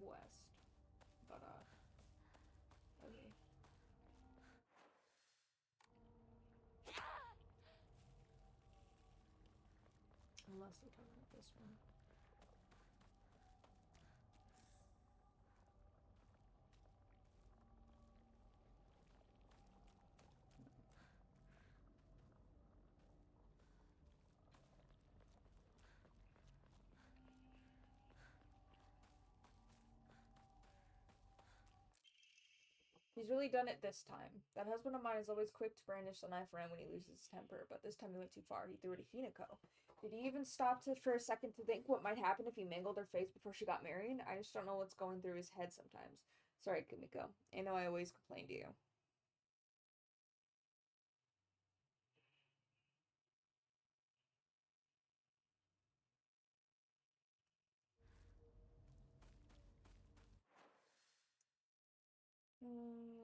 West, but okay. Unless they're talking about this one. He's really done it this time. That husband of mine is always quick to brandish the knife around when he loses his temper, but this time he went too far. He threw it at Hinako. Did he even stop for a second to think what might happen if he mangled her face before she got married? I just don't know what's going through his head sometimes. Sorry, Kumiko. I know I always complain to you. North.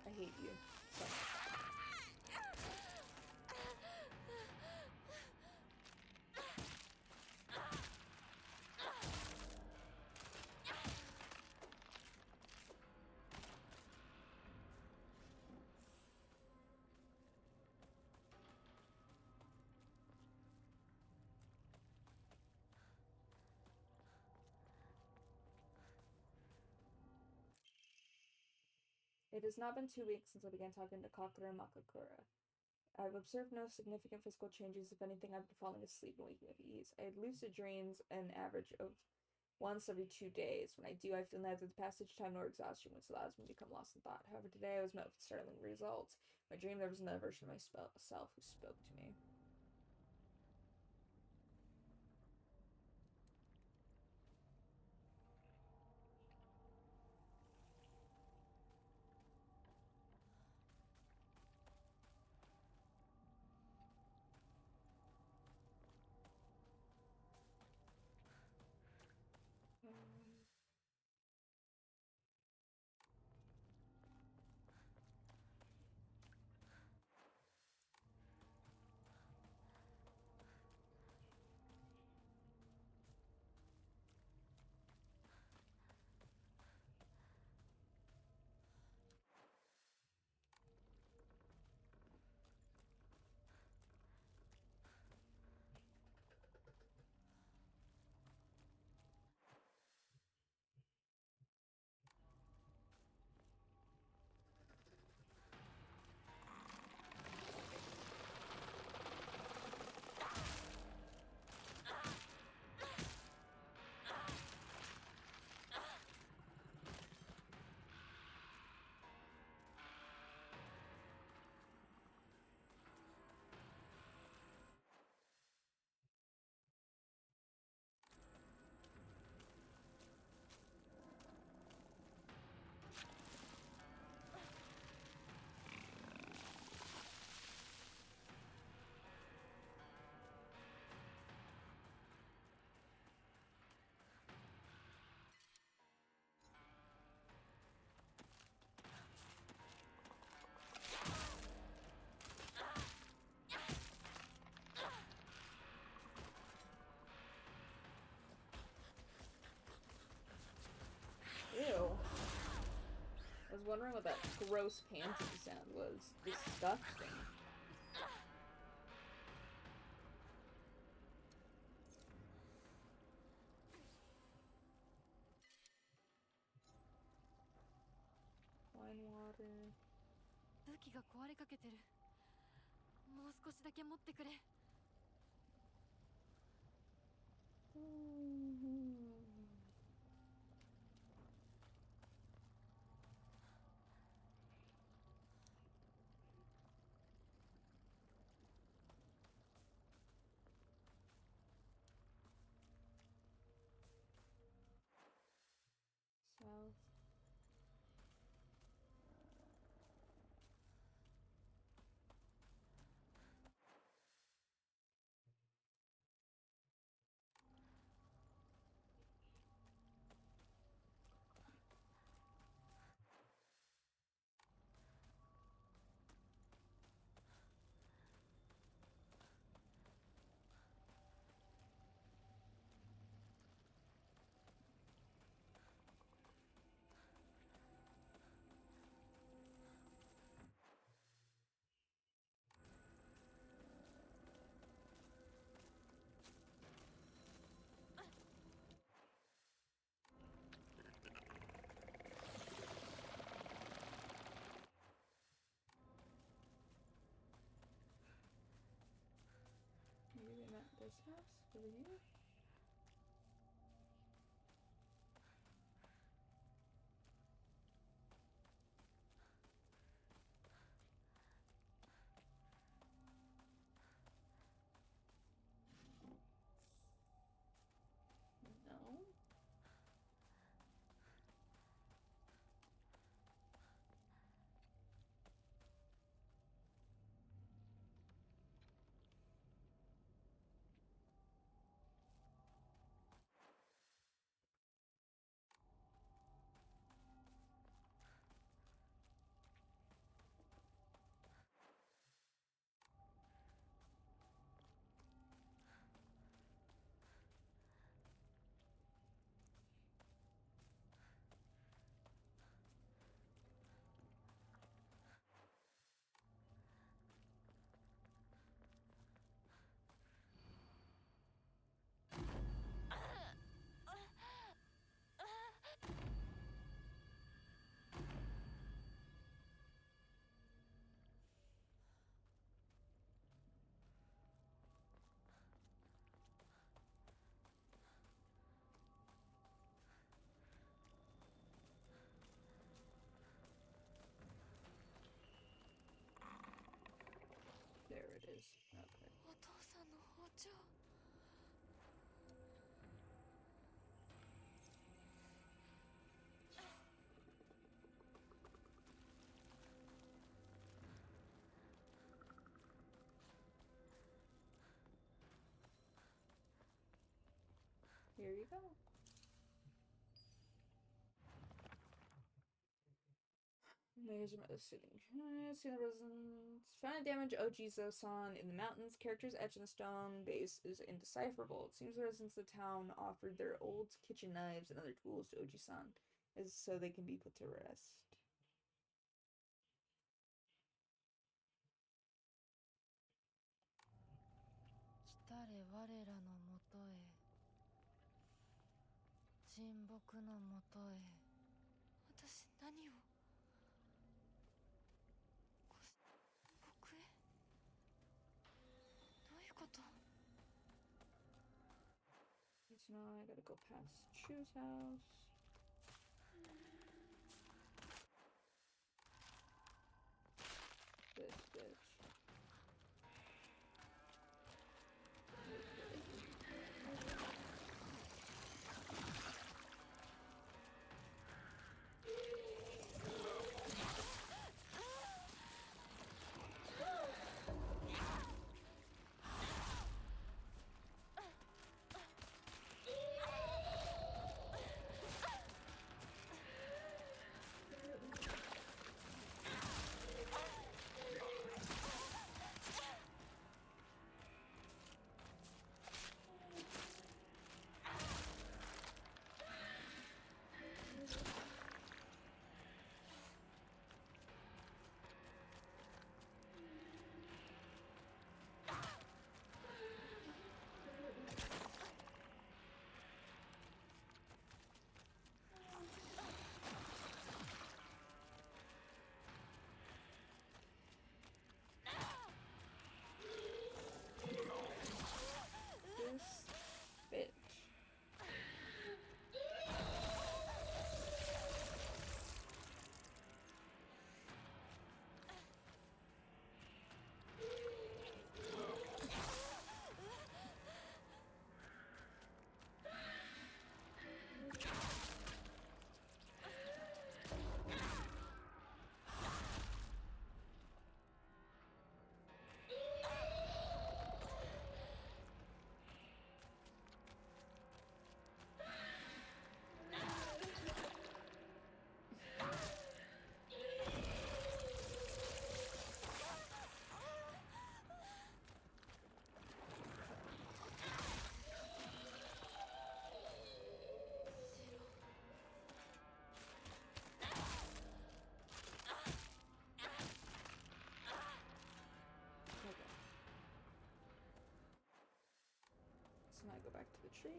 I hate you. So. It has not been 2 weeks since I began talking to Kakura Makakura. I've observed no significant physical changes. If anything, I've been falling asleep and waking with ease. I had lucid dreams an average of once every 2 days. When I do, I feel neither the passage of time nor exhaustion, which allows me to become lost in thought. However, today I was met with startling results. In my dream, there was another version of myself who spoke to me. Ew. I was wondering what that gross panty sound was. Disgusting. Wine water. 武器が壊れかけてる。もう少しだけ持ってくれ。South. Maybe they met this house over here? No. 長。Here you go. There's some other soothing. See the residents. Found damage Ojizo-san in the mountains. Characters etched in the stone base is indecipherable. It seems the residents of the town offered their old kitchen knives and other tools to Oji-san, as so they can be put to rest. 来たれ我らのもとへ、沈黙のもとへ。私何を僕へ、どういうこと？ So now I gotta go past Chu's house. This bitch. Bitch. So now I go back to the tree.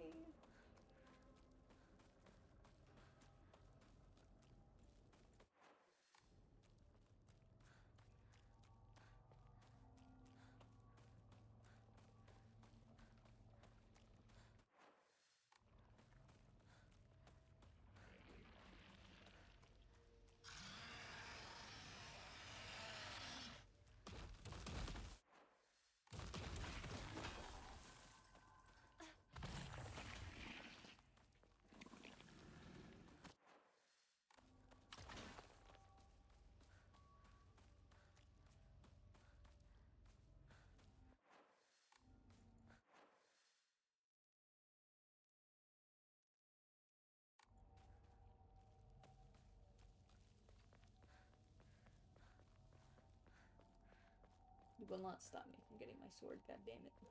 You will not stop me from getting my sword, god damn it. Okay.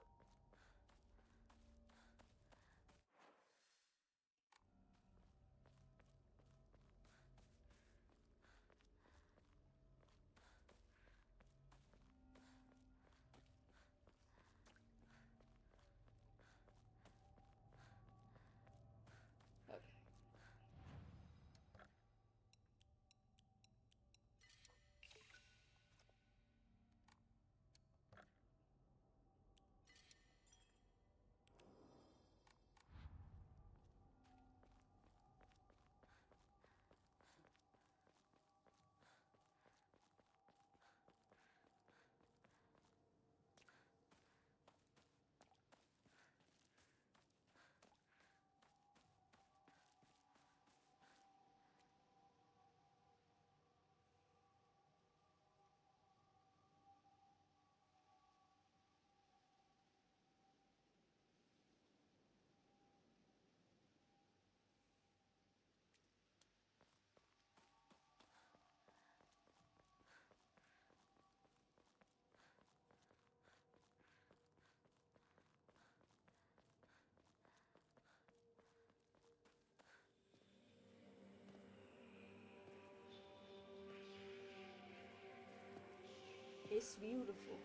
It's beautiful.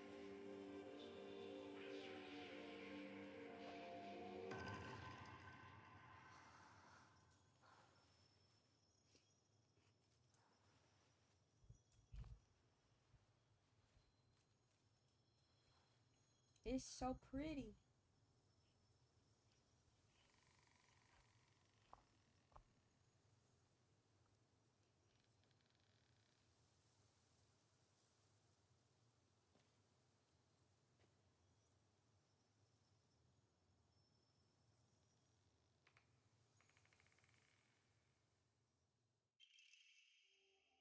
It's so pretty.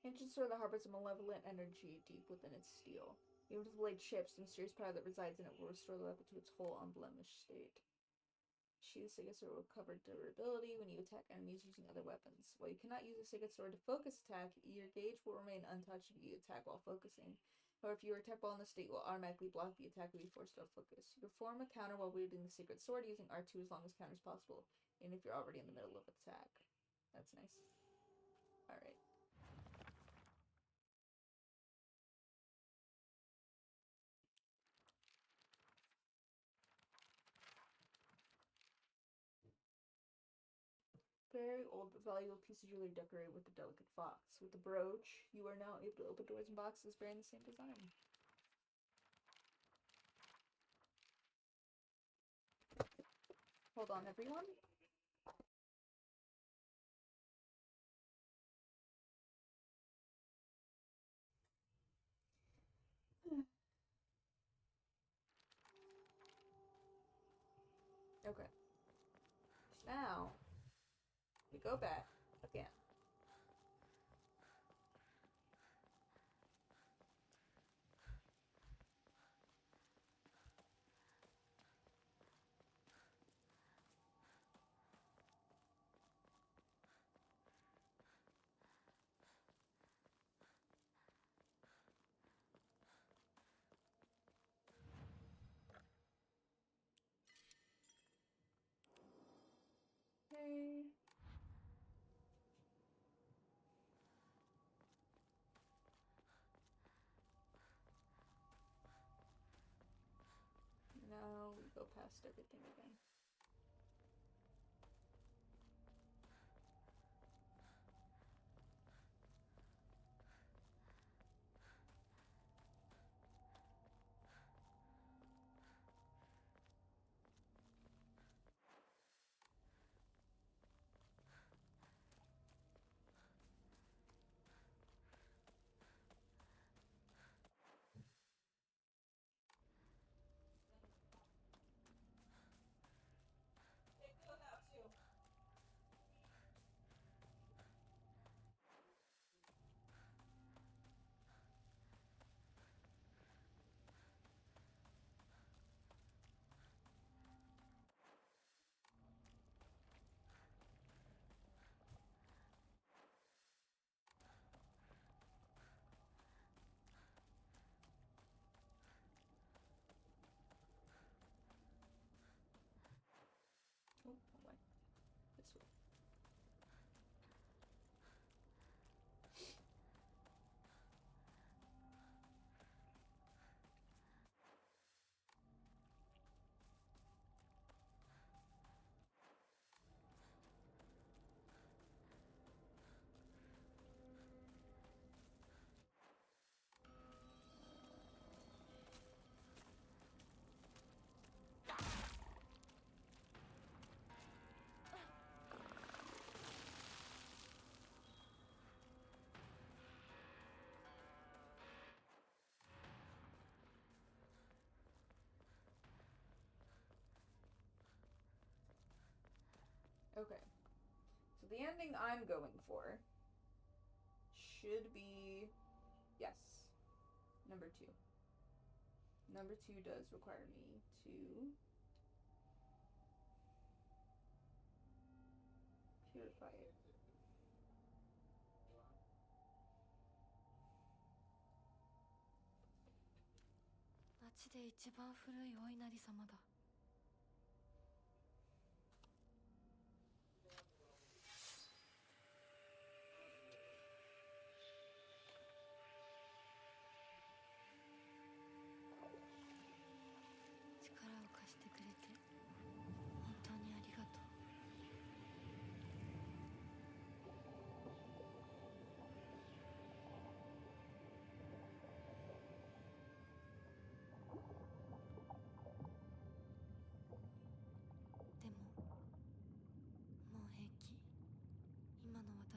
Ancient sword that harbors a malevolent energy deep within its steel. Even if the blade chips, the mysterious power that resides in it will restore the weapon to its whole unblemished state. Sheath Signet Sword will cover durability when you attack enemies using other weapons. While you cannot use a Signet Sword to focus attack, your gauge will remain untouched if you attack while focusing. However, if you are attacked while in the state, it will automatically block the attack and be forced to focus. You perform a counter while wielding the Secret Sword using R2 as long as counter is possible, even if you're already in the middle of attack. That's nice. Alright. Very old but valuable piece of jewelry decorated with a delicate fox. With the brooch, you are now able to open doors and boxes bearing the same design. Hold on, everyone. Okay. Now, we go back again. Okay. Now we go past everything again. Oh, wrong way. This way. Okay. So the ending I'm going for should be, yes, number 2. Number 2 does require me to purify it. 町で一番古いお稲荷様だ。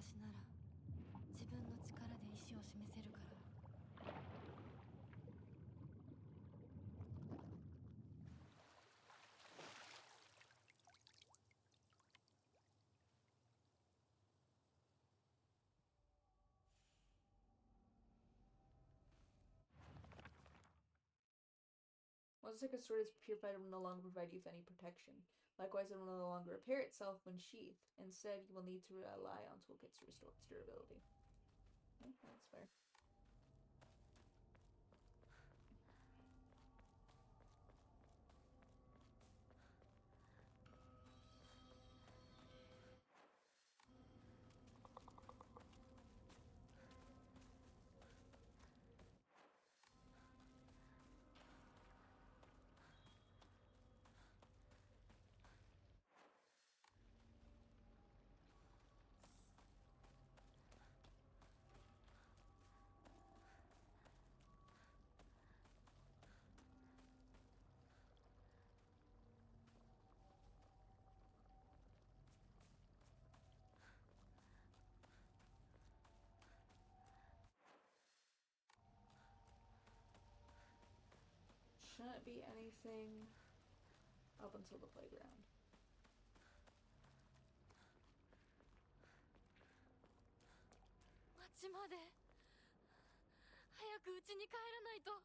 私なら自分の力で意志を示せるから。Once the sacred sword is purified, it will no longer provide you with any protection. Likewise, it will no longer repair itself when sheathed. Instead, you will need to rely on toolkits to restore its durability. Okay, that's fair. Shouldn't be anything up until the playground. 町まで早く家に帰らないと。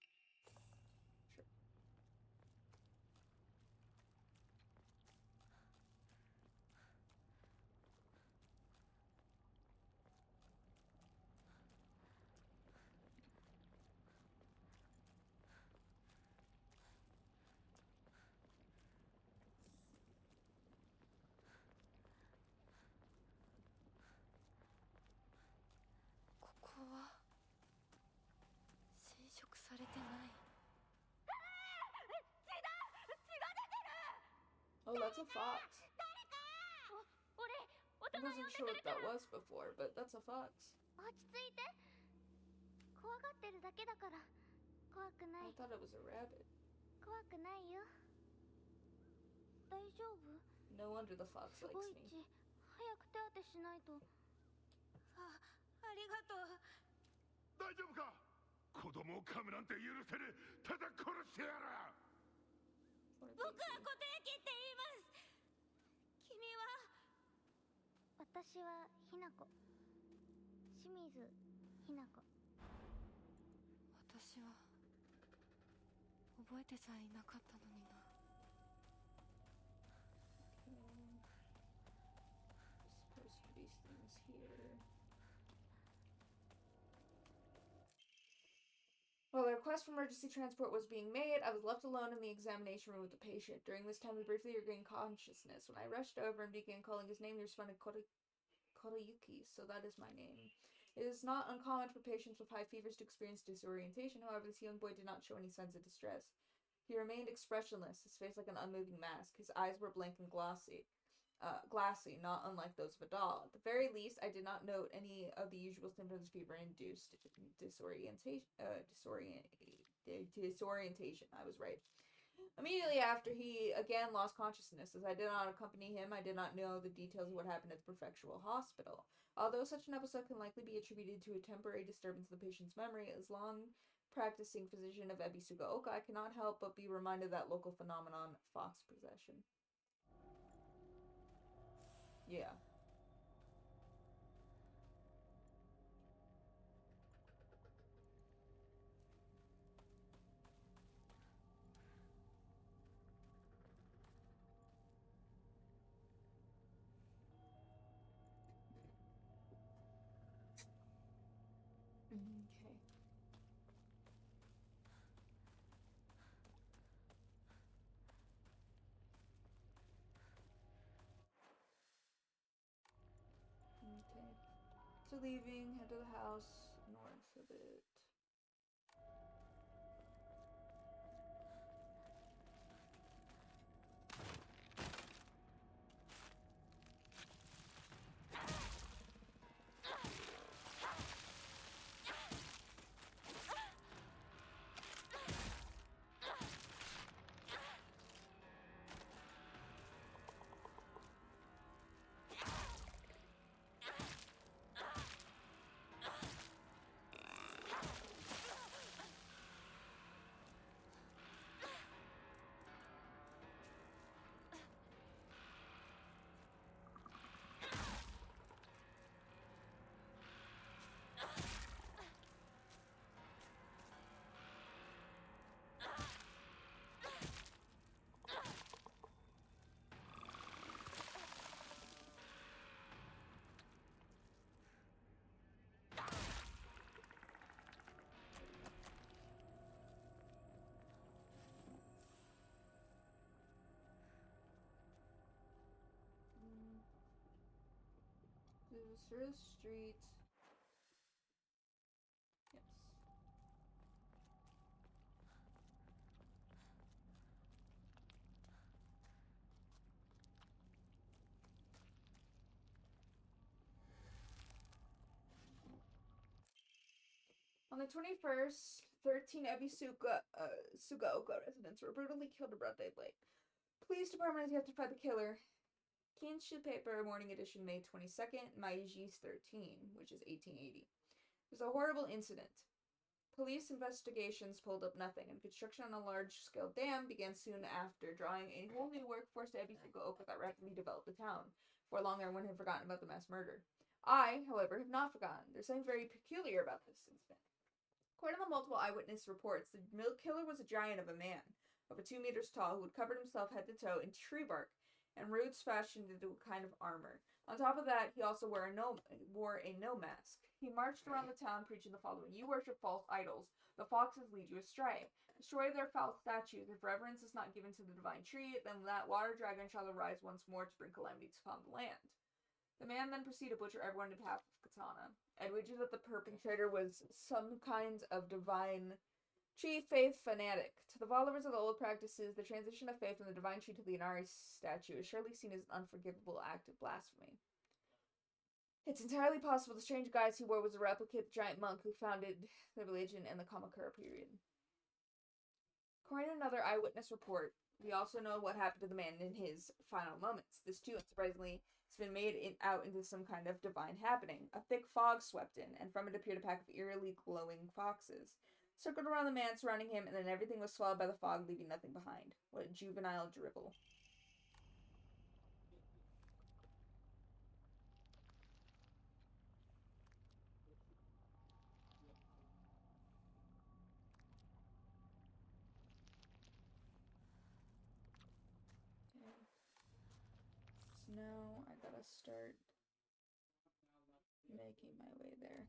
Sure. Oh, that's a fox. I wasn't sure what that was before, but that's a fox. 落ち着いて。怖がってるだけだから。怖くな I い。 thought it was a rabbit. 怖くないよ。大丈夫？ No wonder the fox す likes ごい me. 血。早く手当てしないと。ありがとう。大丈夫か？子供を噛むなんて許せねえ。ただ殺してやる。 僕は固定機って言います。君は？私はひなこ。清水ひなこ。私は覚えてさえいなかったのにな。Supposed to be things here. While the request for emergency transport was being made, I was left alone in the examination room with the patient. During this time, he briefly regained consciousness. When I rushed over and began calling his name, he responded, Korayuki, so that is my name. It is not uncommon for patients with high fevers to experience disorientation. However, this young boy did not show any signs of distress. He remained expressionless, his face like an unmoving mask. His eyes were blank and glassy, not unlike those of a doll. At the very least, I did not note any of the usual symptoms of fever-induced disorientation. I was right. Immediately after, he again lost consciousness. As I did not accompany him, I did not know the details of what happened at the prefectural hospital. Although such an episode can likely be attributed to a temporary disturbance of the patient's memory, as long-practicing physician of Ebisugaoka, I cannot help but be reminded of that local phenomenon, fox possession. Yeah. Okay. Okay. So leaving, head to the house north of it. Close Street. Yes. On the 21st, 13 Sugaoka residents were brutally killed in broad daylight. Police department has yet to find the killer. Kinshu Paper, Morning Edition, May 22nd, Maiji's 13, which is 1880. It was a horrible incident. Police investigations pulled up nothing, and construction on a large-scale dam began soon after, drawing a whole new workforce to Ebisugaoka that rapidly developed the town. For long, everyone had forgotten about the mass murder. I, however, have not forgotten. There's something very peculiar about this incident. According to the multiple eyewitness reports, the killer was a giant of a man, over 2 meters tall, who had covered himself head to toe in tree bark and roots fashioned into a kind of armor. On top of that, he also wore a no mask. He marched around the town preaching the following: "You worship false idols. The foxes lead you astray. Destroy their false statues. If reverence is not given to the divine tree, then that water dragon shall arise once more to bring calamities upon the land." The man then proceeded to butcher everyone in behalf of Katana. I'd wager that the perpetrator was some kind of divine tree faith fanatic. To the followers of the old practices, the transition of faith from the divine tree to the Inari statue is surely seen as an unforgivable act of blasphemy. It's entirely possible the strange guise he wore was a replica of the giant monk who founded the religion in the Kamakura period. According to another eyewitness report, we also know what happened to the man in his final moments. This too, unsurprisingly, has been made out into some kind of divine happening. A thick fog swept in, and from it appeared a pack of eerily glowing foxes. Circled around the man surrounding him, and then everything was swallowed by the fog, leaving nothing behind. What juvenile dribble. Okay. So now I gotta start making my way there.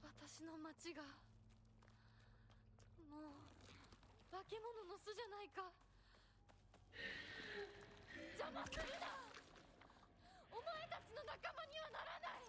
私の町がもう化け物の巣じゃないか。邪魔するな。お前たちの仲間にはならない。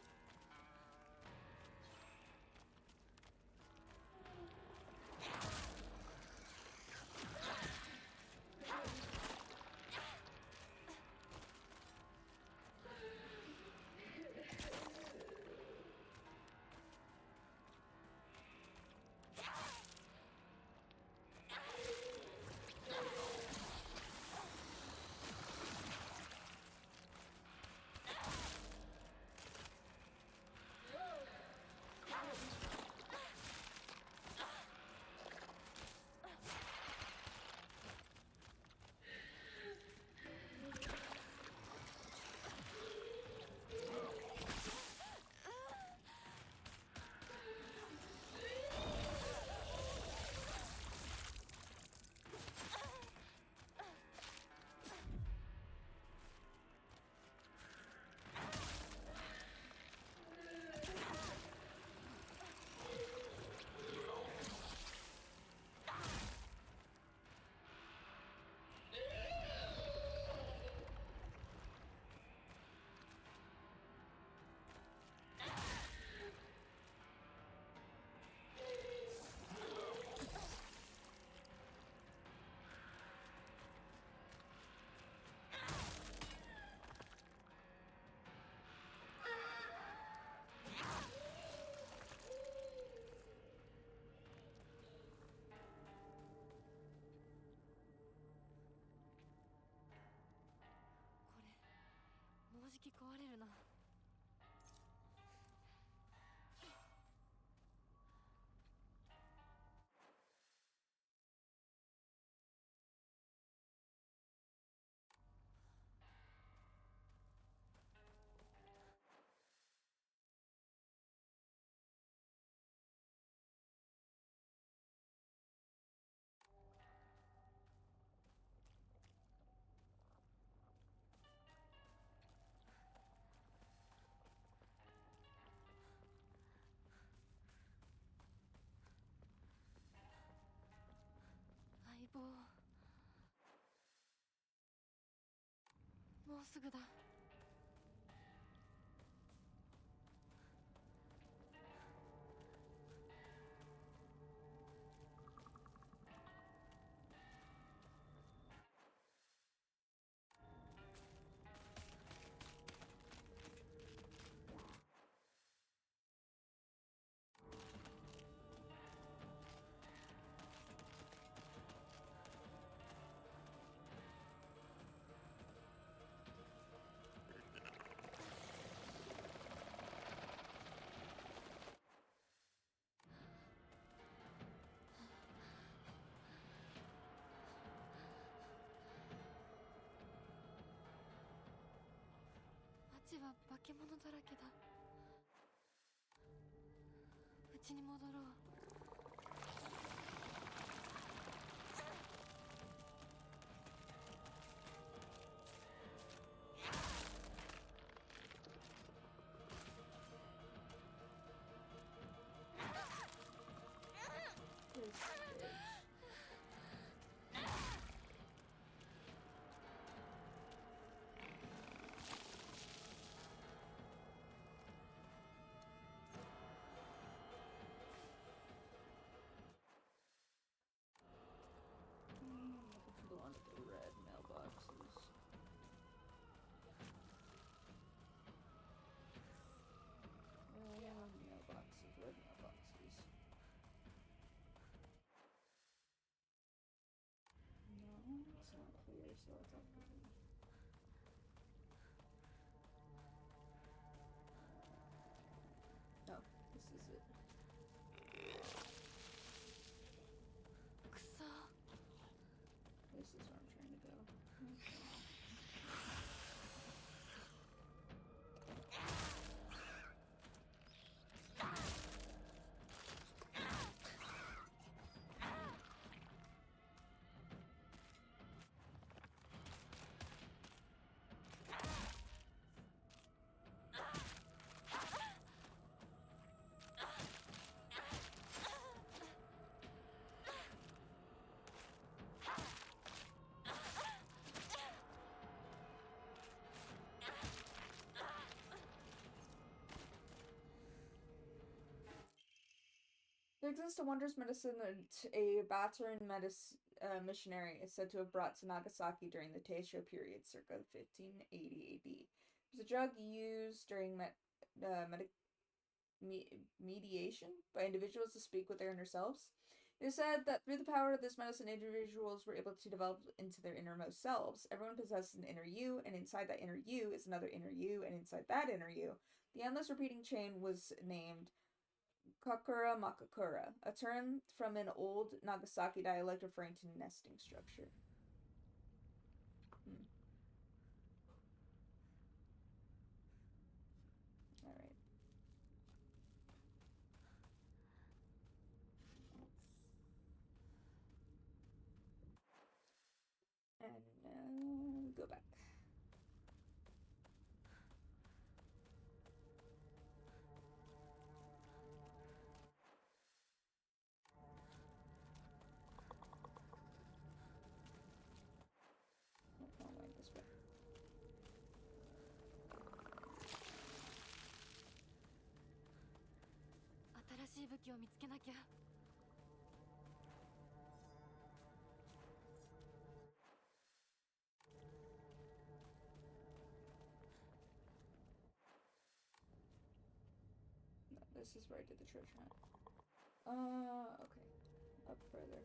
もうじき壊れるな。相棒、もうすぐだ。け物だらけだ。家に戻ろう。Go on to the red mailboxes. Red mailboxes, red mailboxes. No, it's not clear, so it's up to me. Oh, this is it. くそ。 This is where I'm trying to go. There exists a wondrous medicine that a Bataran missionary is said to have brought to Nagasaki during the Taisho period, circa 1580 AD. It was a drug used during mediation by individuals to speak with their inner selves. It is said that through the power of this medicine, individuals were able to develop into their innermost selves. Everyone possesses an inner you, and inside that inner you is another inner you, and inside that inner you, the endless repeating chain was named Kakura Makakura, a term from an old Nagasaki dialect referring to nesting structure. Alright. And now go back. Oh, wait, this way. 新しい武器を見つけなきゃ。No, this is where I did the treasure hunt. Okay. Up further.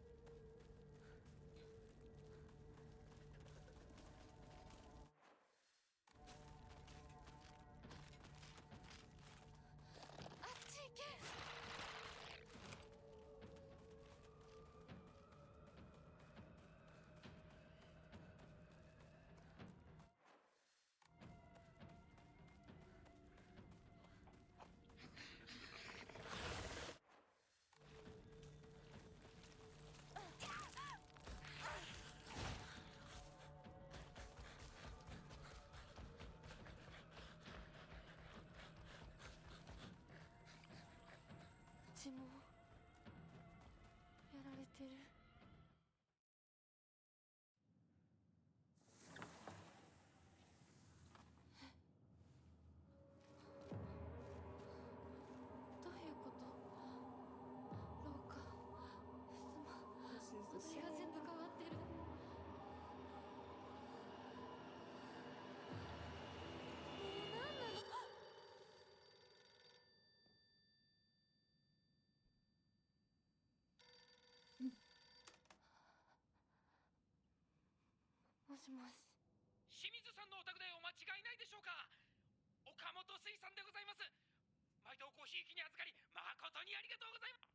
血もやられてる。どういうこと？廊下、襖、土が全部変わってる。何なの？もしもし。清水さんのお宅でお間違いないでしょうか。岡本水産でございます。毎度ごひいきに預かり誠にありがとうございます。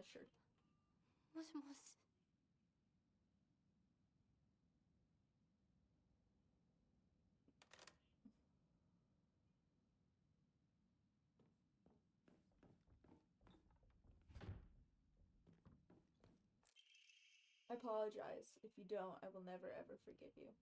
Sure. もしもし。I apologize. If you don't, I will never ever forgive you.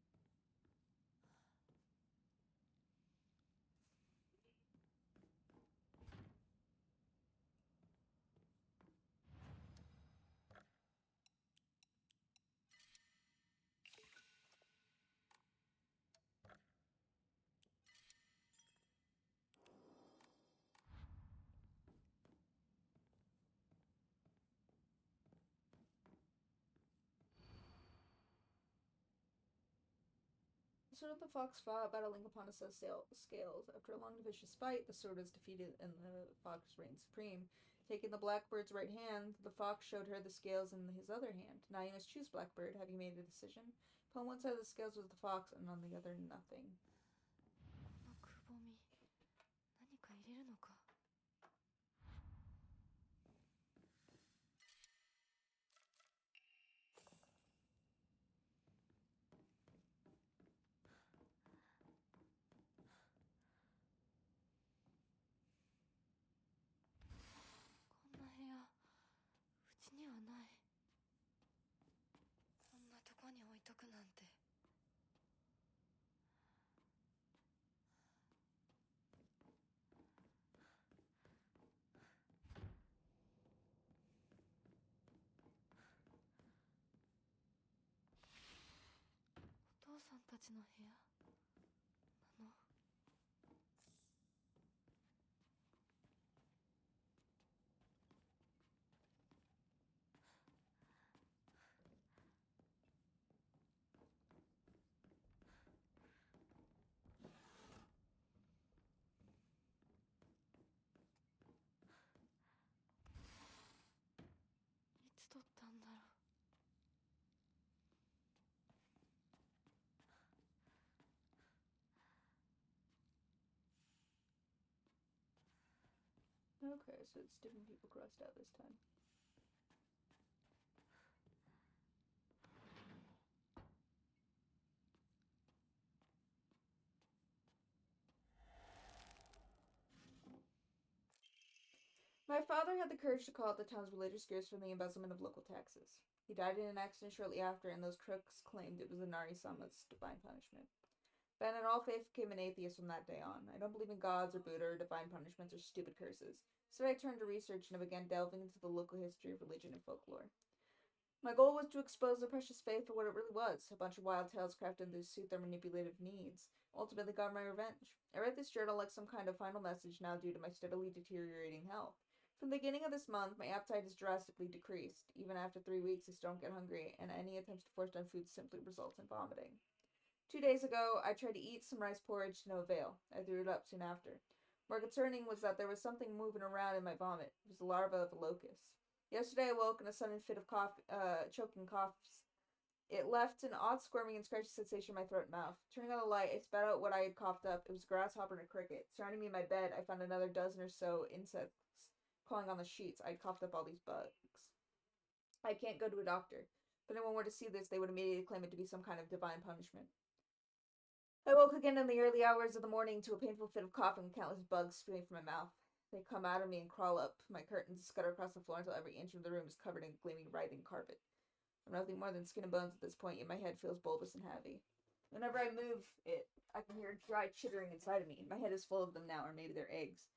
The sword of the fox fought, battling upon his scales. After a long and vicious fight, the sword was defeated and the fox reigned supreme. Taking the blackbird's right hand, the fox showed her the scales in his other hand. Now you must choose, Blackbird. Have you made a decision? Upon one side of the scales was the fox, and on the other, nothing. このくぼみ何か入れるのか。こんな部屋うちにはない。こんなとこに置いとくなんて。お父さんたちの部屋なの。いつ撮ったんだろう。Okay, so it's different people crossed out this time. My father had the courage to call out the town's religious groups from the embezzlement of local taxes. He died in an accident shortly after, and those crooks claimed it was the Nari Sama's divine punishment. Abandoned all faith, became an atheist from that day on. I don't believe in gods or Buddha or divine punishments or stupid curses. So I turned to research and began delving into the local history of religion and folklore. My goal was to expose the precious faith for what it really was, a bunch of wild tales crafted to suit their manipulative needs. Ultimately got my revenge. I write this journal like some kind of final message now due to my steadily deteriorating health. From the beginning of this month, my appetite has drastically decreased. Even after 3 weeks, I still don't get hungry, and any attempts to force down food simply results in vomiting. 2 days ago, I tried to eat some rice porridge to no avail. I threw it up soon after. More concerning was that there was something moving around in my vomit. It was the larva of a locust. Yesterday, I woke in a sudden fit of choking coughs. It left an odd squirming and scratchy sensation in my throat and mouth. Turning on the light, I spat out what I had coughed up. It was a grasshopper and a cricket. Surrounding me in my bed, I found another dozen or so insects crawling on the sheets. I'd coughed up all these bugs. I can't go to a doctor. If anyone were to see this, they would immediately claim it to be some kind of divine punishment. I woke again in the early hours of the morning to a painful fit of coughing and countless bugs spewing from my mouth. They come out of me and crawl up my curtains, scutter across the floor until every inch of the room is covered in gleaming, writhing carpet. I'm nothing more than skin and bones at this point, yet my head feels bulbous and heavy. Whenever I move it, I can hear dry chittering inside of me. My head is full of them now, or maybe they're eggs.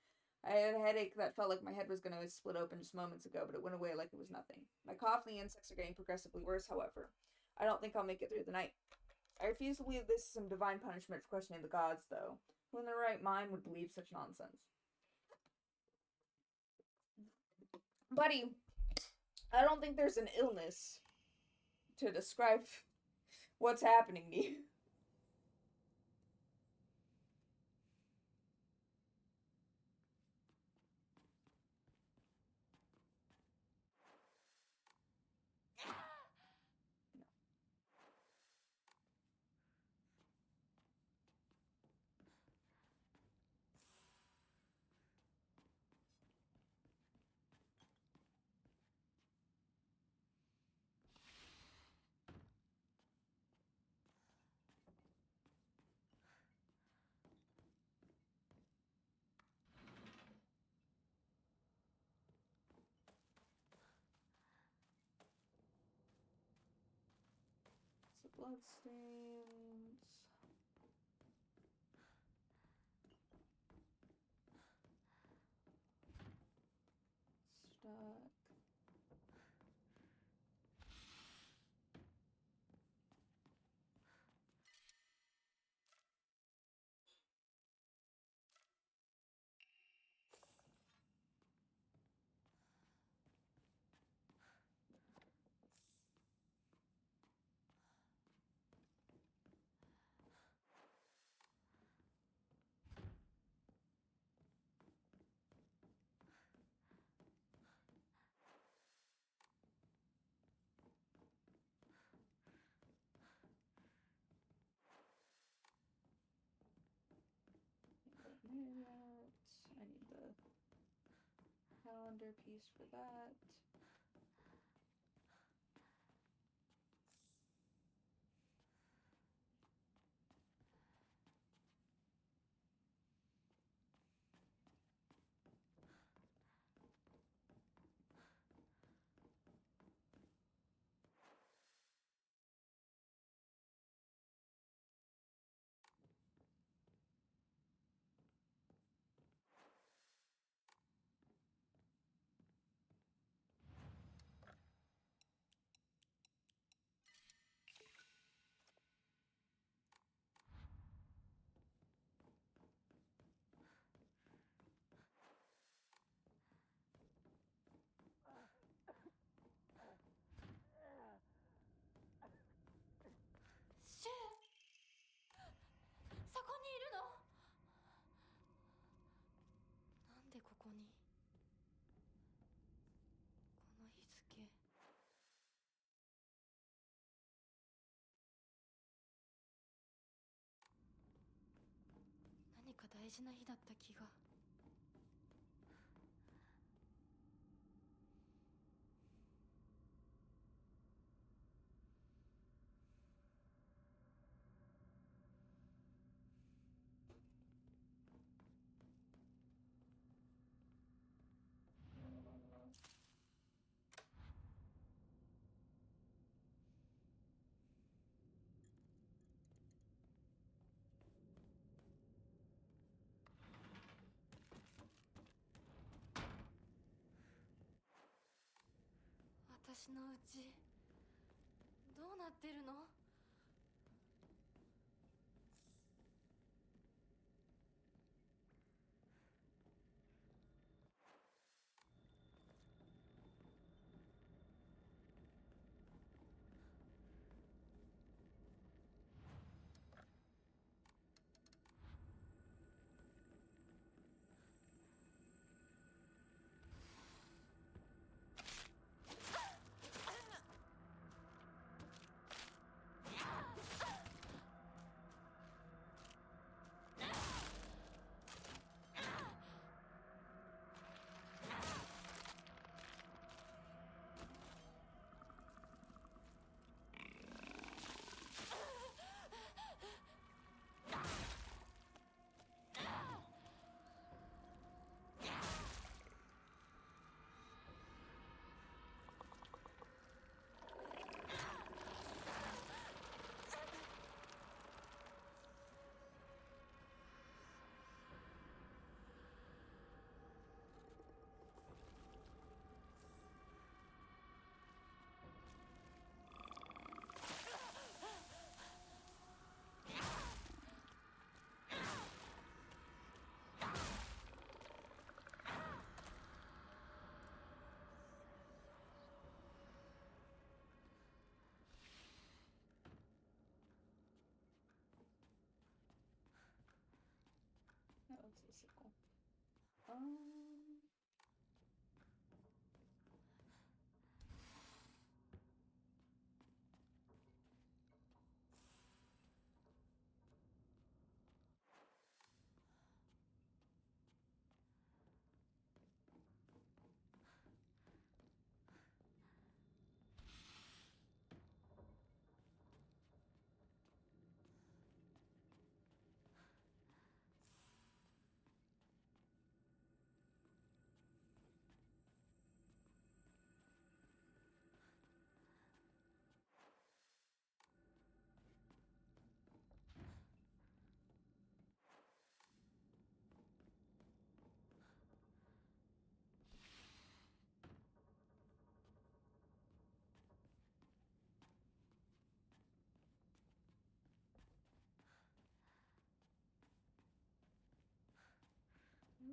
I had a headache that felt like my head was going to split open just moments ago, but it went away like it was nothing. My cough and the insects are getting progressively worse, however. I don't think I'll make it through the night. I refuse to believe this is some divine punishment for questioning the gods, though. Who in their right mind would believe such nonsense? Buddy, I don't think there's an illness to describe what's happening to you. bloodstains. Stuck. I need that. I need the calendar piece for that.シュウ、そこにいるの？なんでここに？この日付。何か大事な日だった気が。私のうちどうなってるの？That one's a sickle.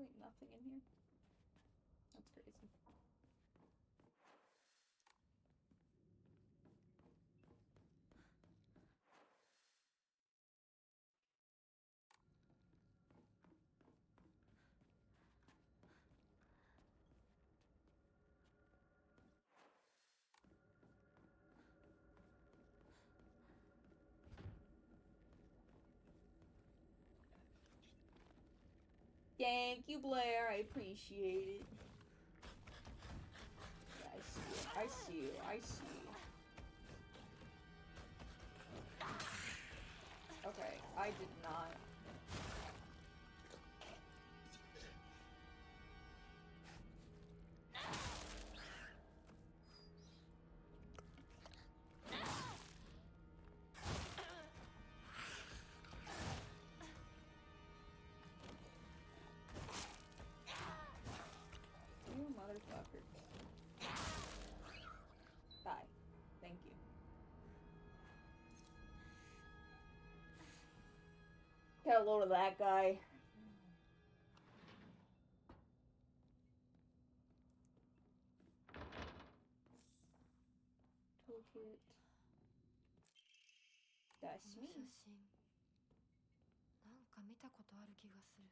Wait, nothing in here? That's crazy. Thank you, Blair. I appreciate it. Yeah, I see you. I see you. I see you. Okay, I did not. You motherfucker. Die. Thank you. Get a load of that guy. Toolkit. That's この me. 写真なんか見たことある気がする。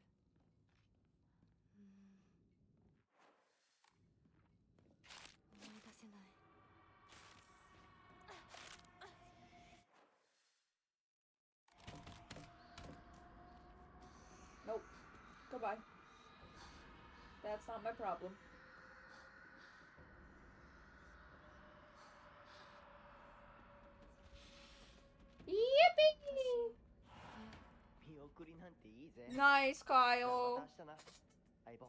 思い出せない。Nope. Goodbye. That's not my problem. Yippee! 見送りなんていいぜ。 Nice, じゃあ Kyle. また明日な、相棒。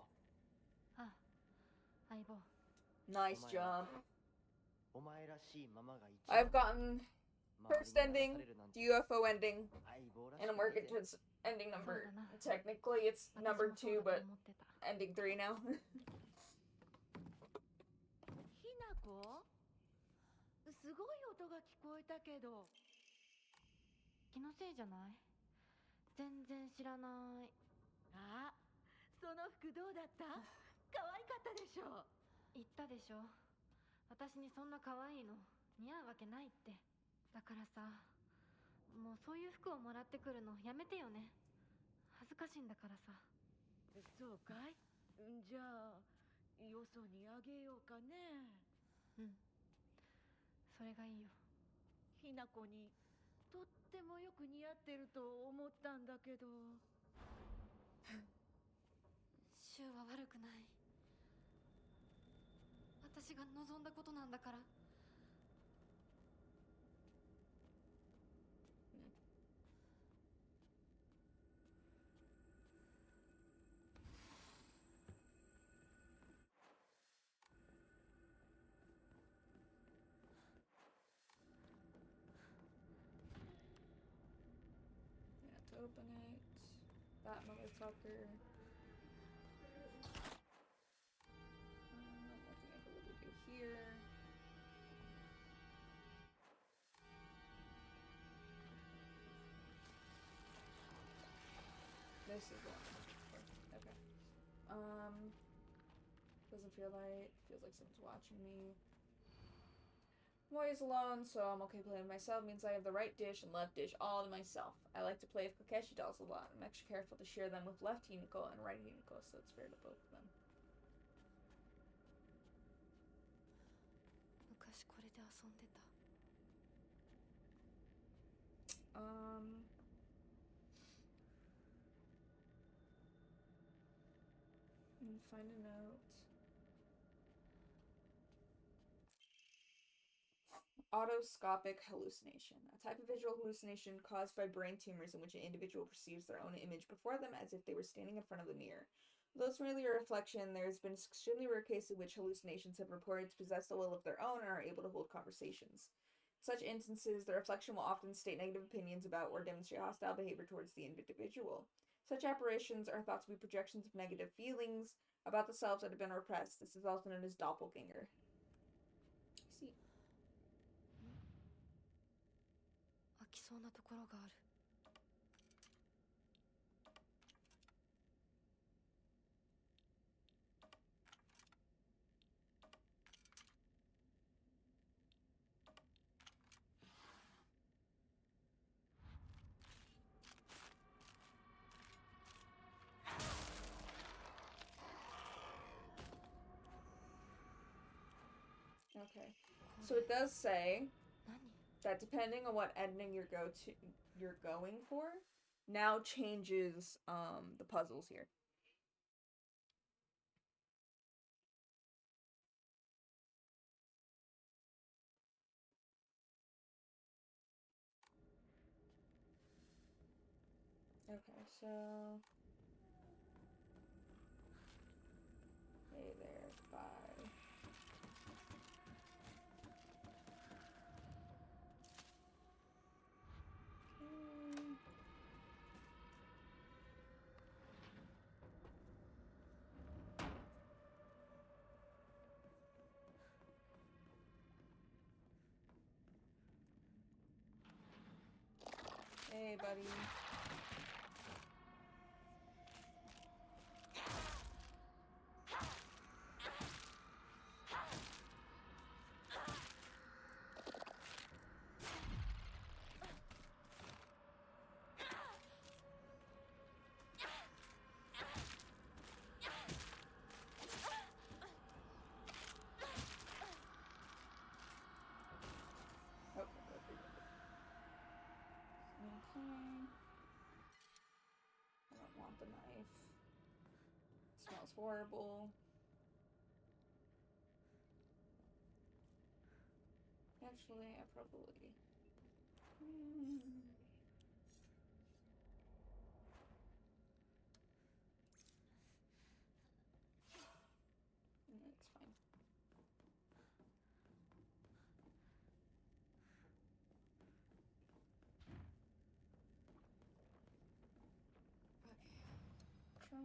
あ、相棒。 Nice job. お前らしいままが一番。 I've gotten first ending, UFO ending, and I'm working towards ending number. Technically, it's number 2, but ending 3 now. ひなこすごい音が聞こえたけど。気のせいじゃない？全然知らない。あ、その服どうだった？可愛かったでしょ。言ったでしょ。私にそんな可愛いの似合うわけないって。だからさ、もうそういう服をもらってくるのやめてよね。恥ずかしいんだからさ。そうかい？じゃあよそにあげようかね。うん。それがいいよ。ひなこにとってもよく似合ってると思ったんだけど。シュウは悪くない。私が望んだことなんだから。To open it. That motherfucker. Nothing I can really do here. This is what I'm looking for. Okay. Doesn't feel right. Feels like someone's watching me. I'm always alone, so I'm okay playing with myself. Means I have the right dish and left dish all to myself. I like to play with Kokeshi dolls a lot. I'm extra careful to share them with left Hinako and right Hinako, so it's fair to both of them. 昔これで遊んでた。Find a note. Autoscopic hallucination, a type of visual hallucination caused by brain tumors in which an individual perceives their own image before them as if they were standing in front of a mirror. Though it's merely a reflection, there has been an extremely rare case in which hallucinations have reported to possess a will of their own and are able to hold conversations. In such instances, the reflection will often state negative opinions about or demonstrate hostile behavior towards the individual. Such apparitions are thought to be projections of negative feelings about the selves that have been repressed. This is also known as doppelganger. I see. 飽きそうなところがある。 What Okay. So it does say 何 that depending on what ending you're going for, now changes the puzzles here. Okay, so hey there, goodbye. Okay. Hey, buddy. Okay, okay. I don't want the knife. It smells horrible. Actually, I probably... It's fine. Try.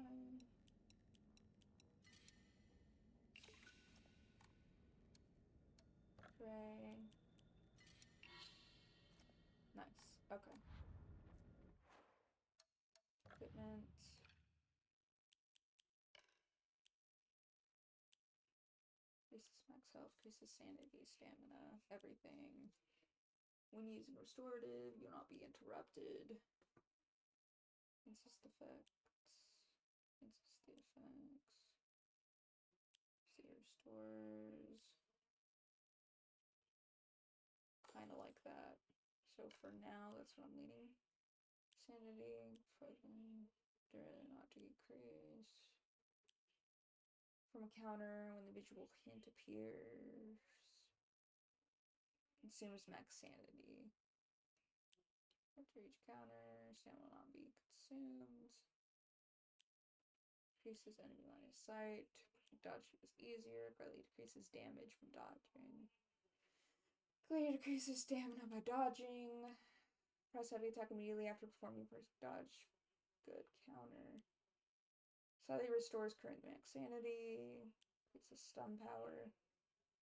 Pray. Nice. Okay. Equipment. Increases max health, increases sanity, stamina, everything. When using restorative, you'll not be interrupted. Insist effects. Insist the effects. See restores. Kind of like that. So for now, that's what I'm leaning. Sanity, fighting, not to decrease. From a counter, when the visual hint appears. Consumes max sanity. After each counter, stamina will not be consumed. Increases enemy line of sight. Dodging is easier. Greatly decreases damage from dodging. Greatly decreases stamina by dodging. Press heavy attack immediately after performing first dodge. Good counter. Slightly restores current max sanity. Increases stun power.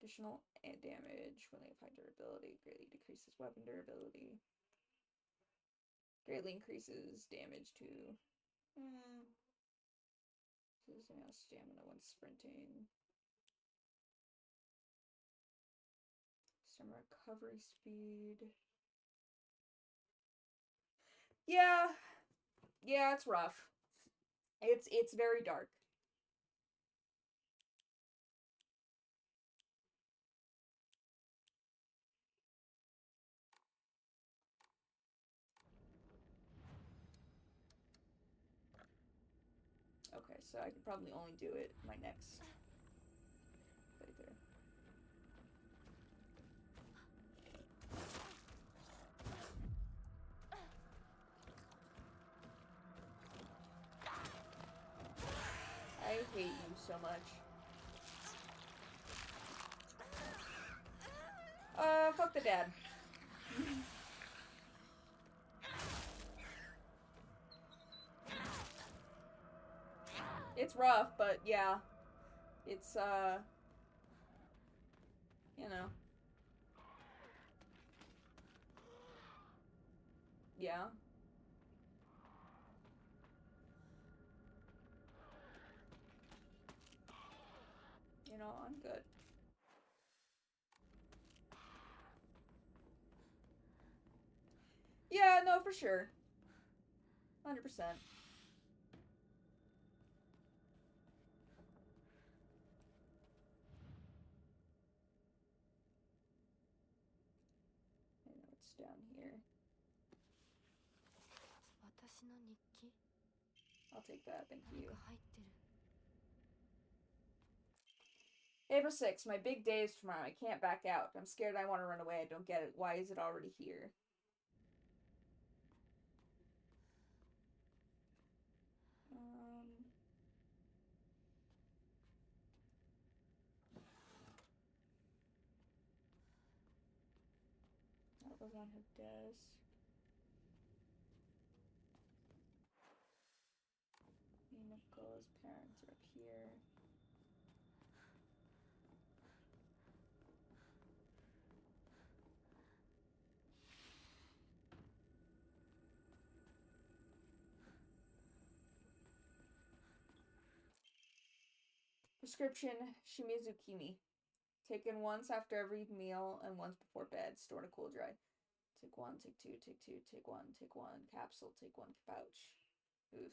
Additional damage when they apply durability. Greatly decreases weapon durability. Greatly increases damage to this amount of stamina when sprinting. Some recovery speed. Yeah, it's rough. It's very dark. Okay, so I could probably only do it my next playthrough. I hate you so much. Fuck the dad. It's rough, but yeah. It's, you know. Yeah. You know, I'm good. Yeah, no, for sure. 100%. What's down here? 私の日記 I'll take that, thank 何 you. か入ってる April 6th, my big day is tomorrow. I can't back out. I'm scared I want to run away. I don't get it. Why is it already here? That was on her desk. Nico's parents are up here. Prescription Shimizu Kimi. Taken once after every meal and once before bed. Stored in a cool dry. Take one, take two, take two, take one, take one. Capsule, take one pouch. Oof.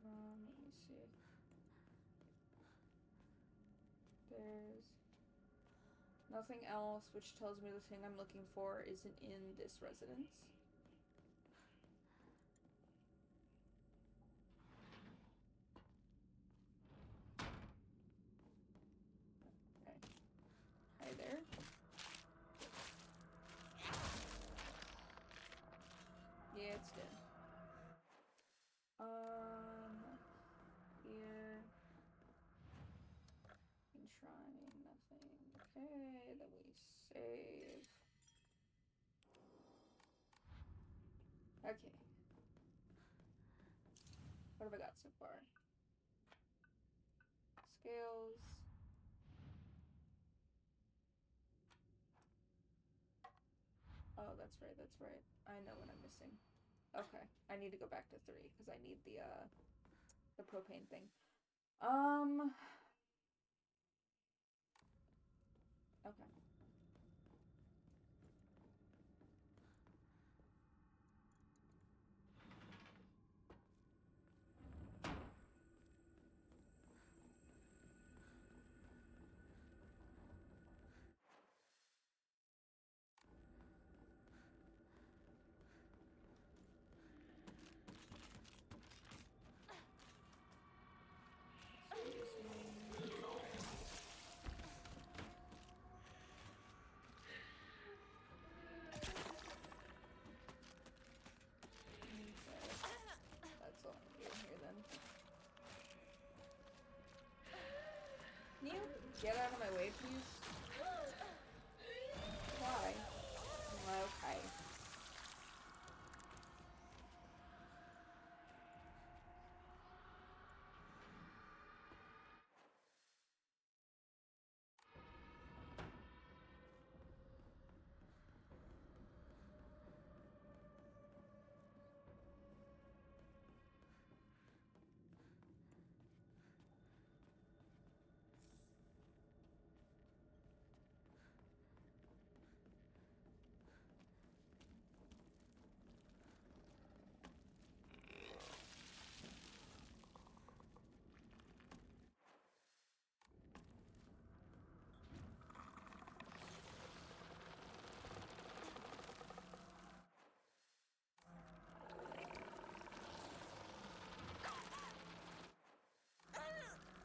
Let me see. There's nothing else, which tells me the thing I'm looking for isn't in this residence. Okay. Hi there. Yeah, it's dead. Here. Enshrining, nothing. Okay, then we save. Okay. What have I got so far? Scales. Oh, that's right, that's right. I know what I'm missing. Okay, I need to go back to 3 because I need the propane thing. Okay. That's all I'm doing here then. Can you get out of my way, please? Why? Okay.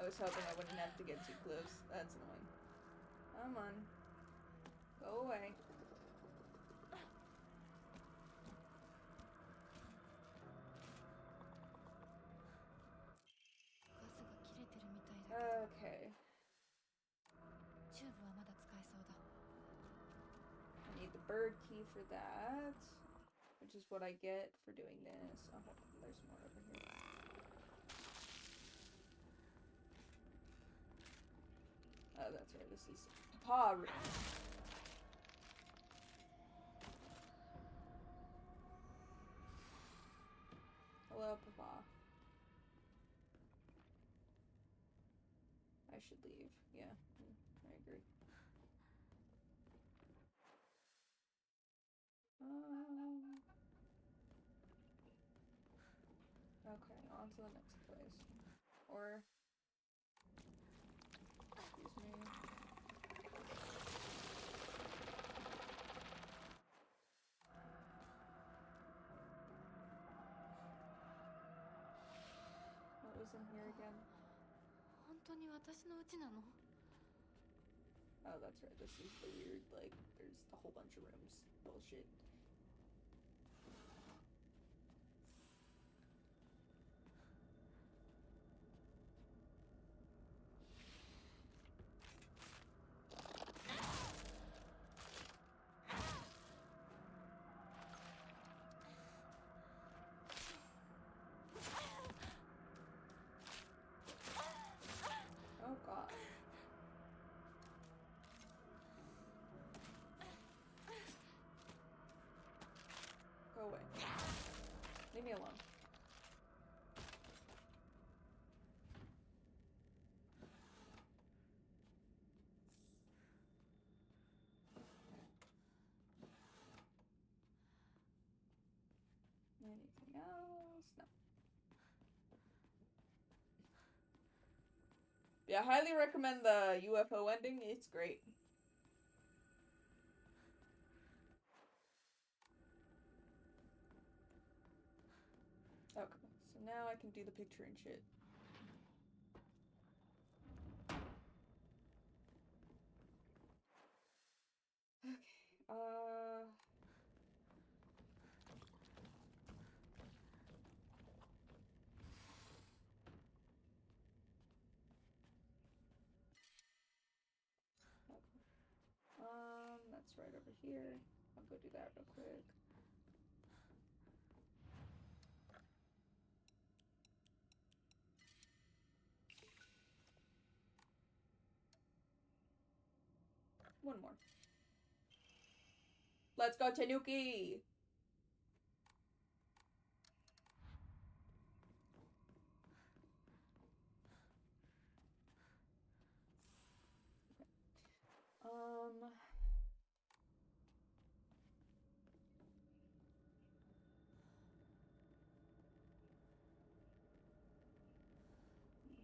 I was hoping I wouldn't have to get too close. That's annoying. Come on. Go away. Okay. I need the bird key for that, which is what I get for doing this. Oh, there's more over here. Oh, that's right. This is paw room. Papa. I should leave. Yeah, I agree. Okay, on to the next place. Or, excuse me. What was in here again? 本当に私の家なの？ Oh, that's right. This is the weird, like, there's a whole bunch of rooms. Bullshit. Oh god. Go away. Leave me alone. Anything else? No. Yeah, highly recommend the UFO ending. It's great. Okay, so now I can do the picture and shit. Okay, that's right over here. I'll go do that real quick. One more. Let's go, Tanuki!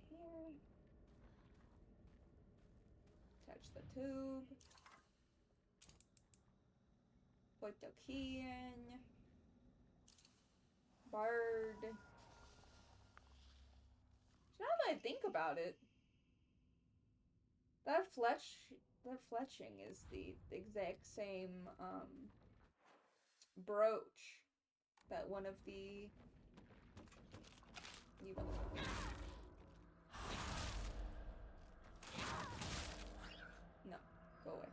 Here. Attach the tube. Put the key in. Bard. Now that I think about it, that fletching is the exact same brooch that one of the No, go away.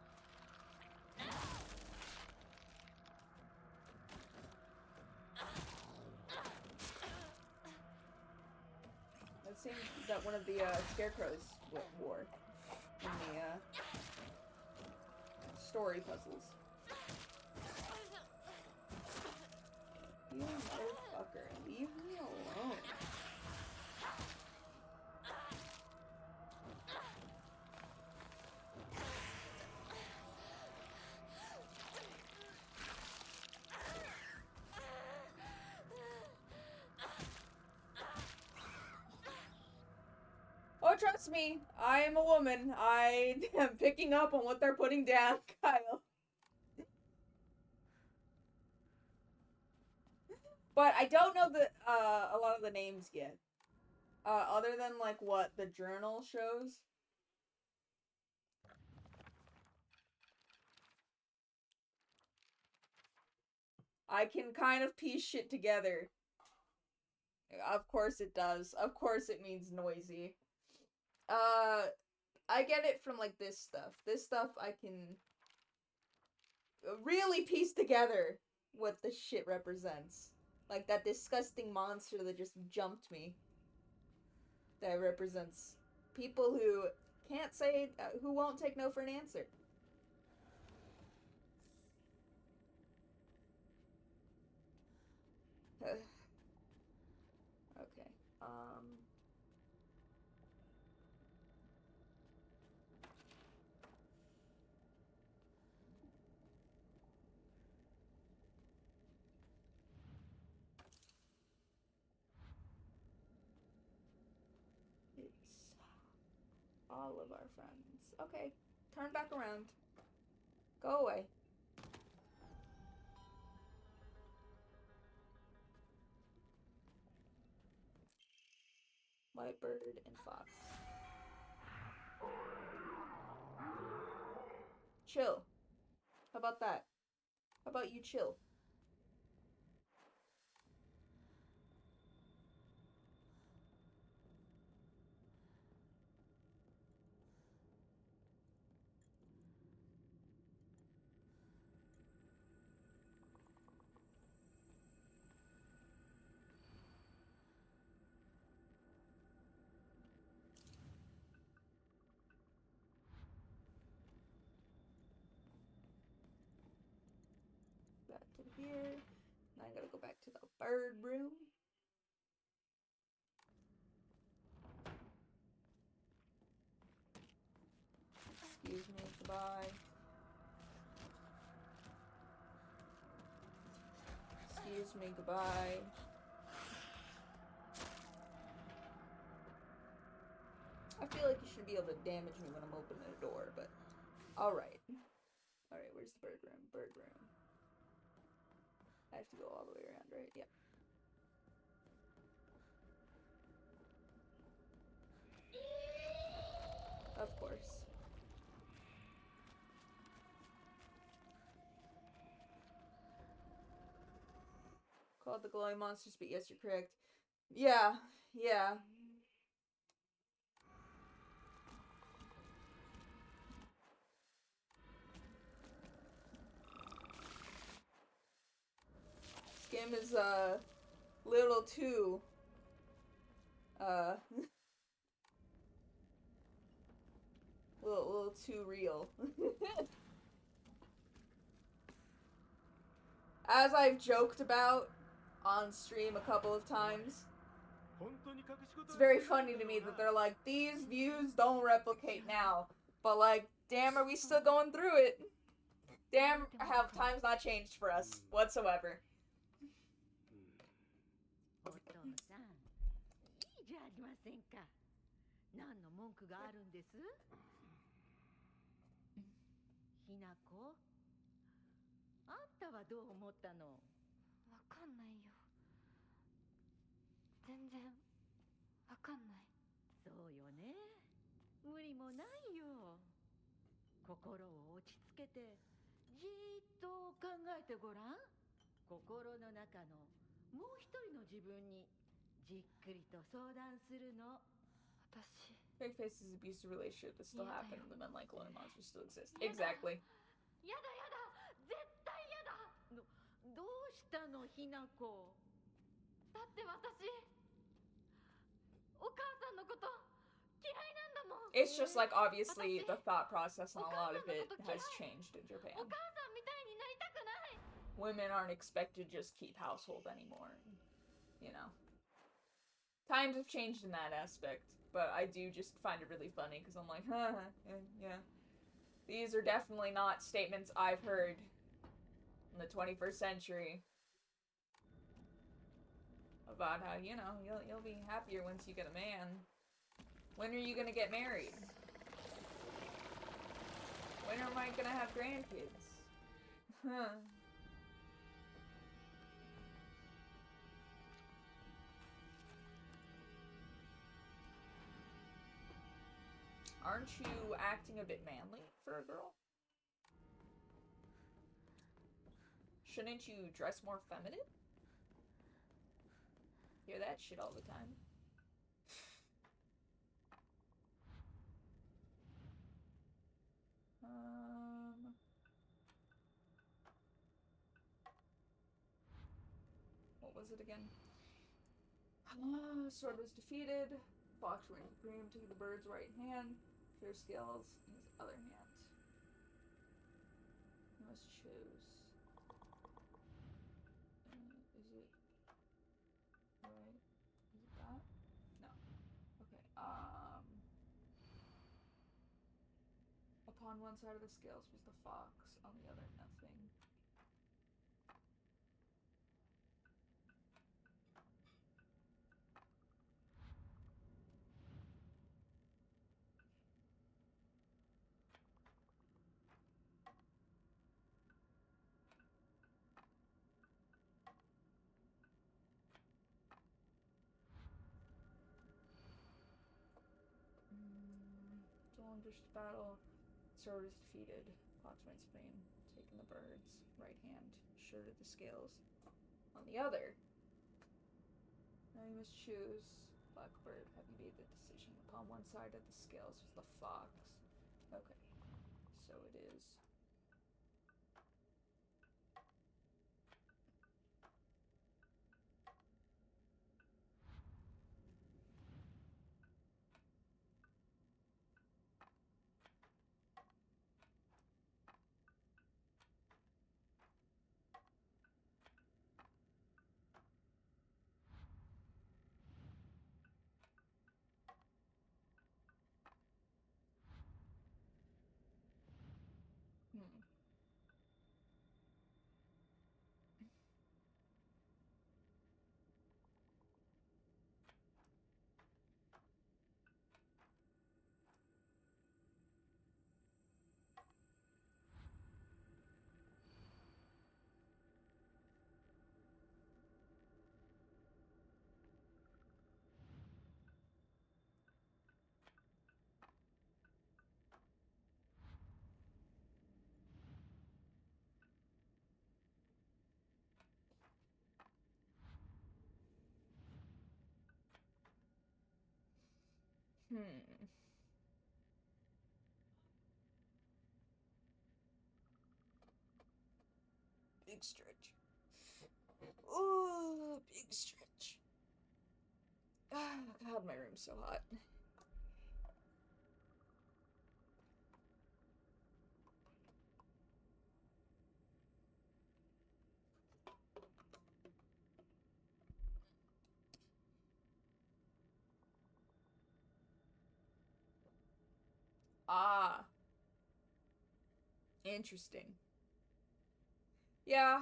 That seems that one of the scarecrows wore in the story puzzles. You motherfucker, leave me alone. Oh, trust me, I am a woman. I am picking up on what they're putting down, Kyle. But I don't know a lot of the names yet. Other than like what the journal shows. I can kind of piece shit together. Of course it does. Of course it means noisy. I get it from like this stuff. This stuff I can really piece together what the shit represents. Like that disgusting monster that just jumped me. That represents people who can't say, who won't take no for an answer. all of our friends. Okay, turn back around. Go away. Whitebird and fox. Chill. How about that? How about you chill? Back to here. Now I gotta go back to the bird room. Excuse me, goodbye. Excuse me, goodbye. I feel like you should be able to damage me when I'm opening a door, but alright. Alright, where's the bird room? Bird room. I have to go all the way around, right? Yep. Of course. Called the glowing monsters, but yes, you're correct. Yeah, yeah. Skim is little too little too real. As I've joked about on stream a couple of times, it's very funny to me that they're like, these views don't replicate now, but like, damn, are we still going through it? Damn, have times not changed for us whatsoever. お父さん、いいじゃありませんか。何の文句があるんです？ひなこ、あんたはどう思ったの？わかんないよ。全然わかんない。そうよね。無理もないよ。心を落ち着けて、じーっと考えてごらん。心の中のもう一人の自分にじっくりと相談するの。私。Fake Face's abusive relationship is still happening. The men like glowing monsters still exist. やだ。 Exactly. やだやだ、絶対やだ。どうしたのひなこ？だって私お母さんのこと嫌いなんだもん。 It's just like obviously the thought process on a lot of it has changed in Japan. お母さんみたいになりたくない。 Women aren't expected to just keep household anymore. You know. Times have changed in that aspect, but I do just find it really funny because I'm like, yeah. These are definitely not statements I've heard in the 21st century about how, you know, you'll be happier once you get a man. When are you gonna get married? When am I gonna have grandkids? Aren't you acting a bit manly for a girl? Shouldn't you dress more feminine? Hear that shit all the time. What was it again? Sword was defeated. Fox reigned supreme, took the bird's right hand, clear scales in his other hand. You must choose. Is it right? Is it that? No. Okay. Upon one side of the scales was the fox, on the other nothing. challengers to battle. Sword is defeated. Fox reigns supreme. Taking the birds. Right hand. Shirt of the scales. On the other. Now you must choose. Blackbird, have you made the decision? Upon one side of the scales was the fox. Okay. So it is. Big stretch. Oh, big stretch. Ah, God, my room's so hot. Ah. Interesting. Yeah.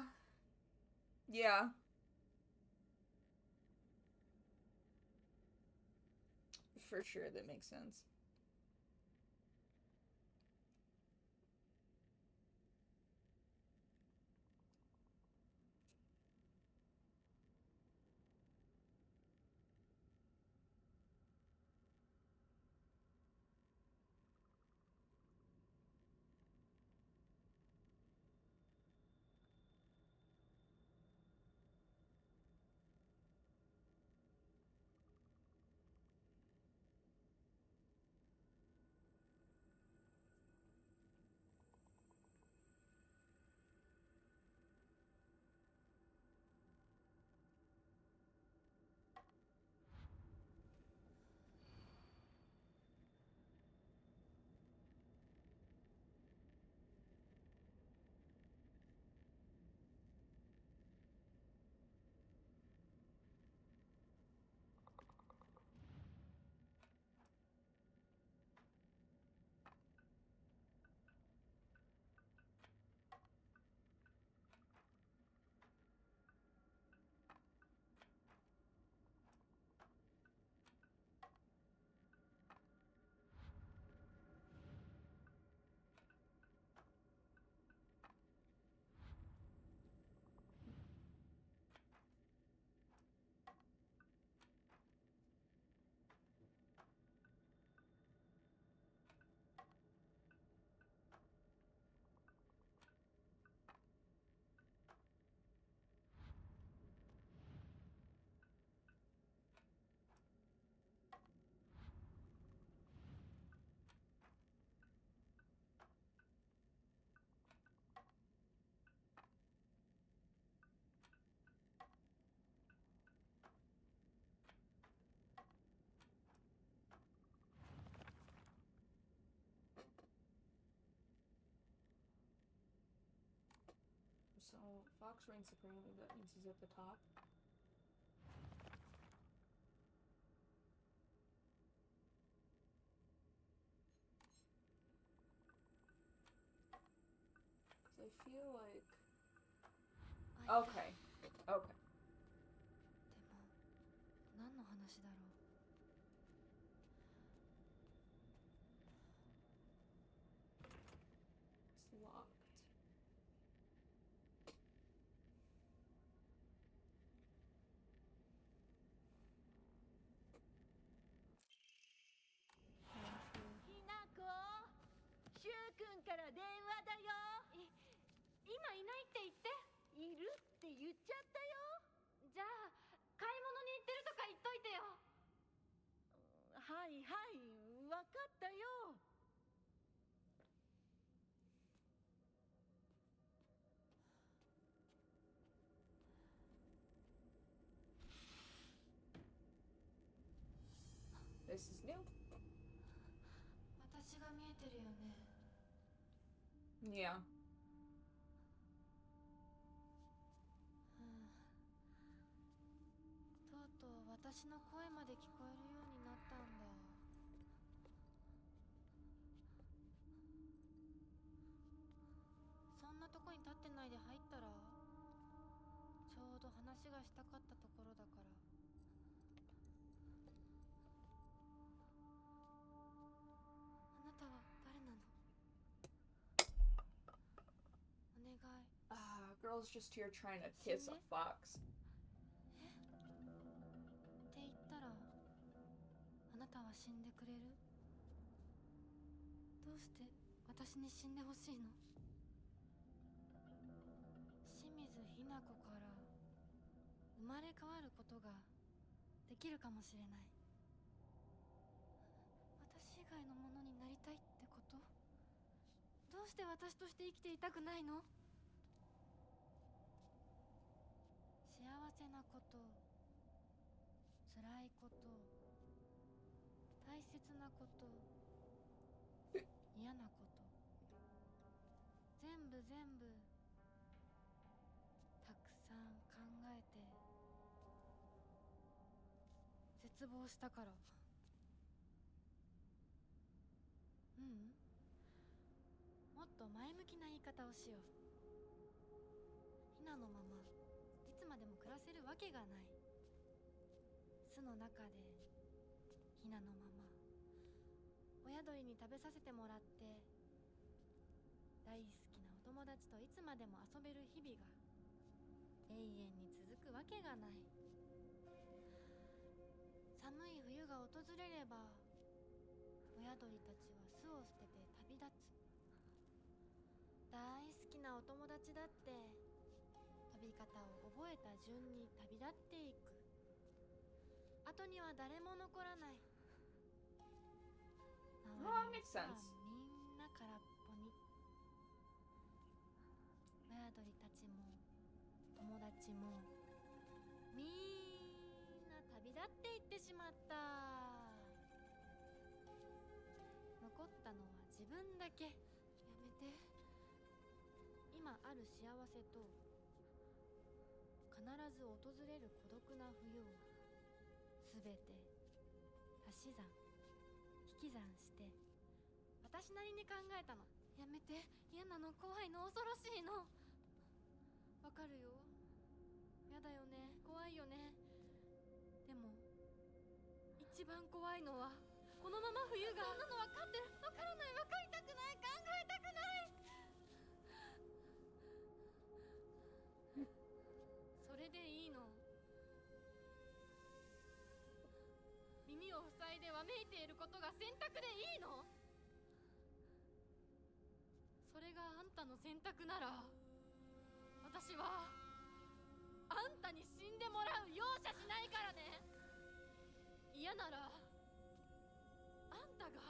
Yeah. For sure, that makes sense. So, Fox reigns supreme, that means he's at the top. Because I feel like... Okay. Okay. でも何の話だろう。 It's locked. This is new. 私が見えてるよね。 Yeah. とうとう私の声まで聞こえるようになったんだ。そんなとこに立ってないで入ったら、ちょうど話がしたかったところだから。あなたは誰なの？お願い。 Ah, girl's just here trying to kiss a fox. って言ったら、あなたは死んでくれる？どうして私に死んでほしいの？清水ひな子から生まれ変わることができるかもしれない。私以外のものになりたいってこと？どうして私として生きていたくないの？幸せなこと、辛いこと、大切なこと、嫌なこと、全部たくさん考えて絶望したから。もっと前向きな言い方をしよう。ひなのままいつまでも暮らせるわけがない。巣の中でひなのまま親鳥に食べさせてもらって、大好きなお友達といつまでも遊べる日々が永遠に続くわけがない。寒い冬が訪れれば、親鳥たちは巣を捨てて旅立つ。大好きなお友達だって飛び方を覚えた順に旅立っていく。後には誰も残らない。周りの makes 巣は sense. みんな空っぽに。親鳥たちも友達もみんな旅立っていってしまった。残ったのは自分だけ。やめて。今ある幸せと必ず訪れる孤独な冬をすべて足し算引き算して私なりに考えたの。やめて。嫌なの、怖いの、恐ろしいの。わかるよ。やだよね、怖いよね。でも一番怖いのはこのまま冬が。そんなの分かってる。分からない、分かりたくない、考えたくない。それでいいの。耳を塞いでわめいていることが選択でいいの？それがあんたの選択なら、私はあんたに死んでもらう容赦しないからね。嫌ならあんたが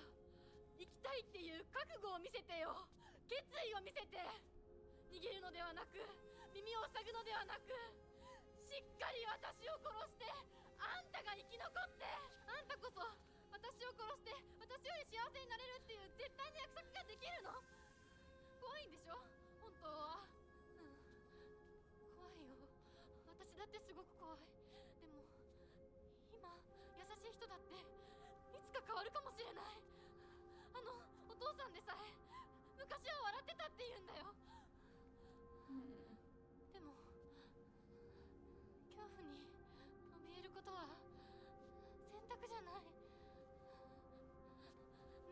生きたいっていう覚悟を見せてよ。決意を見せて。逃げるのではなく、耳を塞ぐのではなく、しっかり私を殺して、あんたが生き残って、あんたこそ私を殺して私より幸せになれるっていう絶対の約束ができるの？怖いんでしょ本当は。怖いよ。私だってすごく怖い。でも今優しい人だっていつか変わるかもしれない。お父さんでさえ昔は笑ってたって言うんだよ。でも恐怖に怯えることは選択じゃない。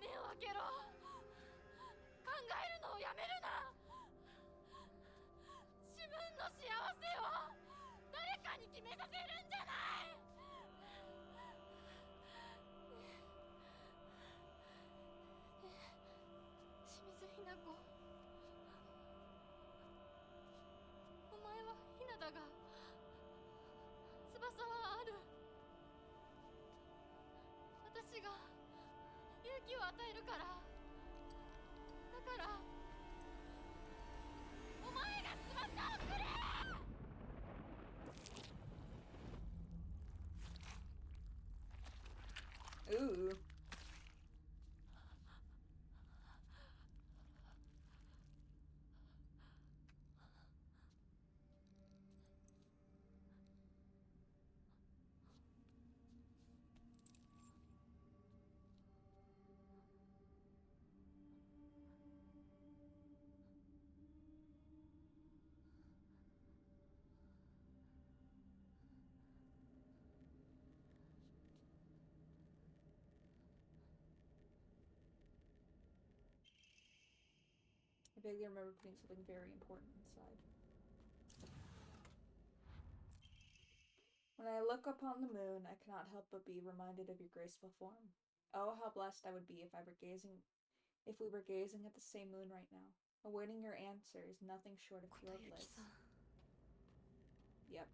目を開けろ。考えるのをやめるな。自分の幸せを誰かに決めさせるんじゃない。清水ひな子、お前はひなだが翼はある。私が勇気を与えるから。だからお前が翼をくれ。Ooh. I vaguely remember putting something very important inside. When I look upon the moon, I cannot help but be reminded of your graceful form. Oh, how blessed I would be if we were gazing at the same moon right now. Awaiting your answer is nothing short of pure bliss. Yep.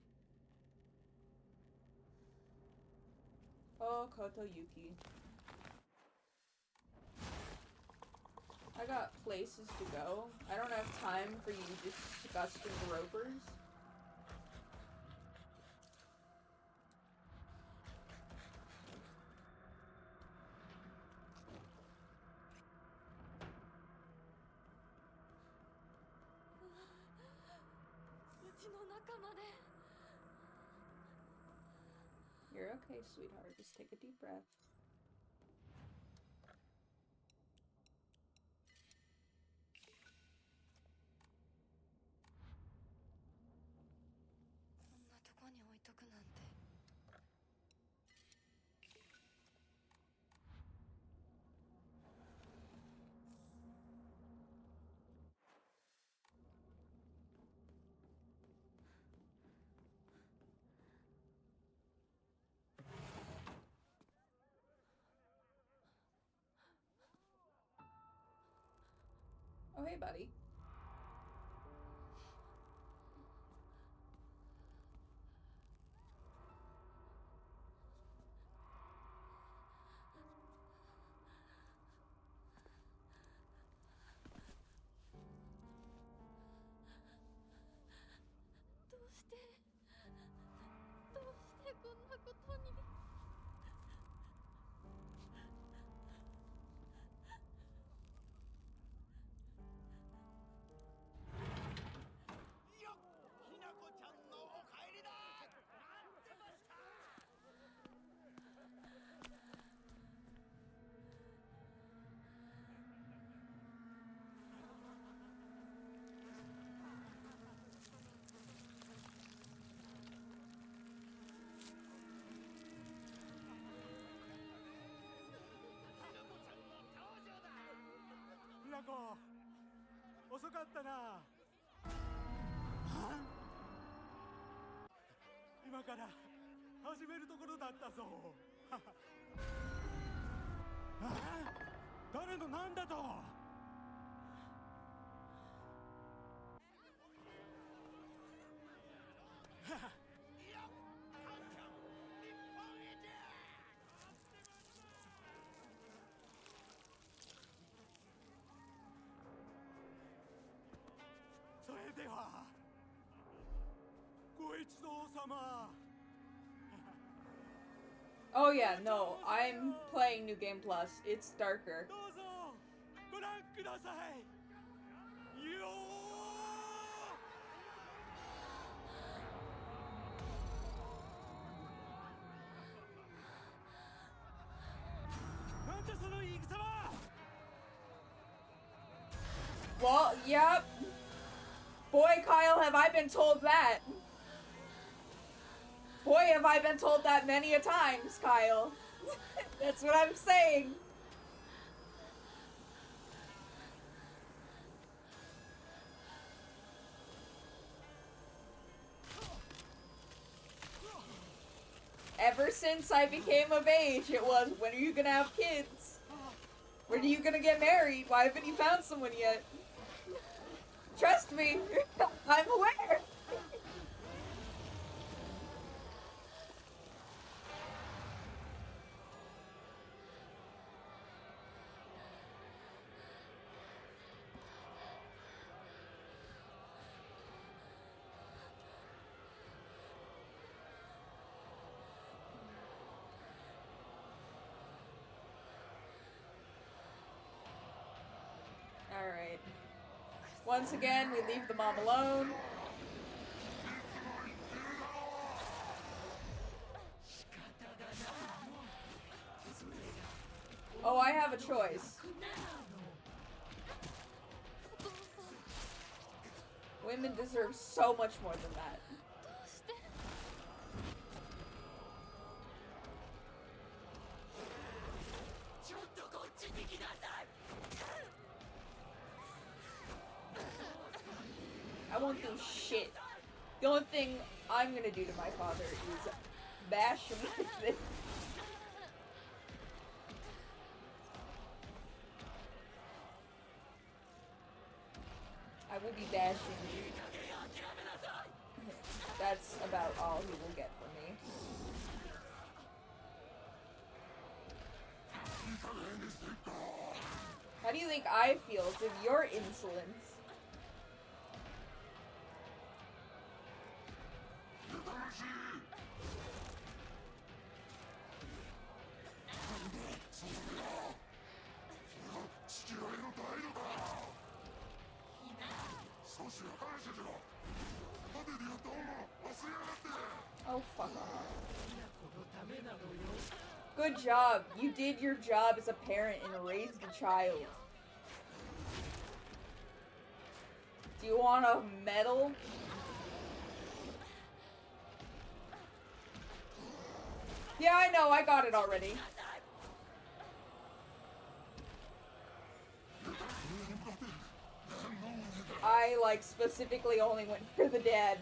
Oh, Kotoyuki. I got places to go. I don't have time for you disgusting gropers. You're okay, sweetheart. Just take a deep breath. Oh, hey, buddy.なこ、遅かったな。今から始めるところだったぞ。誰のなんだと。それではご一同様。 Oh yeah, no, I'm playing New Game Plus. It's darker. どうぞご覧ください。よー。なんだその言い草は。 Well, yep. Boy, Kyle, have I been told that. Boy, have I been told that many a times, Kyle. That's what I'm saying. Ever since I became of age, it was, when are you gonna have kids? When are you gonna get married? Why haven't you found someone yet? Trust me, I'm aware. Alright. Once again, we leave the mom alone. Oh, I have a choice. Women deserve so much more than that. won't do shit. The only thing I'm gonna do to my father is bash him with this. I will be bashing you. That's about all he will get from me. How do you think I feel with your insolence? Oh, fuck off. Good job. You did your job as a parent and raised a child. Do you want a medal? Yeah, I know. I got it already. I, like, specifically only went for the dad.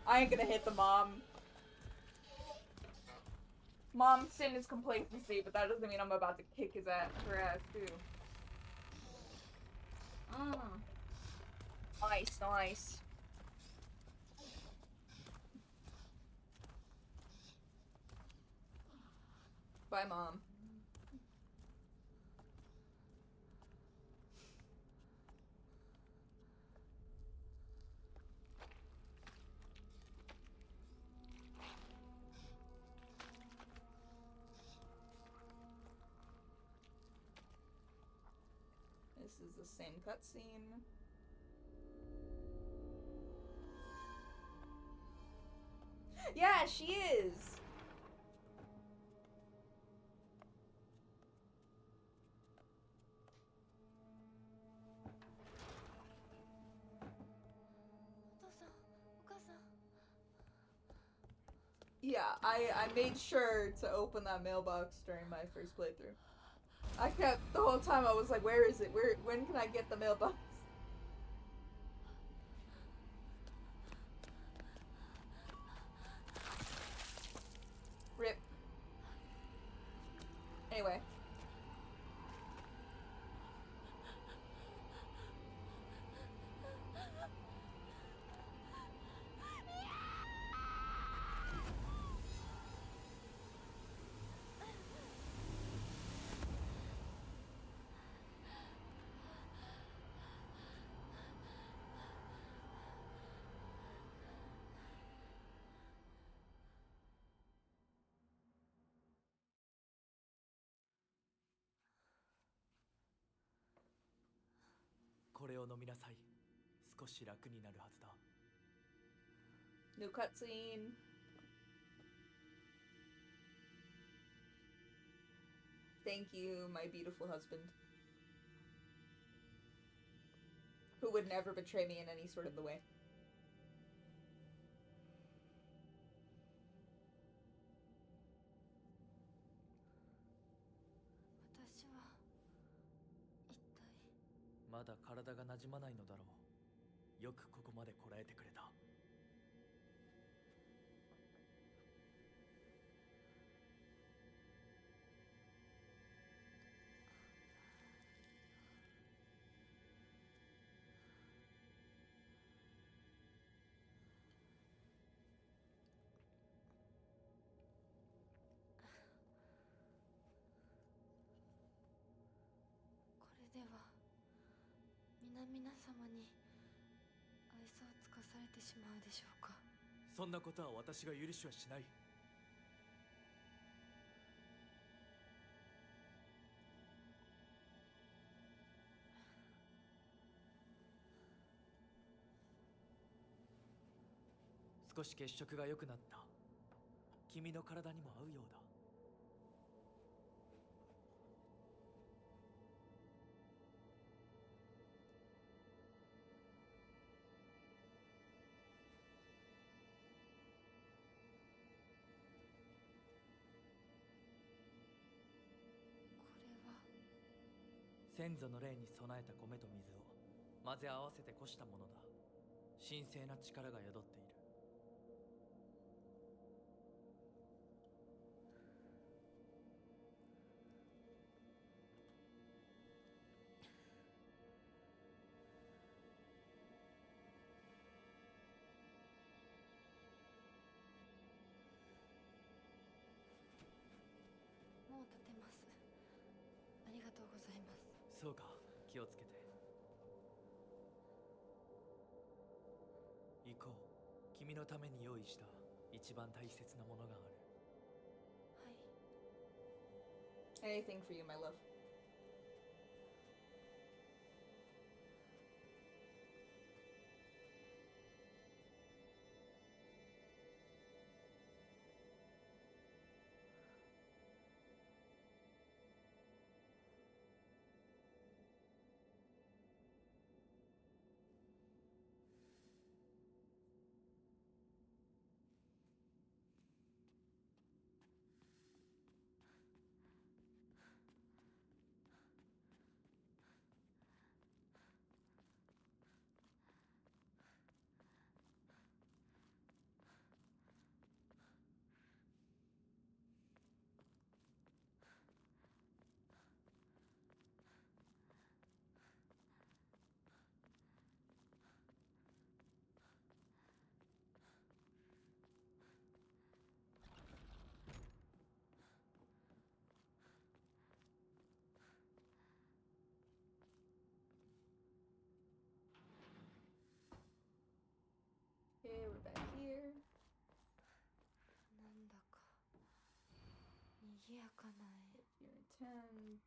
I ain't gonna hit the mom. Mom's sin is complacency, but that doesn't mean I'm about to kick her ass, too. Nice, nice. Bye, Mom. This is the same cutscene. Yeah, she is. Yeah, I made sure to open that mailbox during my first playthrough. I kept, the whole time I was like, where is it? When can I get the mailbox? Rip. Anyway. New cutscene. Thank you, my beautiful husband. Who would never betray me in any sort of the way. 先祖の霊に備えた米と水を混ぜ合わせてこしたものだ。神聖な力が宿っている。もう立てます。ありがとうございます。そうか、気をつけて。行こう。君のために用意した一番大切なものがある。はい。 Anything for you, my love. Okay, we're back here. なんだか賑やかな絵。 If you're intent.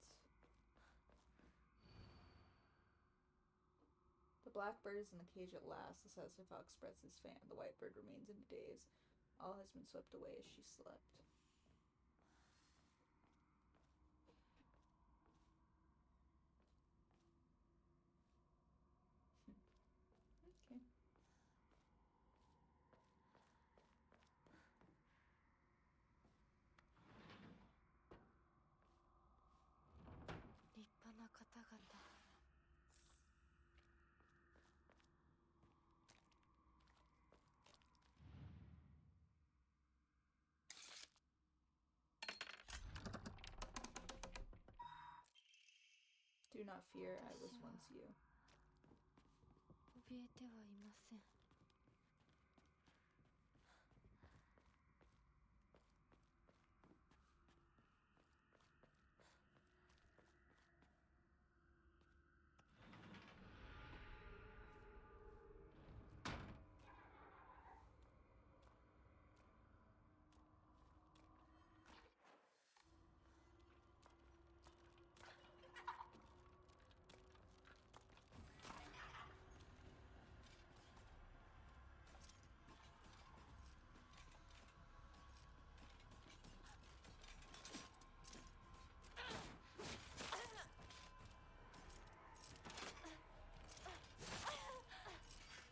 The blackbird is in the cage at last. The Sassy Fox spreads his fan. The white bird remains in a daze. All has been swept away as she slept. Okay. 立派な方々。 Do not fear, I was once you. 怯えてはいません。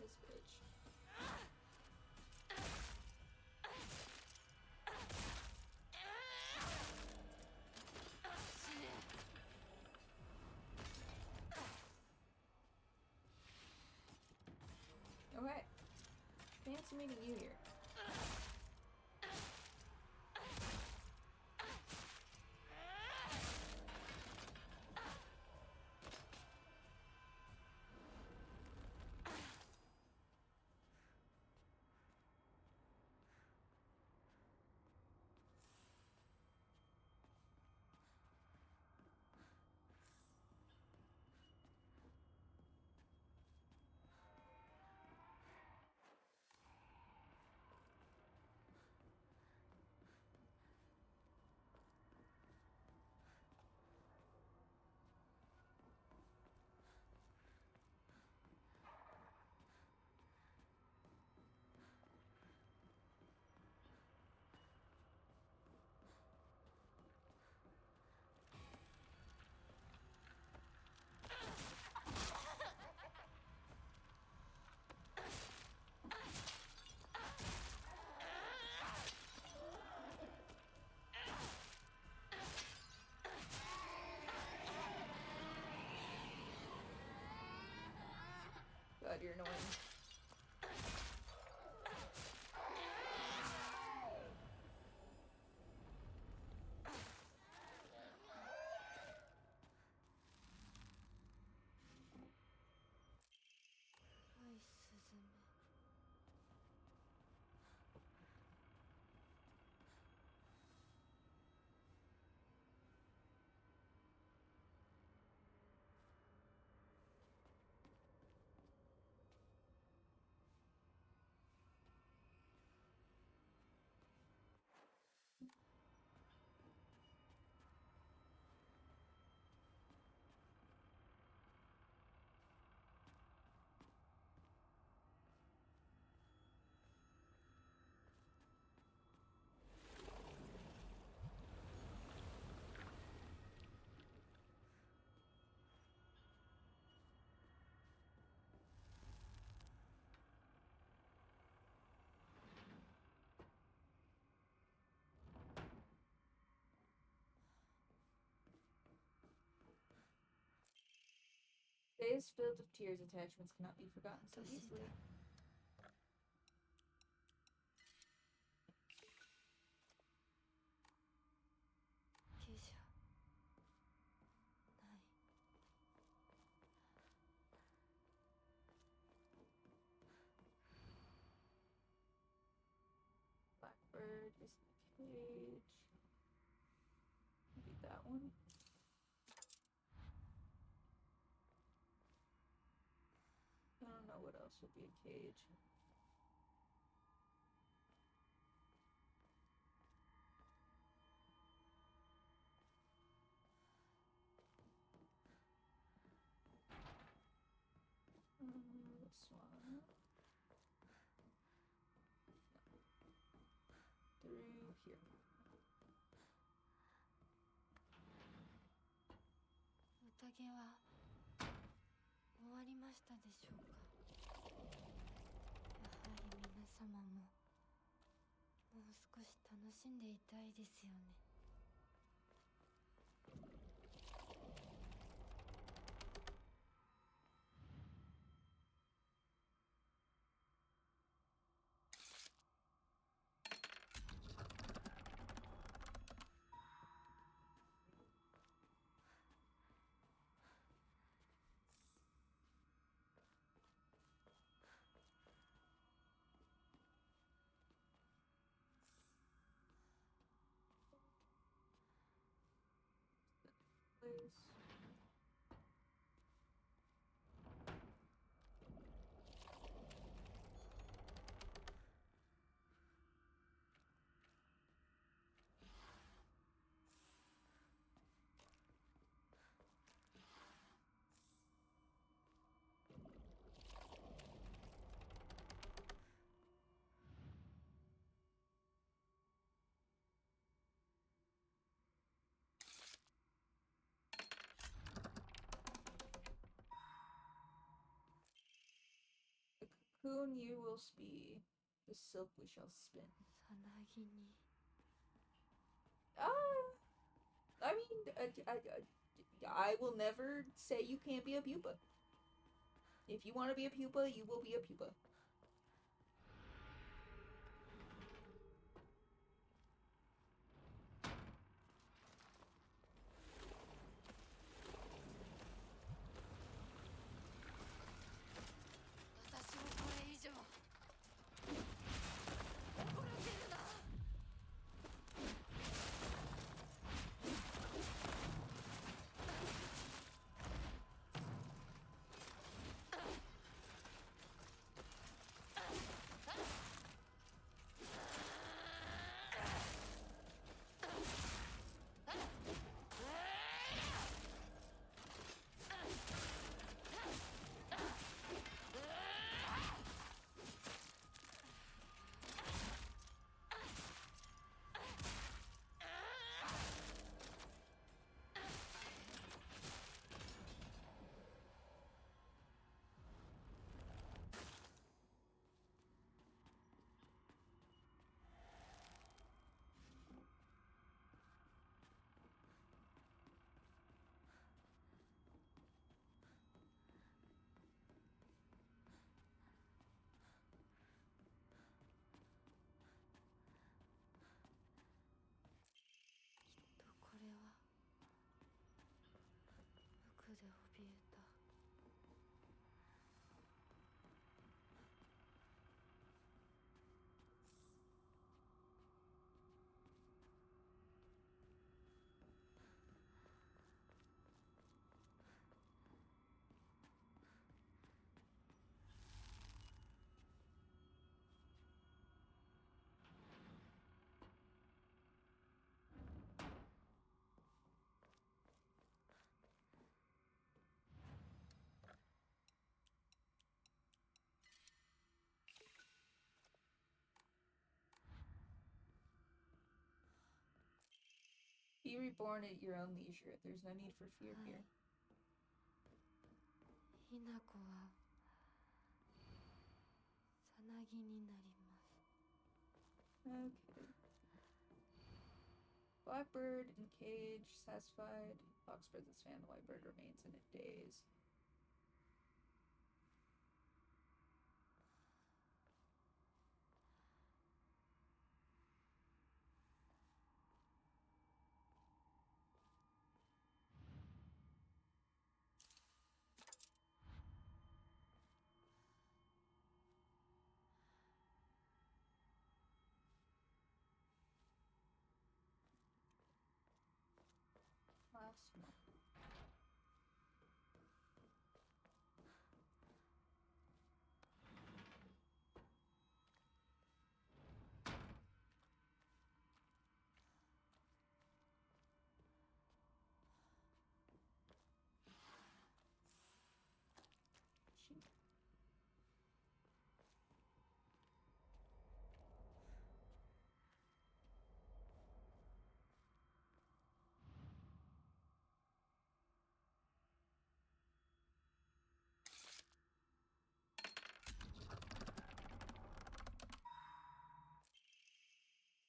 This bitch. Okay. Fancy meeting you here. god, you're annoying. Days filled with tears, attachments cannot be forgotten so easily. Blackbird is in the cage. Maybe that one. I don't know what else would be a cage. This one. Through here. 宴は終わりましたでしょうか。やはり皆様ももう少し楽しんでいたいですよね。Place. The cocoon you will be, the silk we shall spin. さなぎに I mean, I will never say you can't be a pupa. If you want to be a pupa, you will be a pupa. で怯えた。Be reborn at your own leisure. There's no need for fear here. ひなこはさなぎになります。 Okay. Blackbird in cage, satisfied. Fox spreads its fan. The white bird remains in a daze. Last one.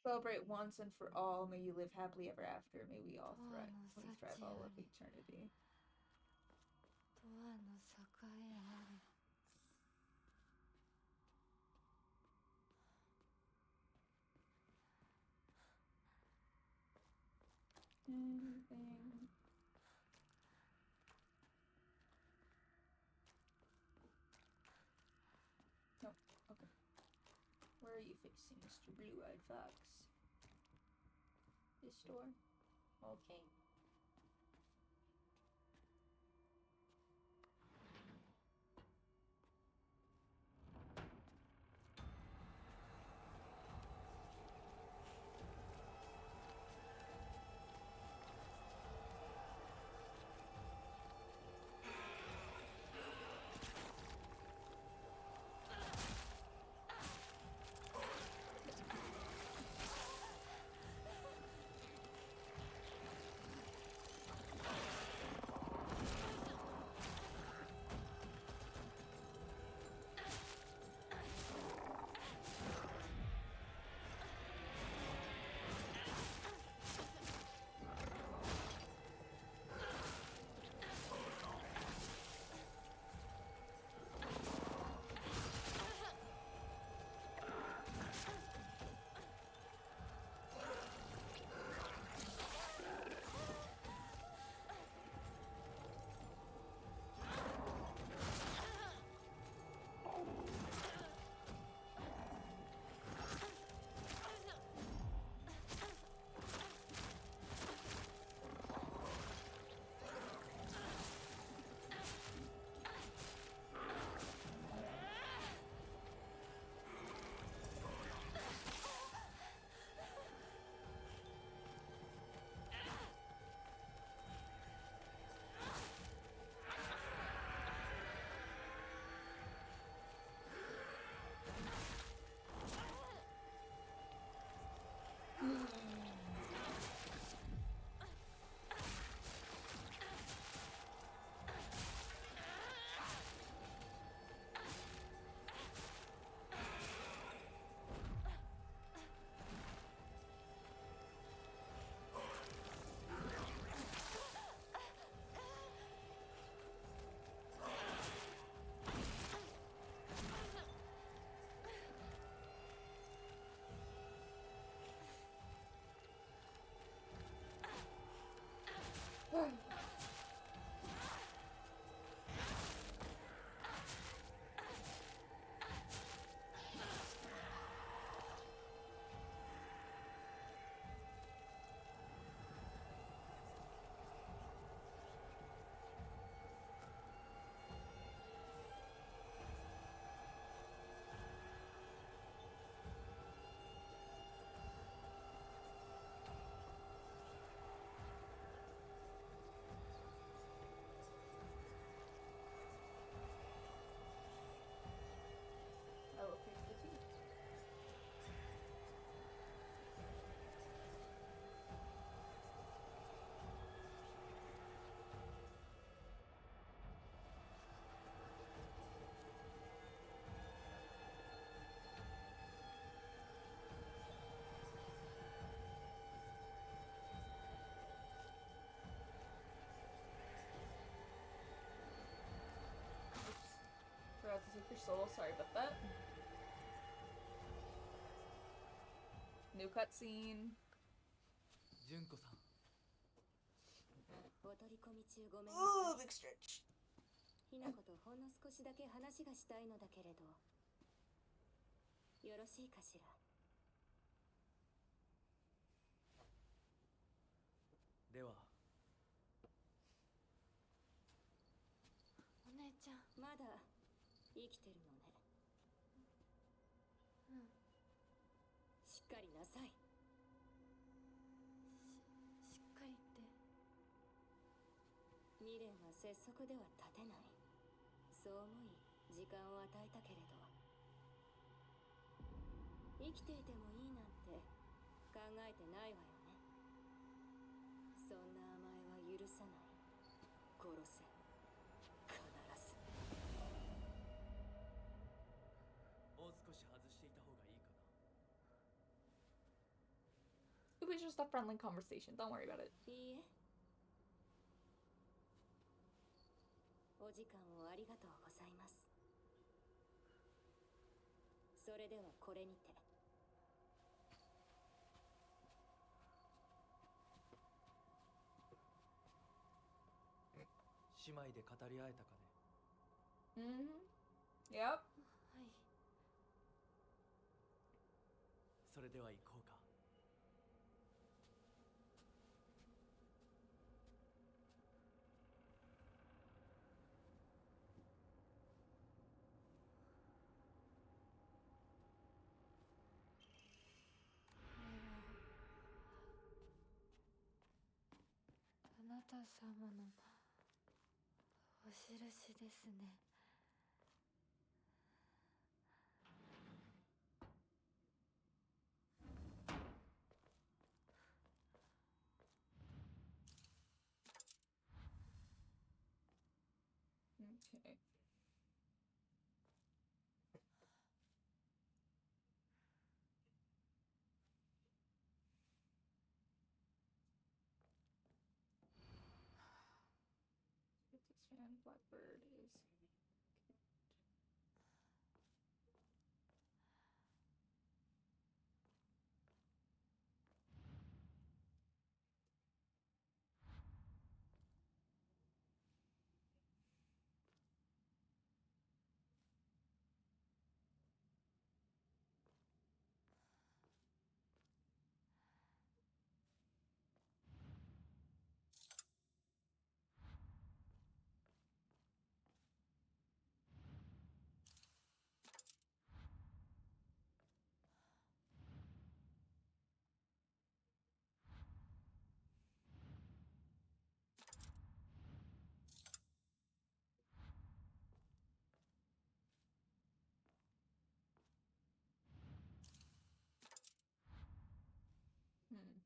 Celebrate once and for all. May you live happily ever after. May we all thrive. We thrive all of eternity. ドアの栄えある。 Anything. Nope. Okay. Where are you facing, Mr. Blue-Eyed Fox? This door? Okay. Just like your soul. Sorry about that. New cutscene. 純子さん、お取り込み中ごめんなさ Ooh, big stretch. い。ひなことほんの少しだけ話がしたいのだけれど、よろしいかしら。ではお姉ちゃん。まだ生きてるのね。うん。しっかりなさい。しっかりって。未練は拙速では立てない。そう思い時間を与えたけれど、生きていてもいいなんて考えてないわよね。そんな甘えは許さない。殺せ。必ず。もう少し外していた方がいいかな。 It was just a friendly conversation. Don't worry about it. いいえ。お時間をありがとうございます。それではこれにて。姉妹で語り合えたかね。Yep. はい。それでは行こうか。あなた様のお印ですね。Okay. It's expand. Blackbird is. Hmm.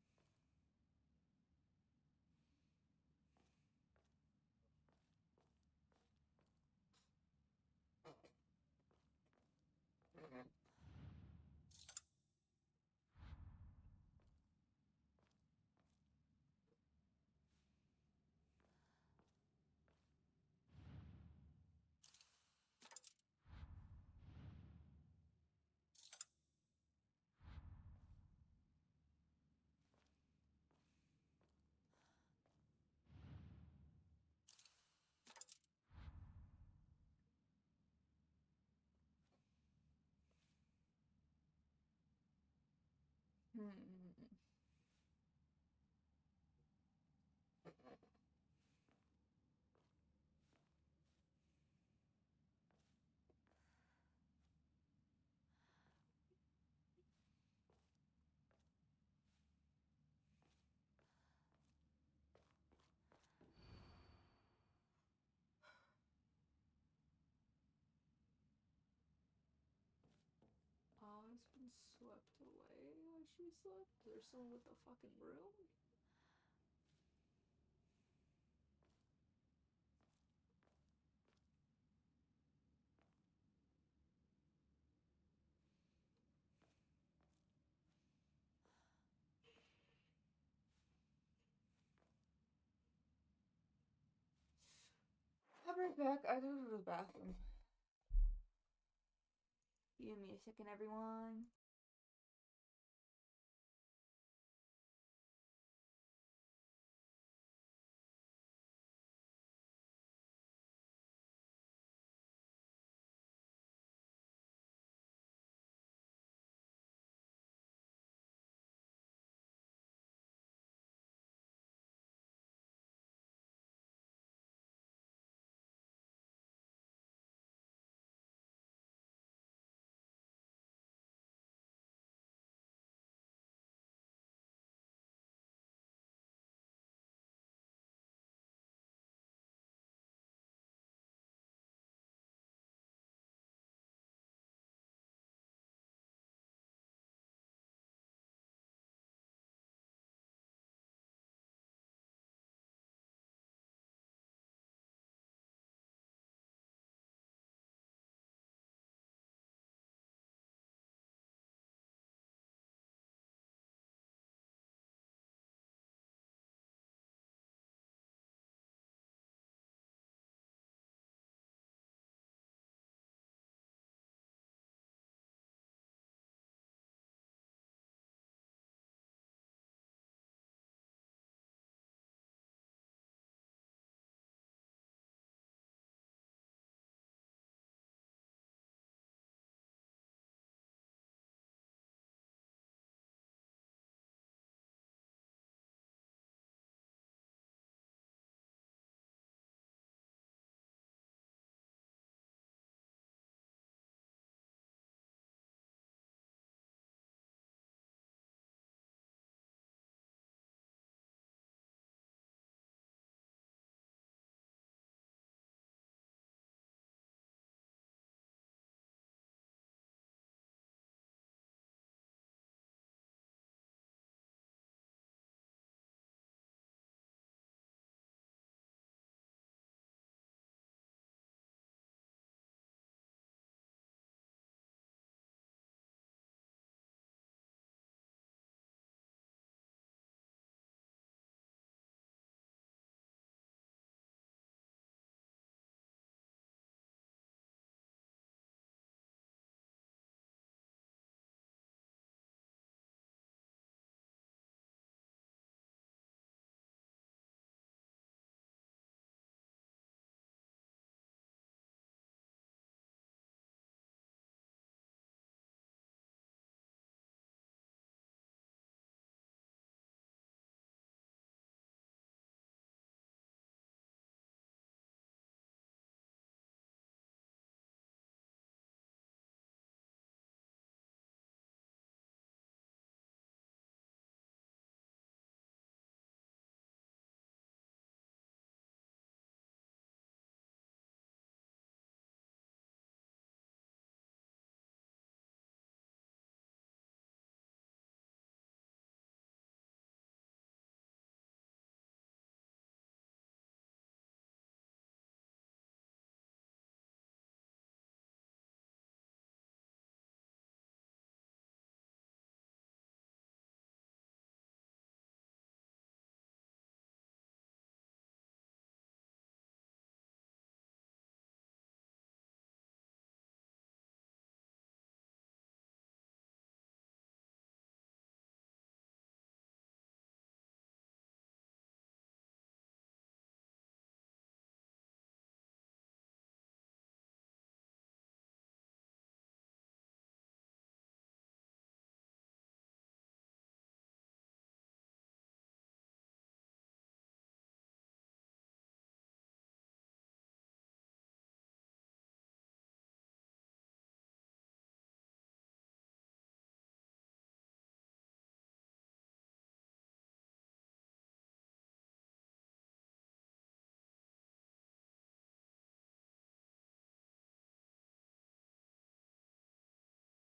Hmm. All has been swept away while she slept. They're still with the fucking room. I'll be right back. I gotta go to the bathroom. Give me a second, everyone.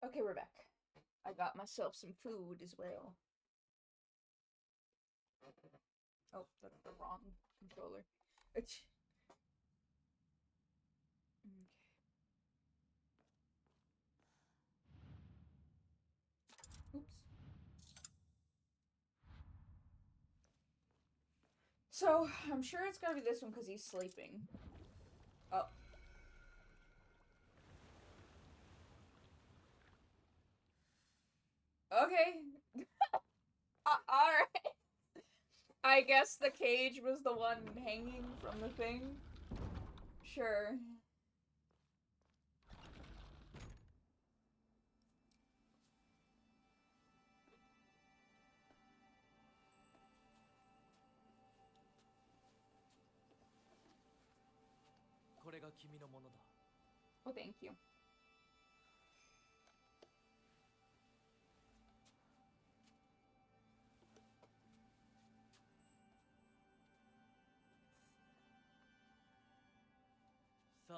Okay, we're back. I got myself some food as well. Oh, that's the wrong controller. Okay. Oops. So, I'm sure it's gotta be this one because he's sleeping. Oh. Okay. Alright. I guess the cage was the one hanging from the thing. Sure. Oh, thank you. It's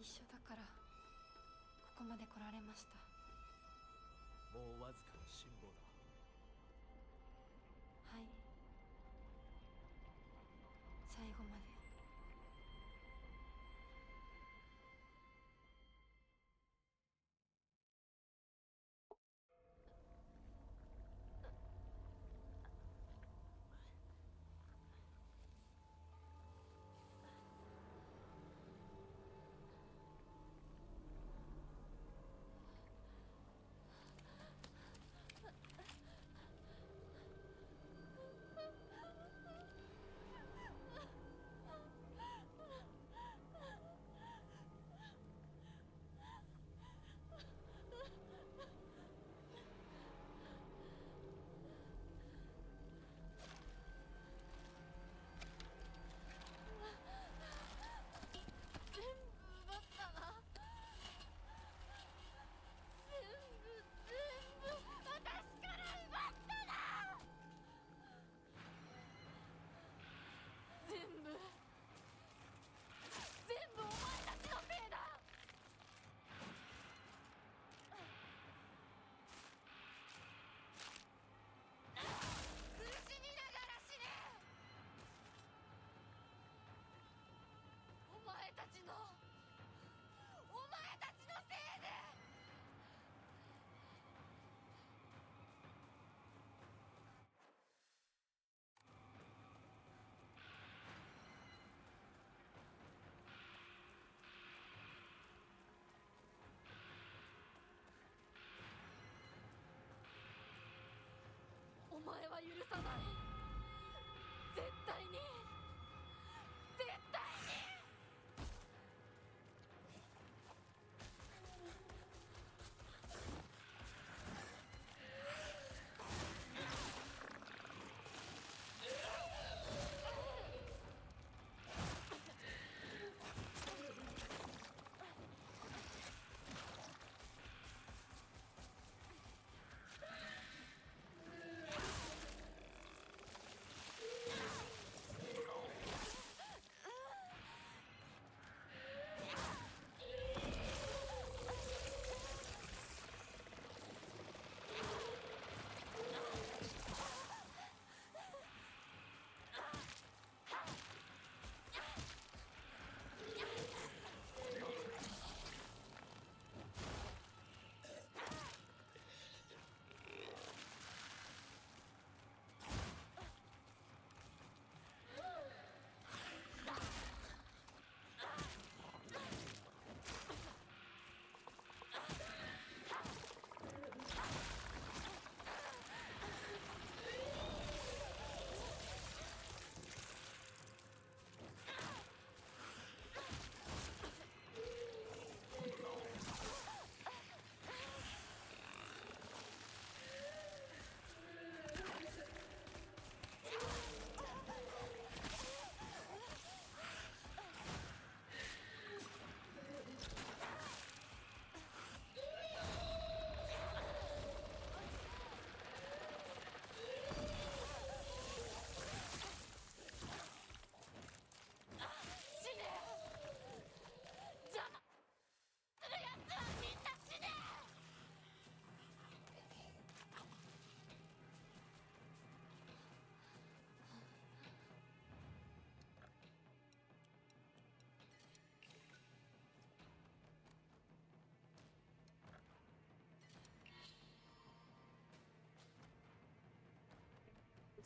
一緒だからここまで来られました。もうわずかの辛抱だ。はい、最後まで。お前は許さない。絶対に絶対に。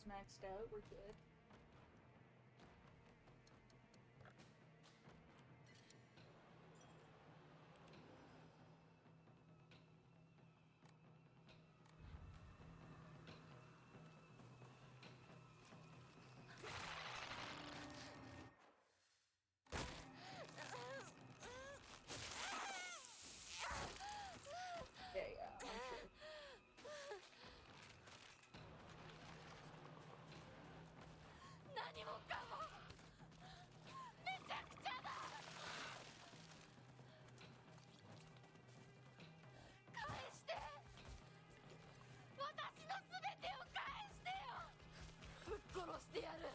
It's maxed out. We're good. Yeah, I'm sure. 何もかもめちゃくちゃだ。返して私の全てを返してよ。ぶっ殺してやる。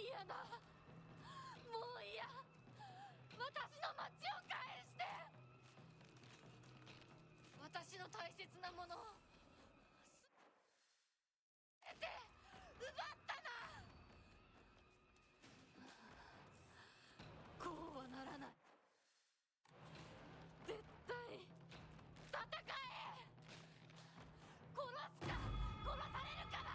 嫌だ。もう嫌。私の町を返して。私の大切なものを全て奪ったな。こうはならない。絶対戦え。殺すか殺されるかだ。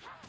はっ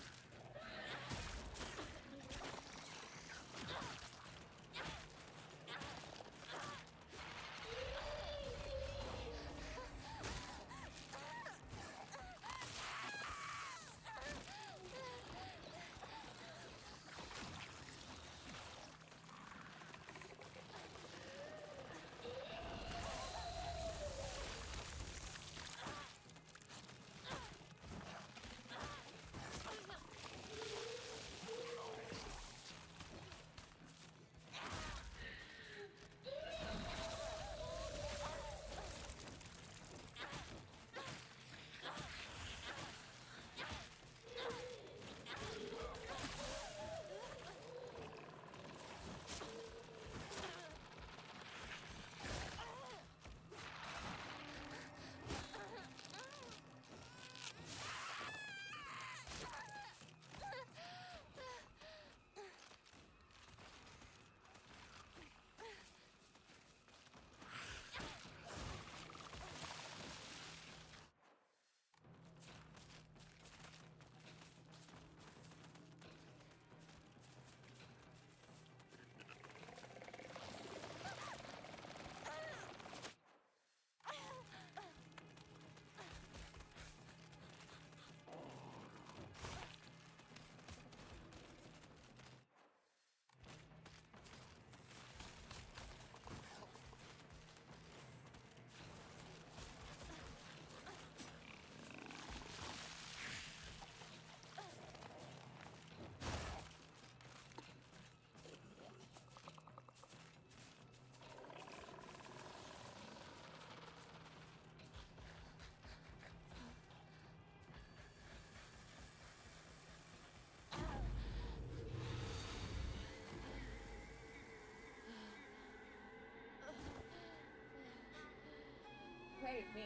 Hey, me.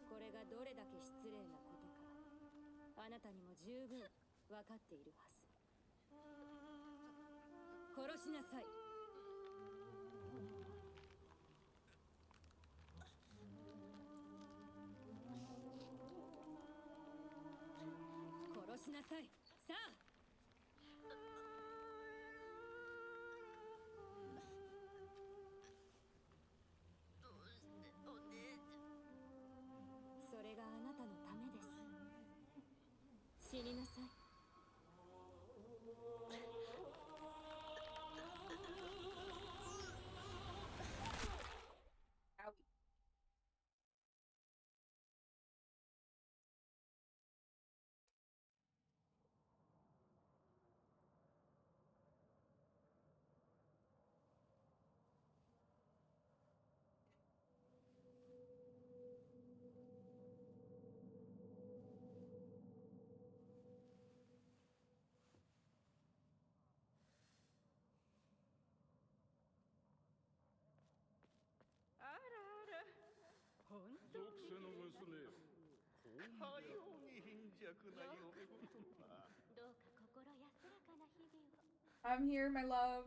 これがどれだけ失礼なことか、あなたにも十分分かっているはず。殺しなさい。殺しなさい。さあ。それがあなたのためです。死になさい。属性の娘。かように貧弱な嫁ごとは。どうか心安らかな日々を。I'm here, my love.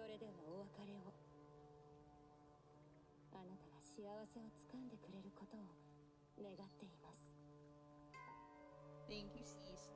それではお別れを。あなたが幸せをつかんでくれることを願っています。 Thank you, sister.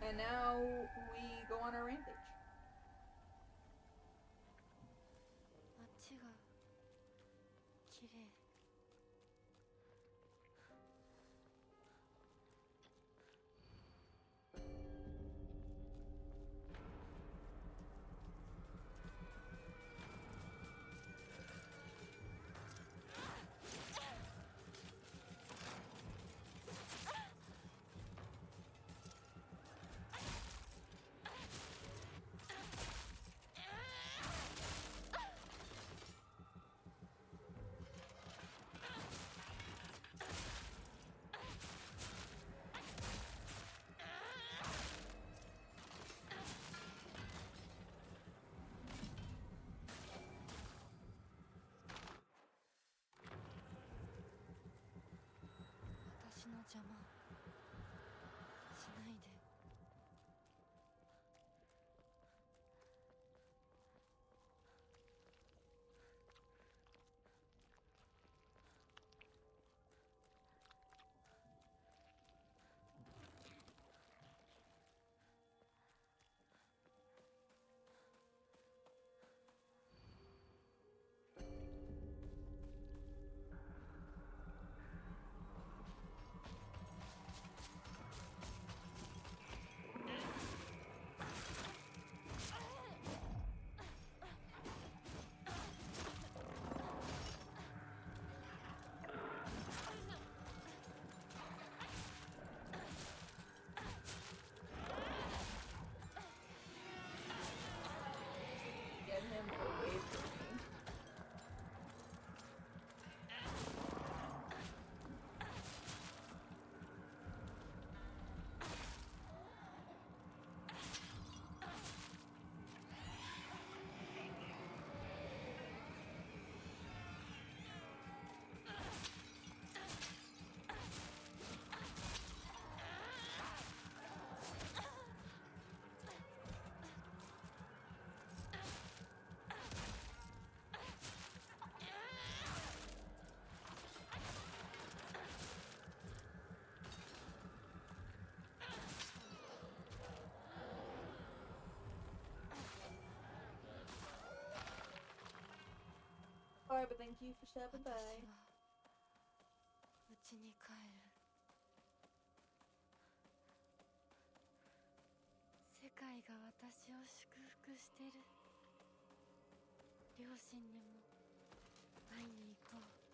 And now we go on our rampage. 街が綺麗。私の邪魔しないで。Get him away from me. Bye, but thank you for stopping 私 by. は家に帰る。世界が私を祝福してる。両親にも会いに行こう。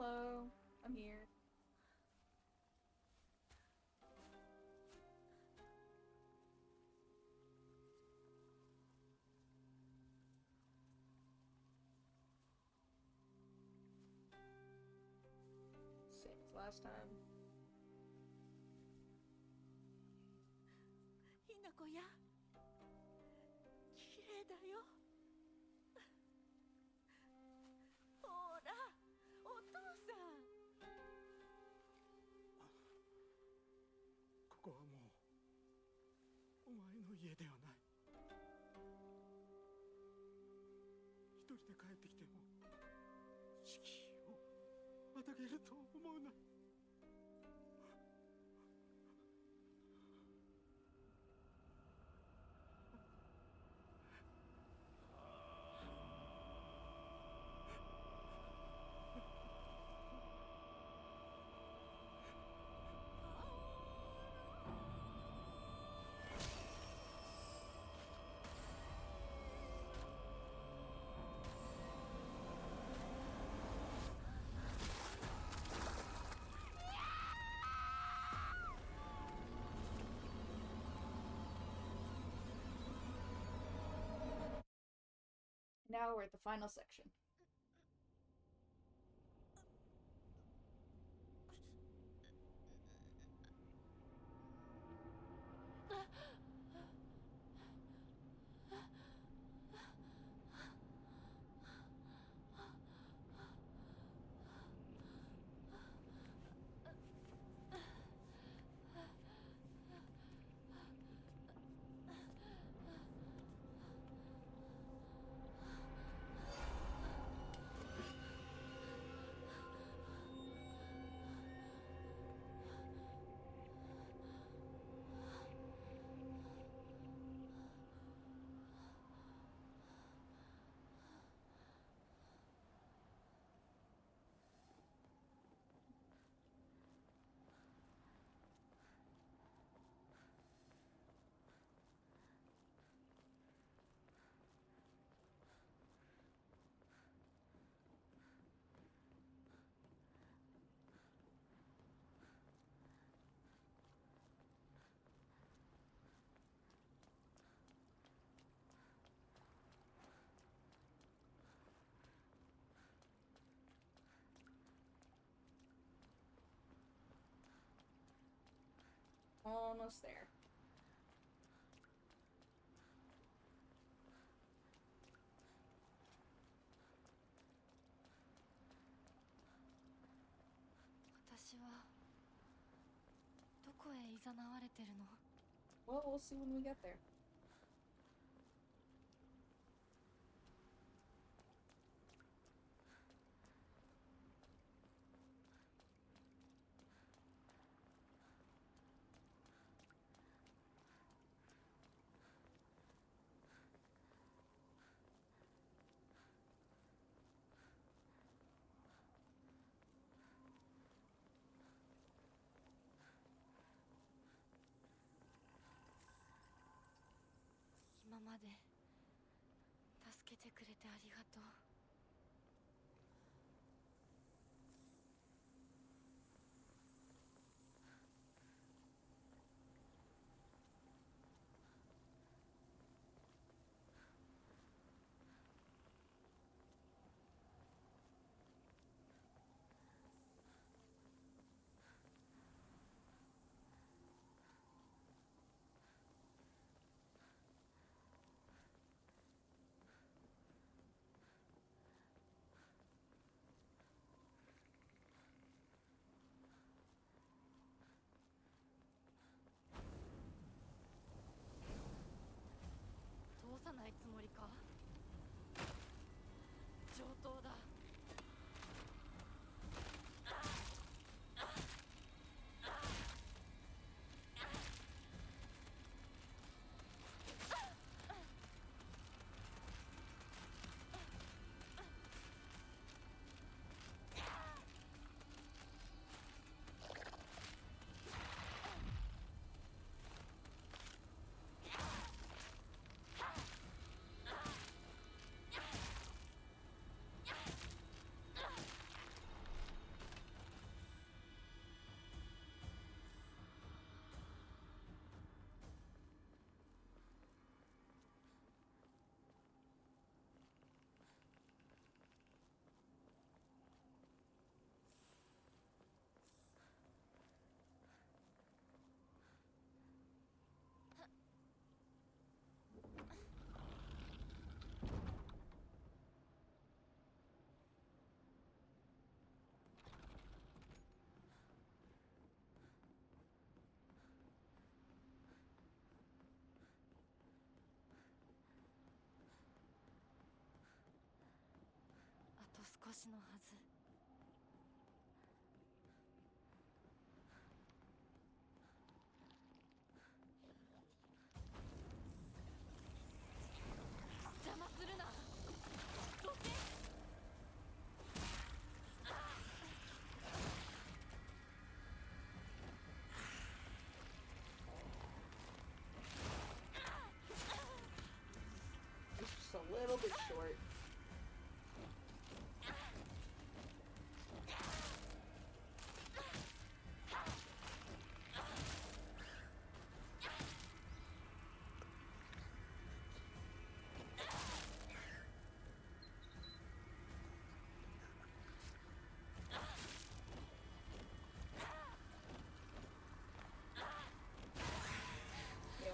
Hello, I'm here. Same as last time. ひなこや綺麗だよ。ほらお父さん。ここはもうお前の家ではない。一人で帰ってきても敷居をまたげると思うな。Now we're at the final section. Almost there. Well, we'll see when we get there. 少しのはず。邪魔するな。どけ。It's just a little bit short. Ew.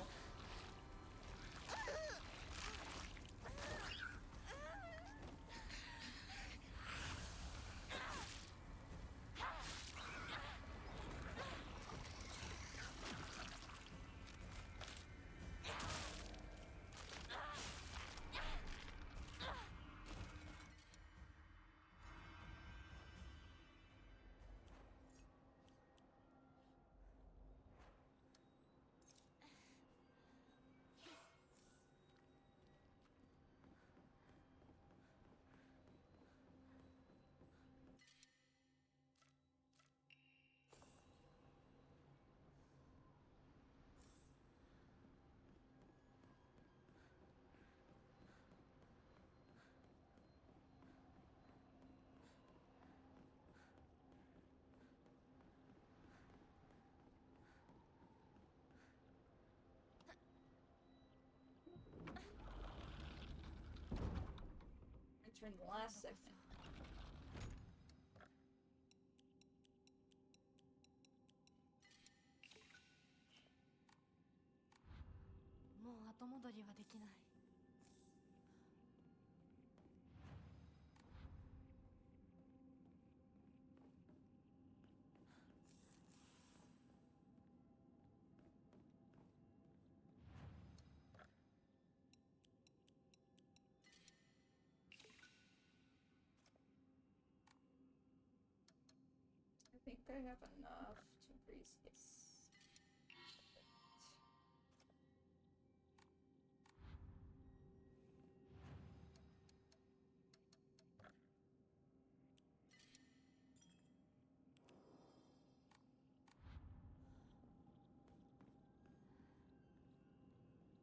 Entering the last segment. もう後戻りはできない。I think I have enough to increase this.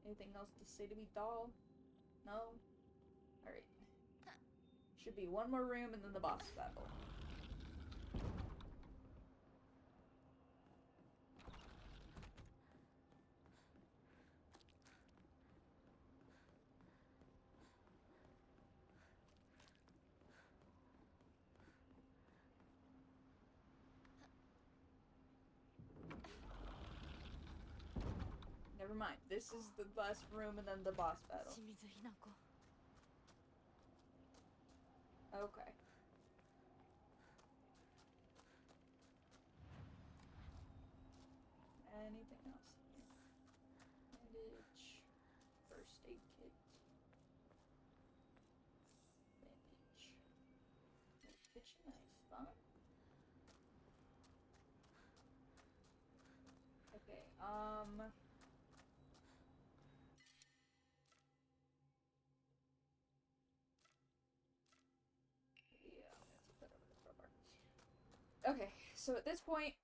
Anything else to say to me, doll? No? Alright. Should be one more room and then the boss battle. Never mind. This is the last room and then the boss battle. 清水ひな子。 Okay. Anything else? Bandage. First aid kit. Bandage. Kitchen knife. Fun. Okay, yeah, let's put that over the crowbar. Okay, so at this point,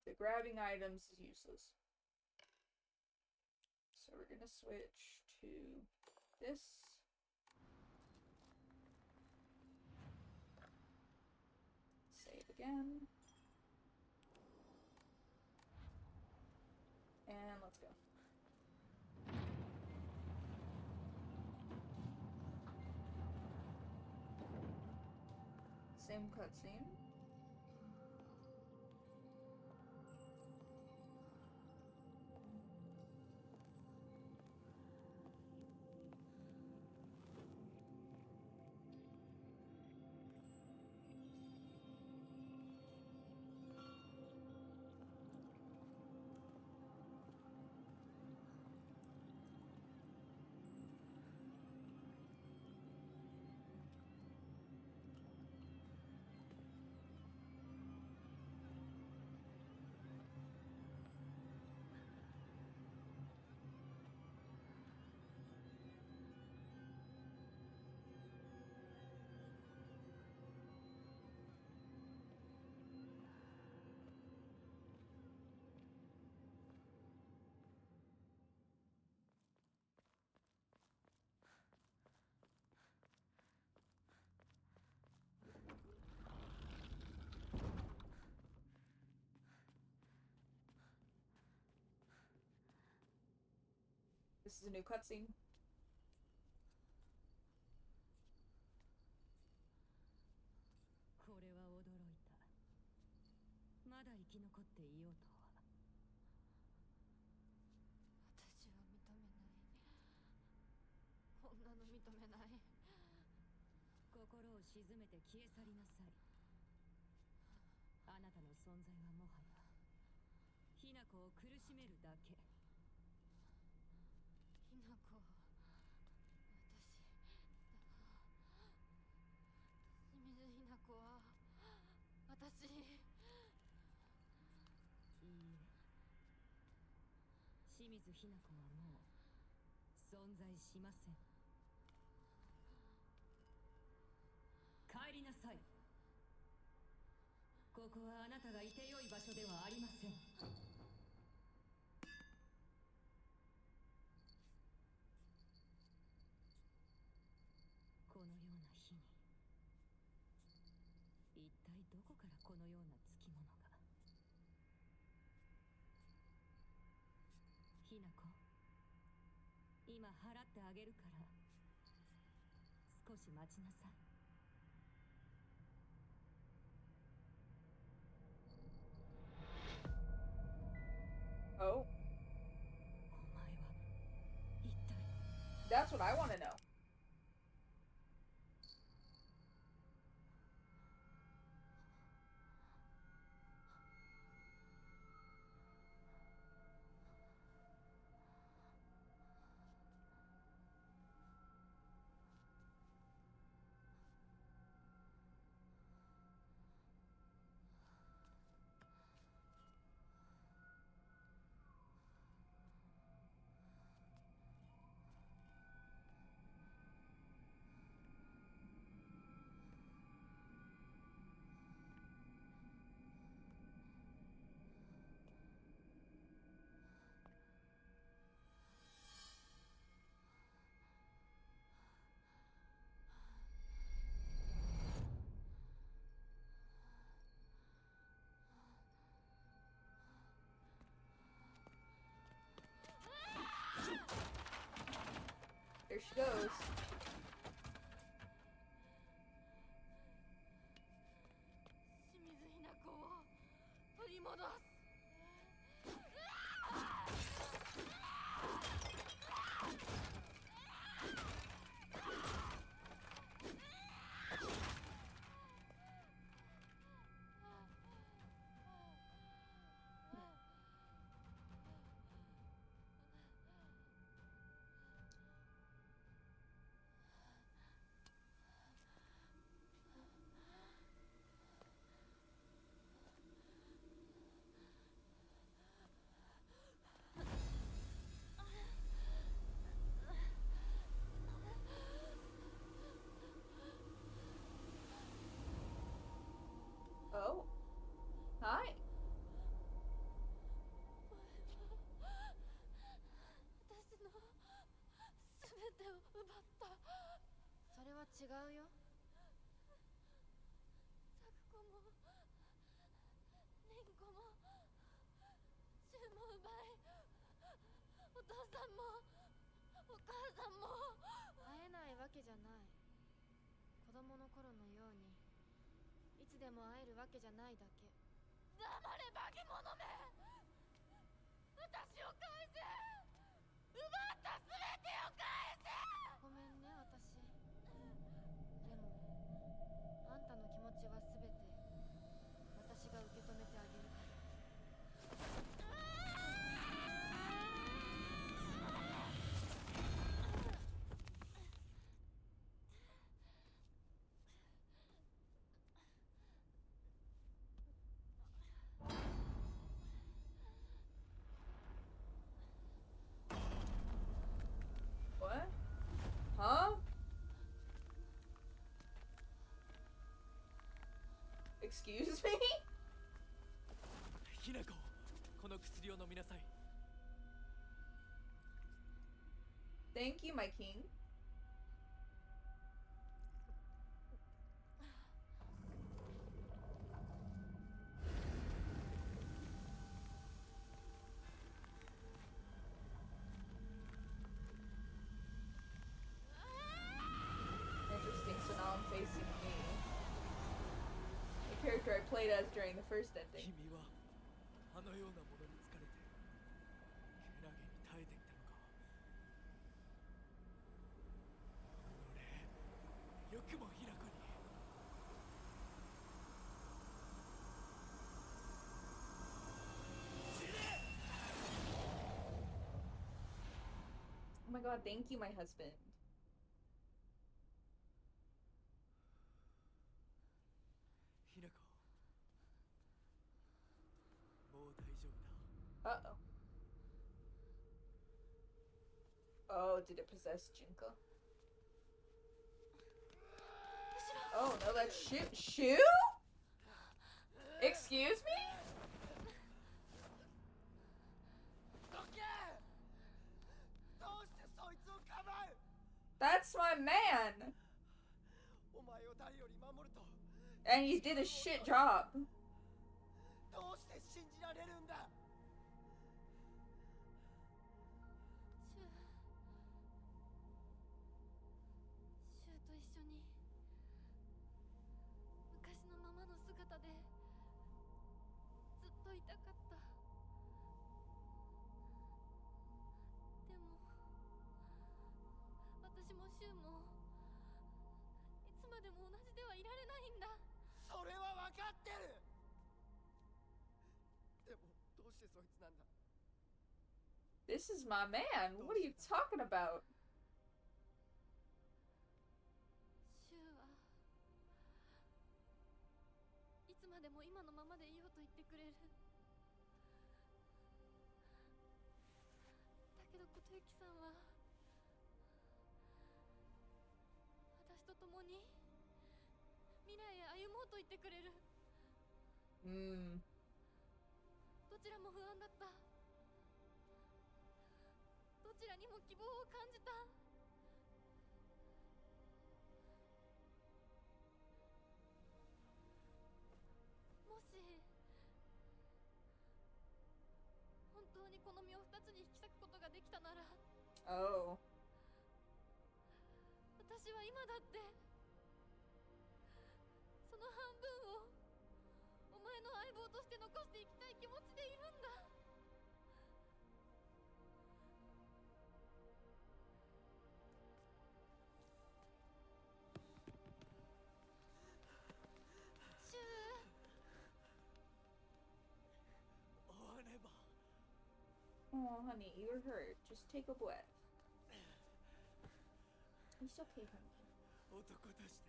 the grabbing items is useless. So we're gonna switch to this. Save again. And let's go. Same cutscene. this is a new cutscene. これは驚いた。まだ生き残っていようとは。私は認めない。こんなの認めない。心を静めて消え去りなさい。あなたの存在はもはやひな子を苦しめるだけ。ひな子、清水ひな子は私。いいえ、清水ひな子はもう存在しません。帰りなさい。ここはあなたがいてよい場所ではありません。このような日に、一体どこからこのようなつきものが。ひな子、今払ってあげるから少し待ちなさい。Oh, お前は一体。 that's what I want to know. There she goes. 清水ひな子を取り戻す。Oh. Hi. 私の全てを奪った。それは違うよ。咲子も蓮子も柊も奪い、お父さんもお母さんも。会えないわけじゃない。子供の頃のようにいつでも会えるわけじゃないだけ。黙れ化け物め、私を返せ。奪った全てを返せ。ごめんね、私。でもあんたの気持ちは全て私が受け止めてあげるから。What? Huh? Excuse me? ひな子、この薬を飲みなさい。 Thank you, my king. played as during the first ending. 君はあのようなものに疲れてけなげに耐えてきたのか。俺よくも平子に。 Oh my god, thank you, my husband. 平子もう大丈夫だ。 Uh-oh. Oh, did it possess Jinko? Oh, no, that's Shu? Excuse me? どけ！どうしてそいつをかばう？ That's my man! お前を誰より守ると And he did a shit job. どうして信じられるんだ？ シュウと一緒に昔のままの姿でずっといたかった。でも私もシュウもいつまでも同じではいられないんだ。それは分かってる。でもどうしてそいつなんだ？ This is my man. What are you talking about? シュウはいつまでも今のままでいようと言ってくれる。だけど琴雪さんは私と共に未来へ歩もうと言ってくれる。どちらも不安だった。どちらにも希望を感じた。もし本当にこの身を二つに引き裂くことができたなら、 Oh. 私は今だってその半分をお前の相棒として残していきたい気持ちでいるんだ。シュウ、終われば。 Oh, honey, you're hurt. Just take a breath. It's okay, honey. 男として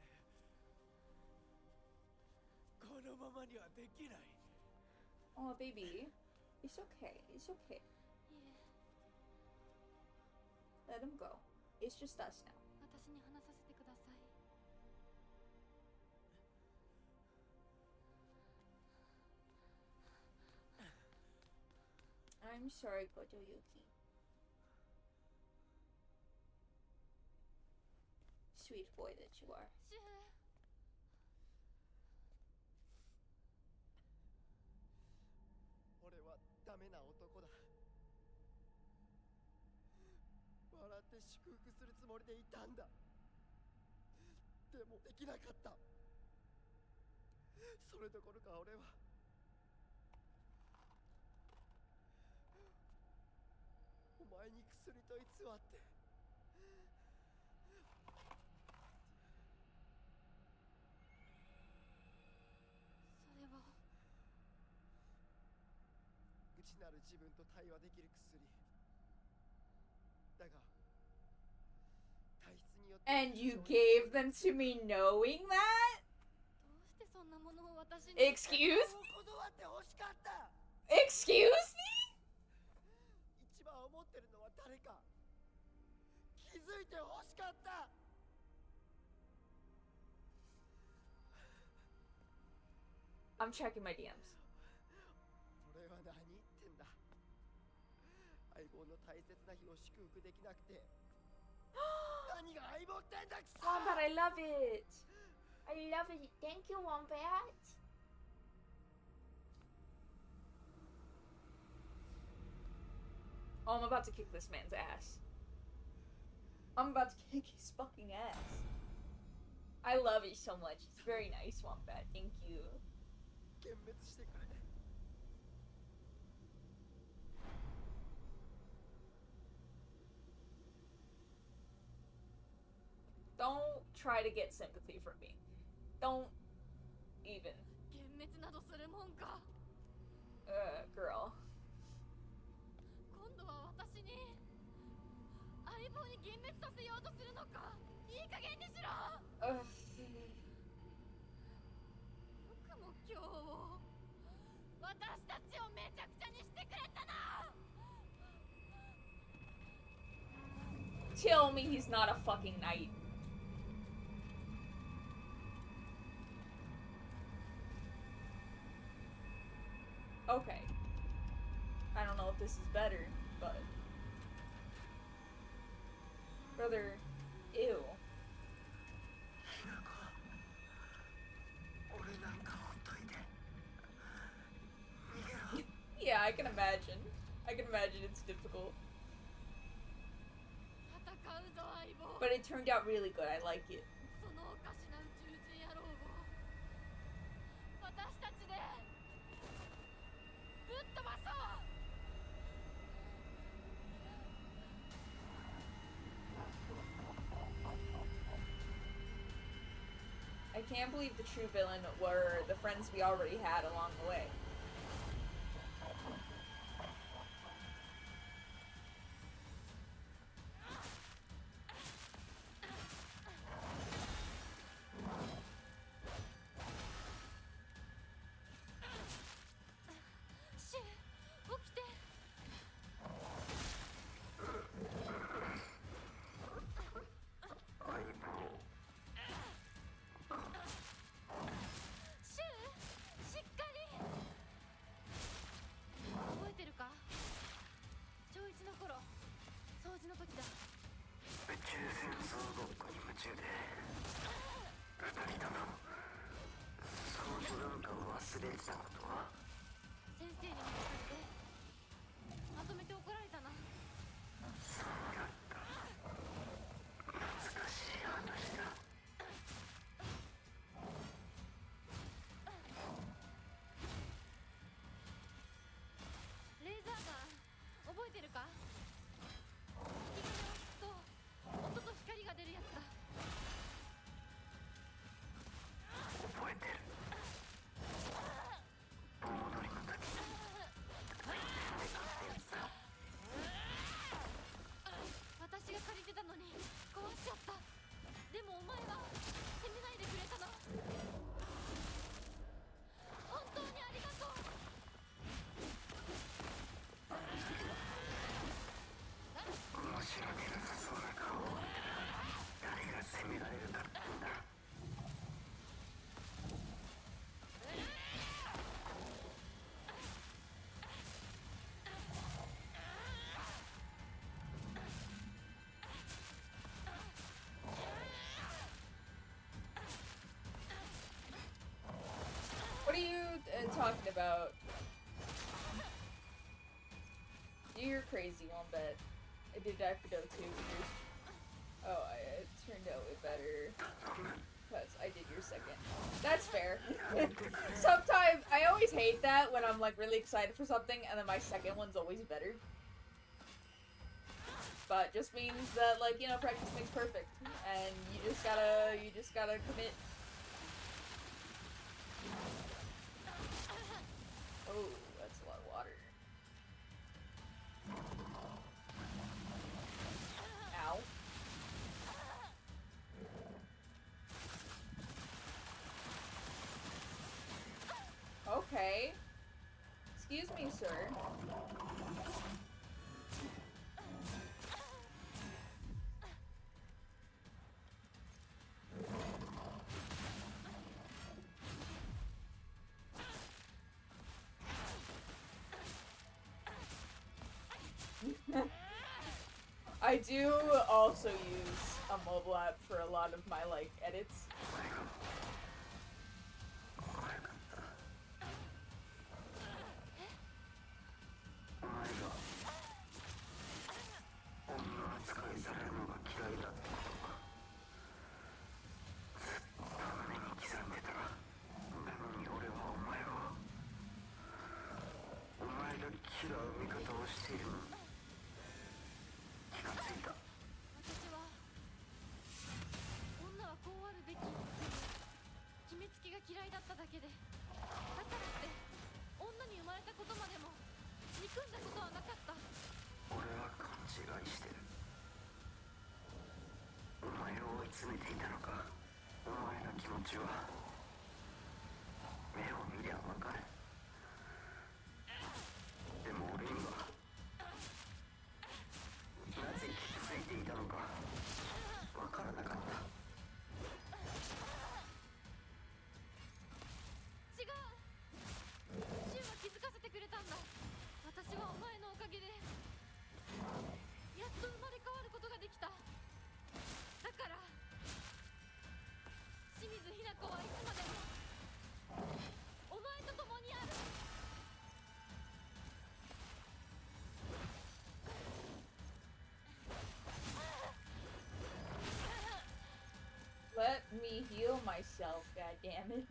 このままにはできない。 Oh, baby. It's okay. It's okay. いえ、 Let him go. It's just us now. 私に話させてください。I'm sorry, Kotoyuki. Sweet boy that you are. シュウ、俺はダメな男だ。笑って祝福するつもりでいたんだ。でもできなかった。それどころか俺はお前に薬と偽ってそれを内なる自分と対話できる薬だが体質によって And you gave them to me knowing that? どうしてそんなものを私に。 Excuse me? 断って欲しかった。 Excuse me? 一番思ってるのは誰か気づいて欲しかった。 I'm checking my DMs. 俺は何言ってんだ。相棒の大切な日を祝福できなくて何が相棒ってんだくそ。 Wombat, I love it. I love it. Thank you, Wombat. Oh, I'm about to kick this man's ass. I'm about to kick his fucking ass. I love it so much. It's very nice, Wombat. Thank you. 幻滅してくれ。Don't try to get sympathy from me. Don't even. 幻滅などするもんか。Girl. 今度は私に相棒に幻滅させようとするのか。いい加減にしろ。よくも今日を私たちをめちゃくちゃにしてくれたな。 Tell me he's not a fucking knight. Okay. I don't know if this is better, but... Brother, ew. Yeah, I can imagine. I can imagine it's difficult. 戦うぞ相棒。 But it turned out really good. I like it. そのおかしな宇宙人野郎を私たちでぶっ飛ばそう。 I can't believe the true villain were the friends we already had along the way. What are you talking about? You're crazy, one bet. I did die for Dota 2 years. Oh, it turned out way better. Because I did your second. That's fair. Sometimes, I always hate that when I'm like really excited for something and then my second one's always better. But just means that, like, you know, practice makes perfect. And you just gotta commit. Oh, that's a lot of water. Ow. Okay. Excuse me, sir. I do also use a mobile app for a lot of my, like, edits. 違う見方をしている。気がついた。私は女はこうあるべきっていう決めつけが嫌いだっただけで、だからって女に生まれたことまでも憎んだことはなかった。俺は勘違いしてる。お前を追い詰めていたのか。お前の気持ちは目を見りゃわかる。でも俺にはなぜ傷ついていたのかわからなかった。違う、シュウが気づかせてくれたんだ。私はお前のおかげでやっと生まれ変わることができた。だから清水ひな子はいつまでもお前と共にある。Let me heal myself, goddammit.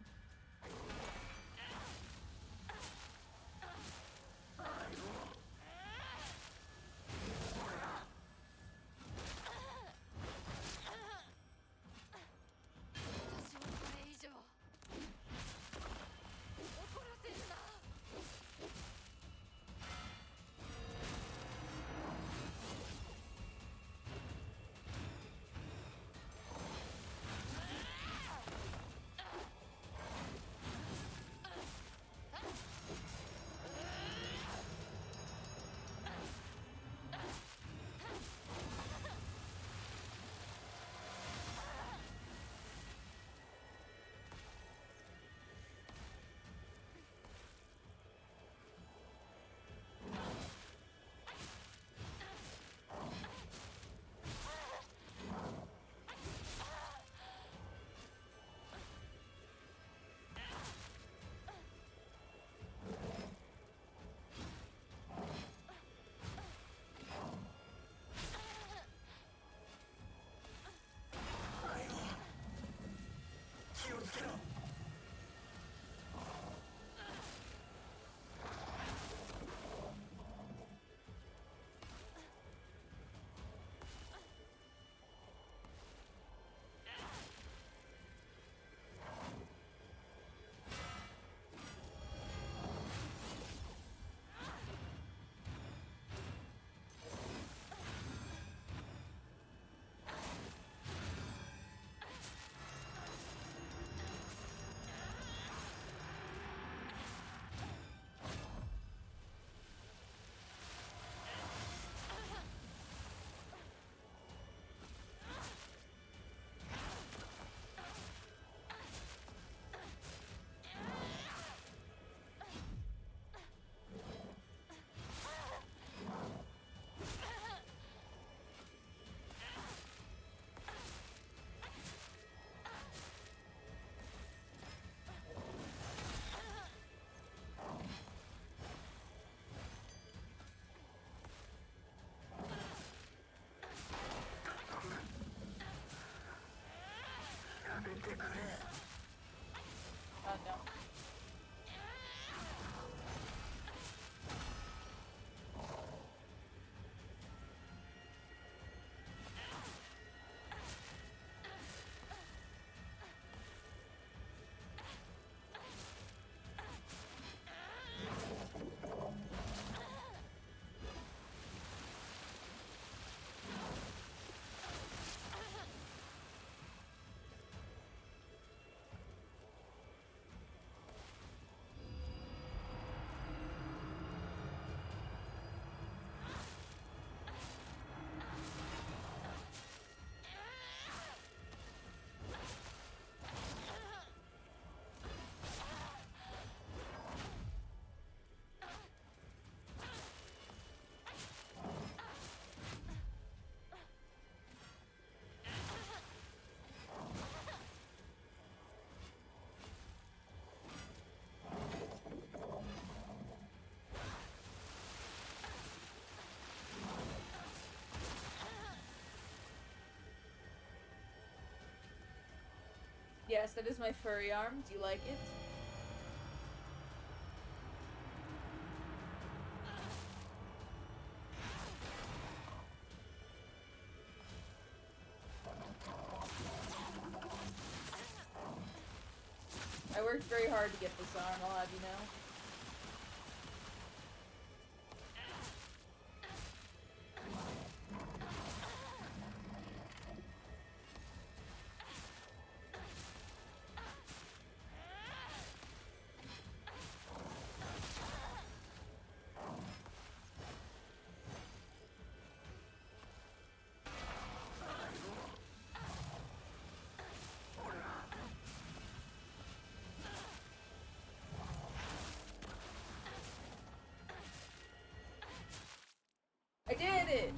Oh no. Yes, that is my furry arm. Do you like it? worked very hard to get this arm, I'll have you know. I did it!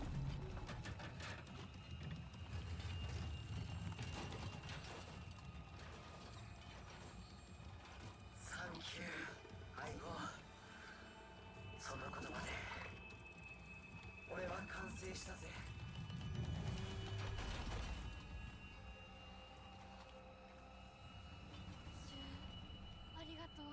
Thank you, 相棒。その言葉で俺は完成したぜ。シュウ、ありがとう。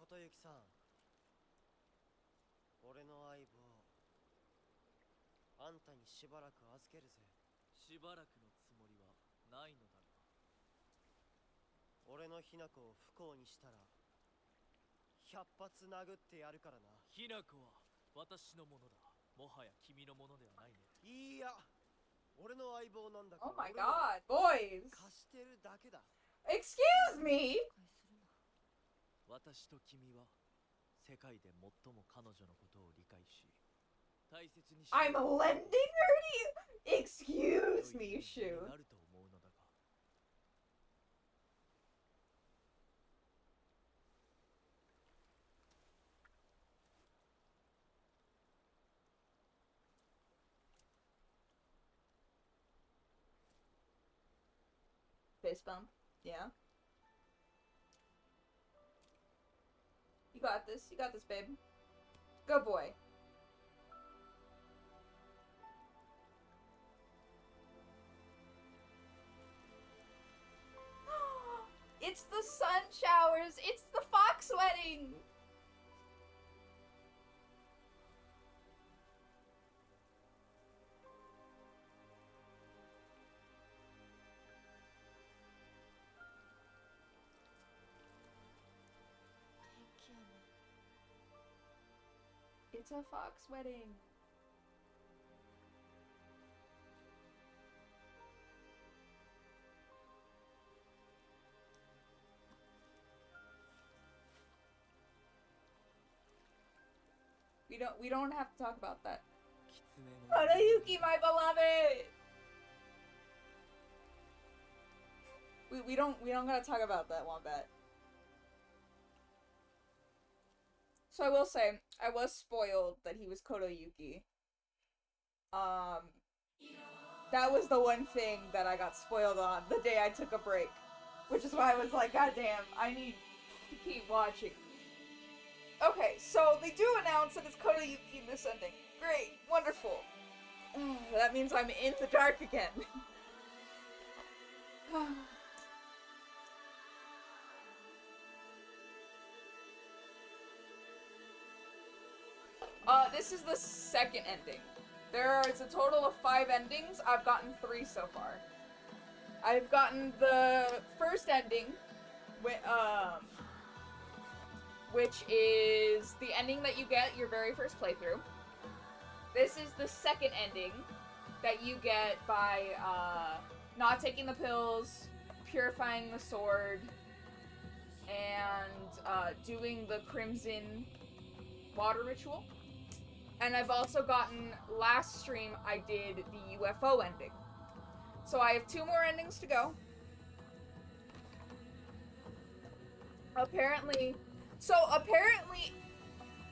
琴行さん、俺の相棒あんたにしばらく預けるぜ。しばらくのつもりはないのだろ俺のひな子を不幸にしたら100発殴ってやるからな。ひな子は私のものだ。もはや君のものではないね。いいや、俺の相棒なんだから。 Oh my god, boys! 貸してるだけだ。 Excuse me? 私と君は世界で最も彼女のことを理解し大切にして I'm lending her to you? Excuse me, Shu. なると思うのだが。Fist bump. Yeah. You got this. You got this, babe. Good boy. It's the sun showers. It's the fox wedding. It's a fox wedding. We don't have to talk about that. Harayuki, my beloved. We don't gotta talk about that one bit. So I will say, I was spoiled that he was Kotoyuki. That was the one thing that I got spoiled on the day I took a break. Which is why I was like, God damn, I need to keep watching. Okay, so they do announce that it's Kotoyuki in this ending. Great, wonderful. That means I'm in the dark again. This is the second ending. There's a total of 5 endings. I've gotten 3 so far. I've gotten the first ending, which is the ending that you get your very first playthrough. This is the second ending that you get by not taking the pills, purifying the sword, and doing the Crimson water ritual. And I've also gotten, last stream, I did the UFO ending. So I have 2 more endings to go. apparently,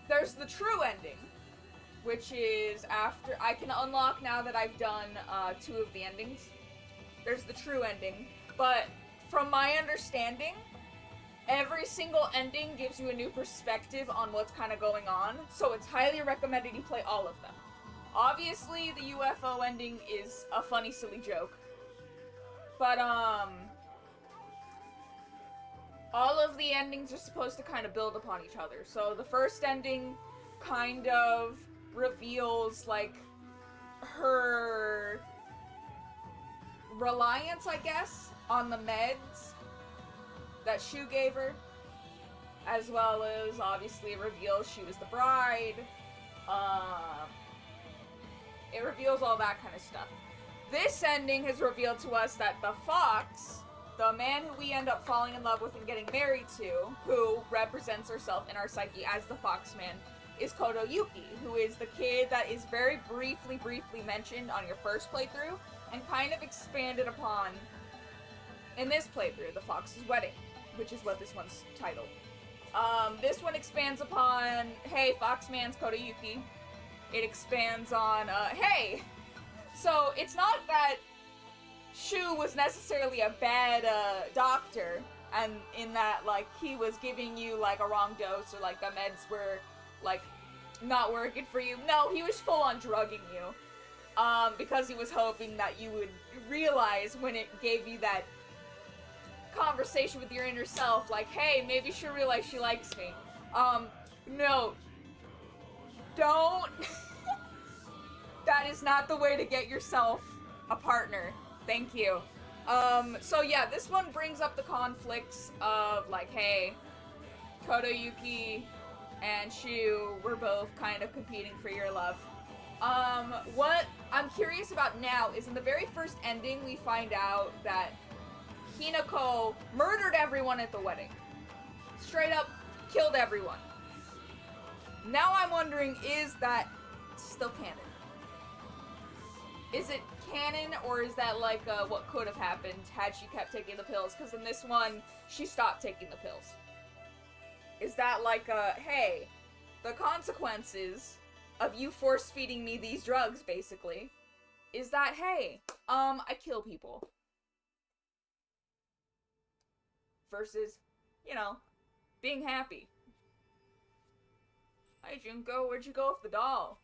there's the true ending, which is after I can unlock now that I've done 2 of the endings. There's the true ending, but from my understanding, every single ending gives you a new perspective on what's kind of going on, so it's highly recommended you play all of them. Obviously, the UFO ending is a funny, silly joke, but all of the endings are supposed to kind of build upon each other. So the first ending kind of reveals, like, her reliance, I guess, on the meds that Shu gave her, as well as, obviously, it reveals she was the bride. It reveals all that kind of stuff. This ending has revealed to us that the fox, the man who we end up falling in love with and getting married to, who represents herself in our psyche as the Foxman, is Kodo Yuki, who is the kid that is very briefly mentioned on your first playthrough, and kind of expanded upon in this playthrough, The Fox's Wedding, which is what this one's titled. This one expands upon, hey, Foxman's Kodo Yuki. It expands on, hey! So, it's not that Shu was necessarily a bad doctor, and in that, like, he was giving you, like, a wrong dose, or, like, the meds were, like, not working for you. No, he was full on drugging you, because he was hoping that you would realize when it gave you that conversation with your inner self, like, hey, maybe she'll realize she likes me. No. Don't. That is not the way to get yourself a partner. Thank you. So yeah, this one brings up the conflicts of, like, hey, Kodo Yuki and Shu were both kind of competing for your love. What I'm curious about now is in the very first ending, we find out that Hinako murdered everyone at the wedding. Straight up killed everyone. Now I'm wondering, is that still canon? Is it canon, or is that like what could have happened had she kept taking the pills? Because in this one, she stopped taking the pills. Is that like hey, the consequences of you force-feeding me these drugs, basically, is that, hey, I kill people. Versus, you know, being happy. Hi, Junko, where'd you go with the doll?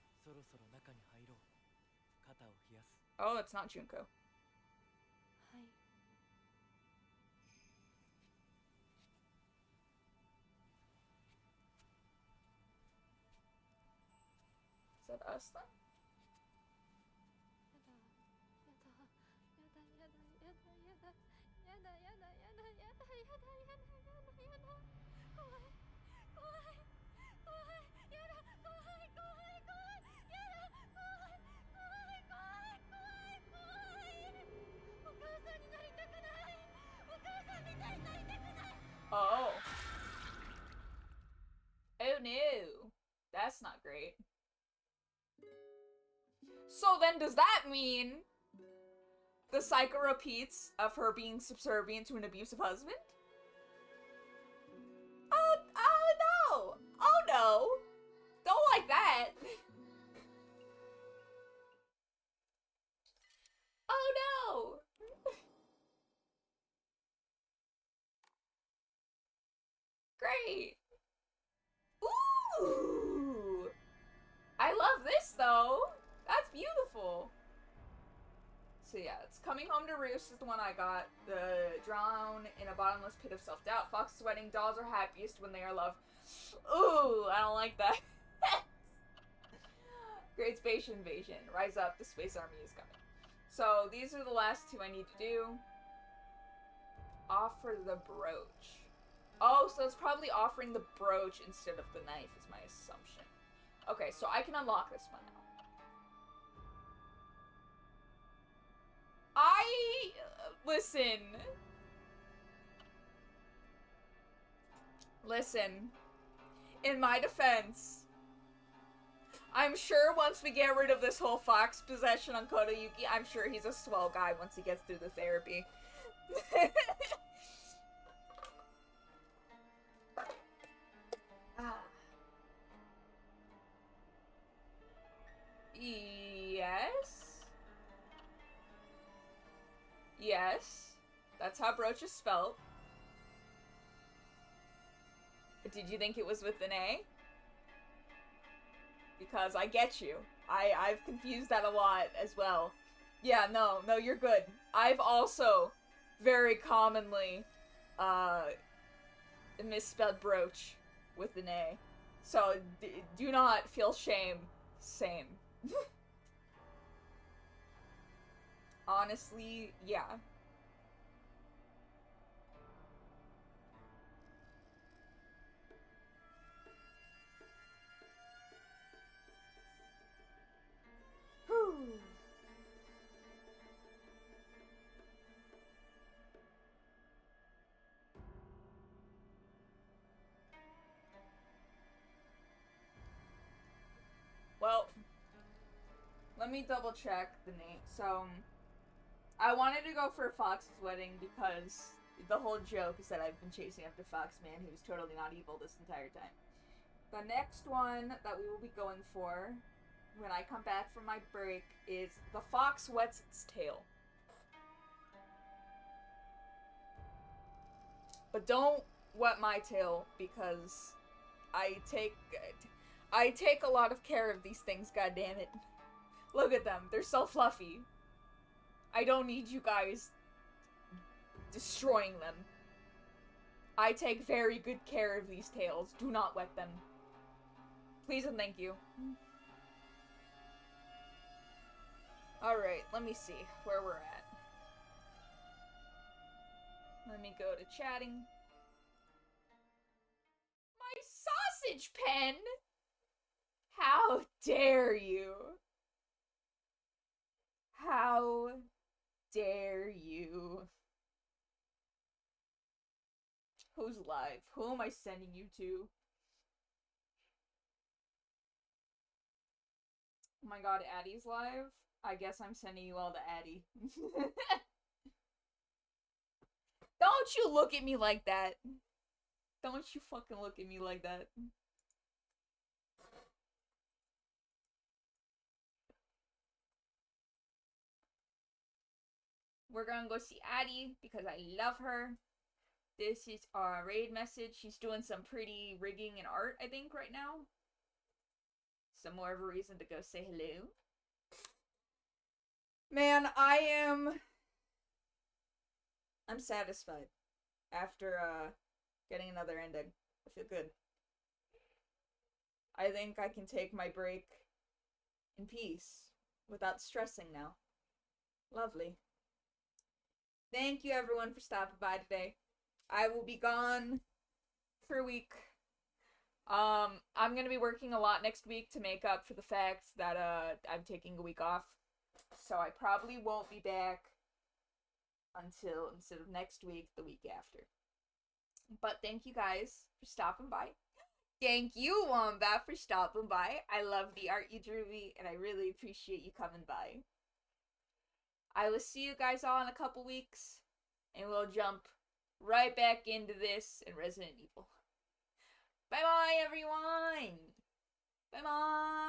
Oh, it's not Junko. Is that us then? Oh. Oh no. That's not great. So then does that mean the cycle repeats of her being subservient to an abusive husband? Oh no! Oh no! Don't like that! Oh no! Great! Ooh! I love this though! That's beautiful! So yeah, it's Coming Home to Roost is the one I got. The Drown in a Bottomless Pit of Self-Doubt. Fox's Wedding. Dolls are happiest when they are loved. Ooh, I don't like that. Great Space Invasion. Rise up, the Space Army is coming. So these are the last 2 I need to do. Offer the brooch. Oh, so it's probably offering the brooch instead of the knife is my assumption. Okay, so I can unlock this one now. Listen. In my defense, I'm sure once we get rid of this whole fox possession on Kodo Yuki, I'm sure he's a swell guy once he gets through the therapy. Yes, that's how brooch is spelled. But did you think it was with an A? Because I get you. I've confused that a lot as well. Yeah, no, you're good. I've also very commonly misspelled brooch with an A. So do not feel shame. Same. Honestly, yeah. Whew. Well, let me double check the name. So, I wanted to go for Fox's wedding because the whole joke is that I've been chasing after Foxman, who's totally not evil this entire time. The next one that we will be going for when I come back from my break is The Fox Wets Its Tail. But don't wet my tail because I take a lot of care of these things, goddammit. Look at them, they're so fluffy. I don't need you guys destroying them. I take very good care of these tails. Do not wet them. Please and thank you. Alright, let me see where we're at. Let me go to chatting. My sausage pen? How dare you? How dare you? Who's live? Who am I sending you to? Oh my god, Addie's live? I guess I'm sending you all to Addie. Don't you look at me like that. Don't you fucking look at me like that. We're gonna go see Addie because I love her. This is our raid message. She's doing some pretty rigging and art, I think, right now. Some more of a reason to go say hello. Man, I'm satisfied after getting another ending. I feel good. I think I can take my break in peace without stressing now. Lovely. Thank you everyone for stopping by today. I will be gone for a week. I'm gonna be working a lot next week to make up for the fact that I'm taking a week off. So I probably won't be back until, instead of next week, the week after. But thank you guys for stopping by. Thank you, Wombat, for stopping by. I love the art you drew me, and I really appreciate you coming by. I will see you guys all in a couple weeks, and we'll jump right back into this in Resident Evil. Bye-bye, everyone! Bye-bye!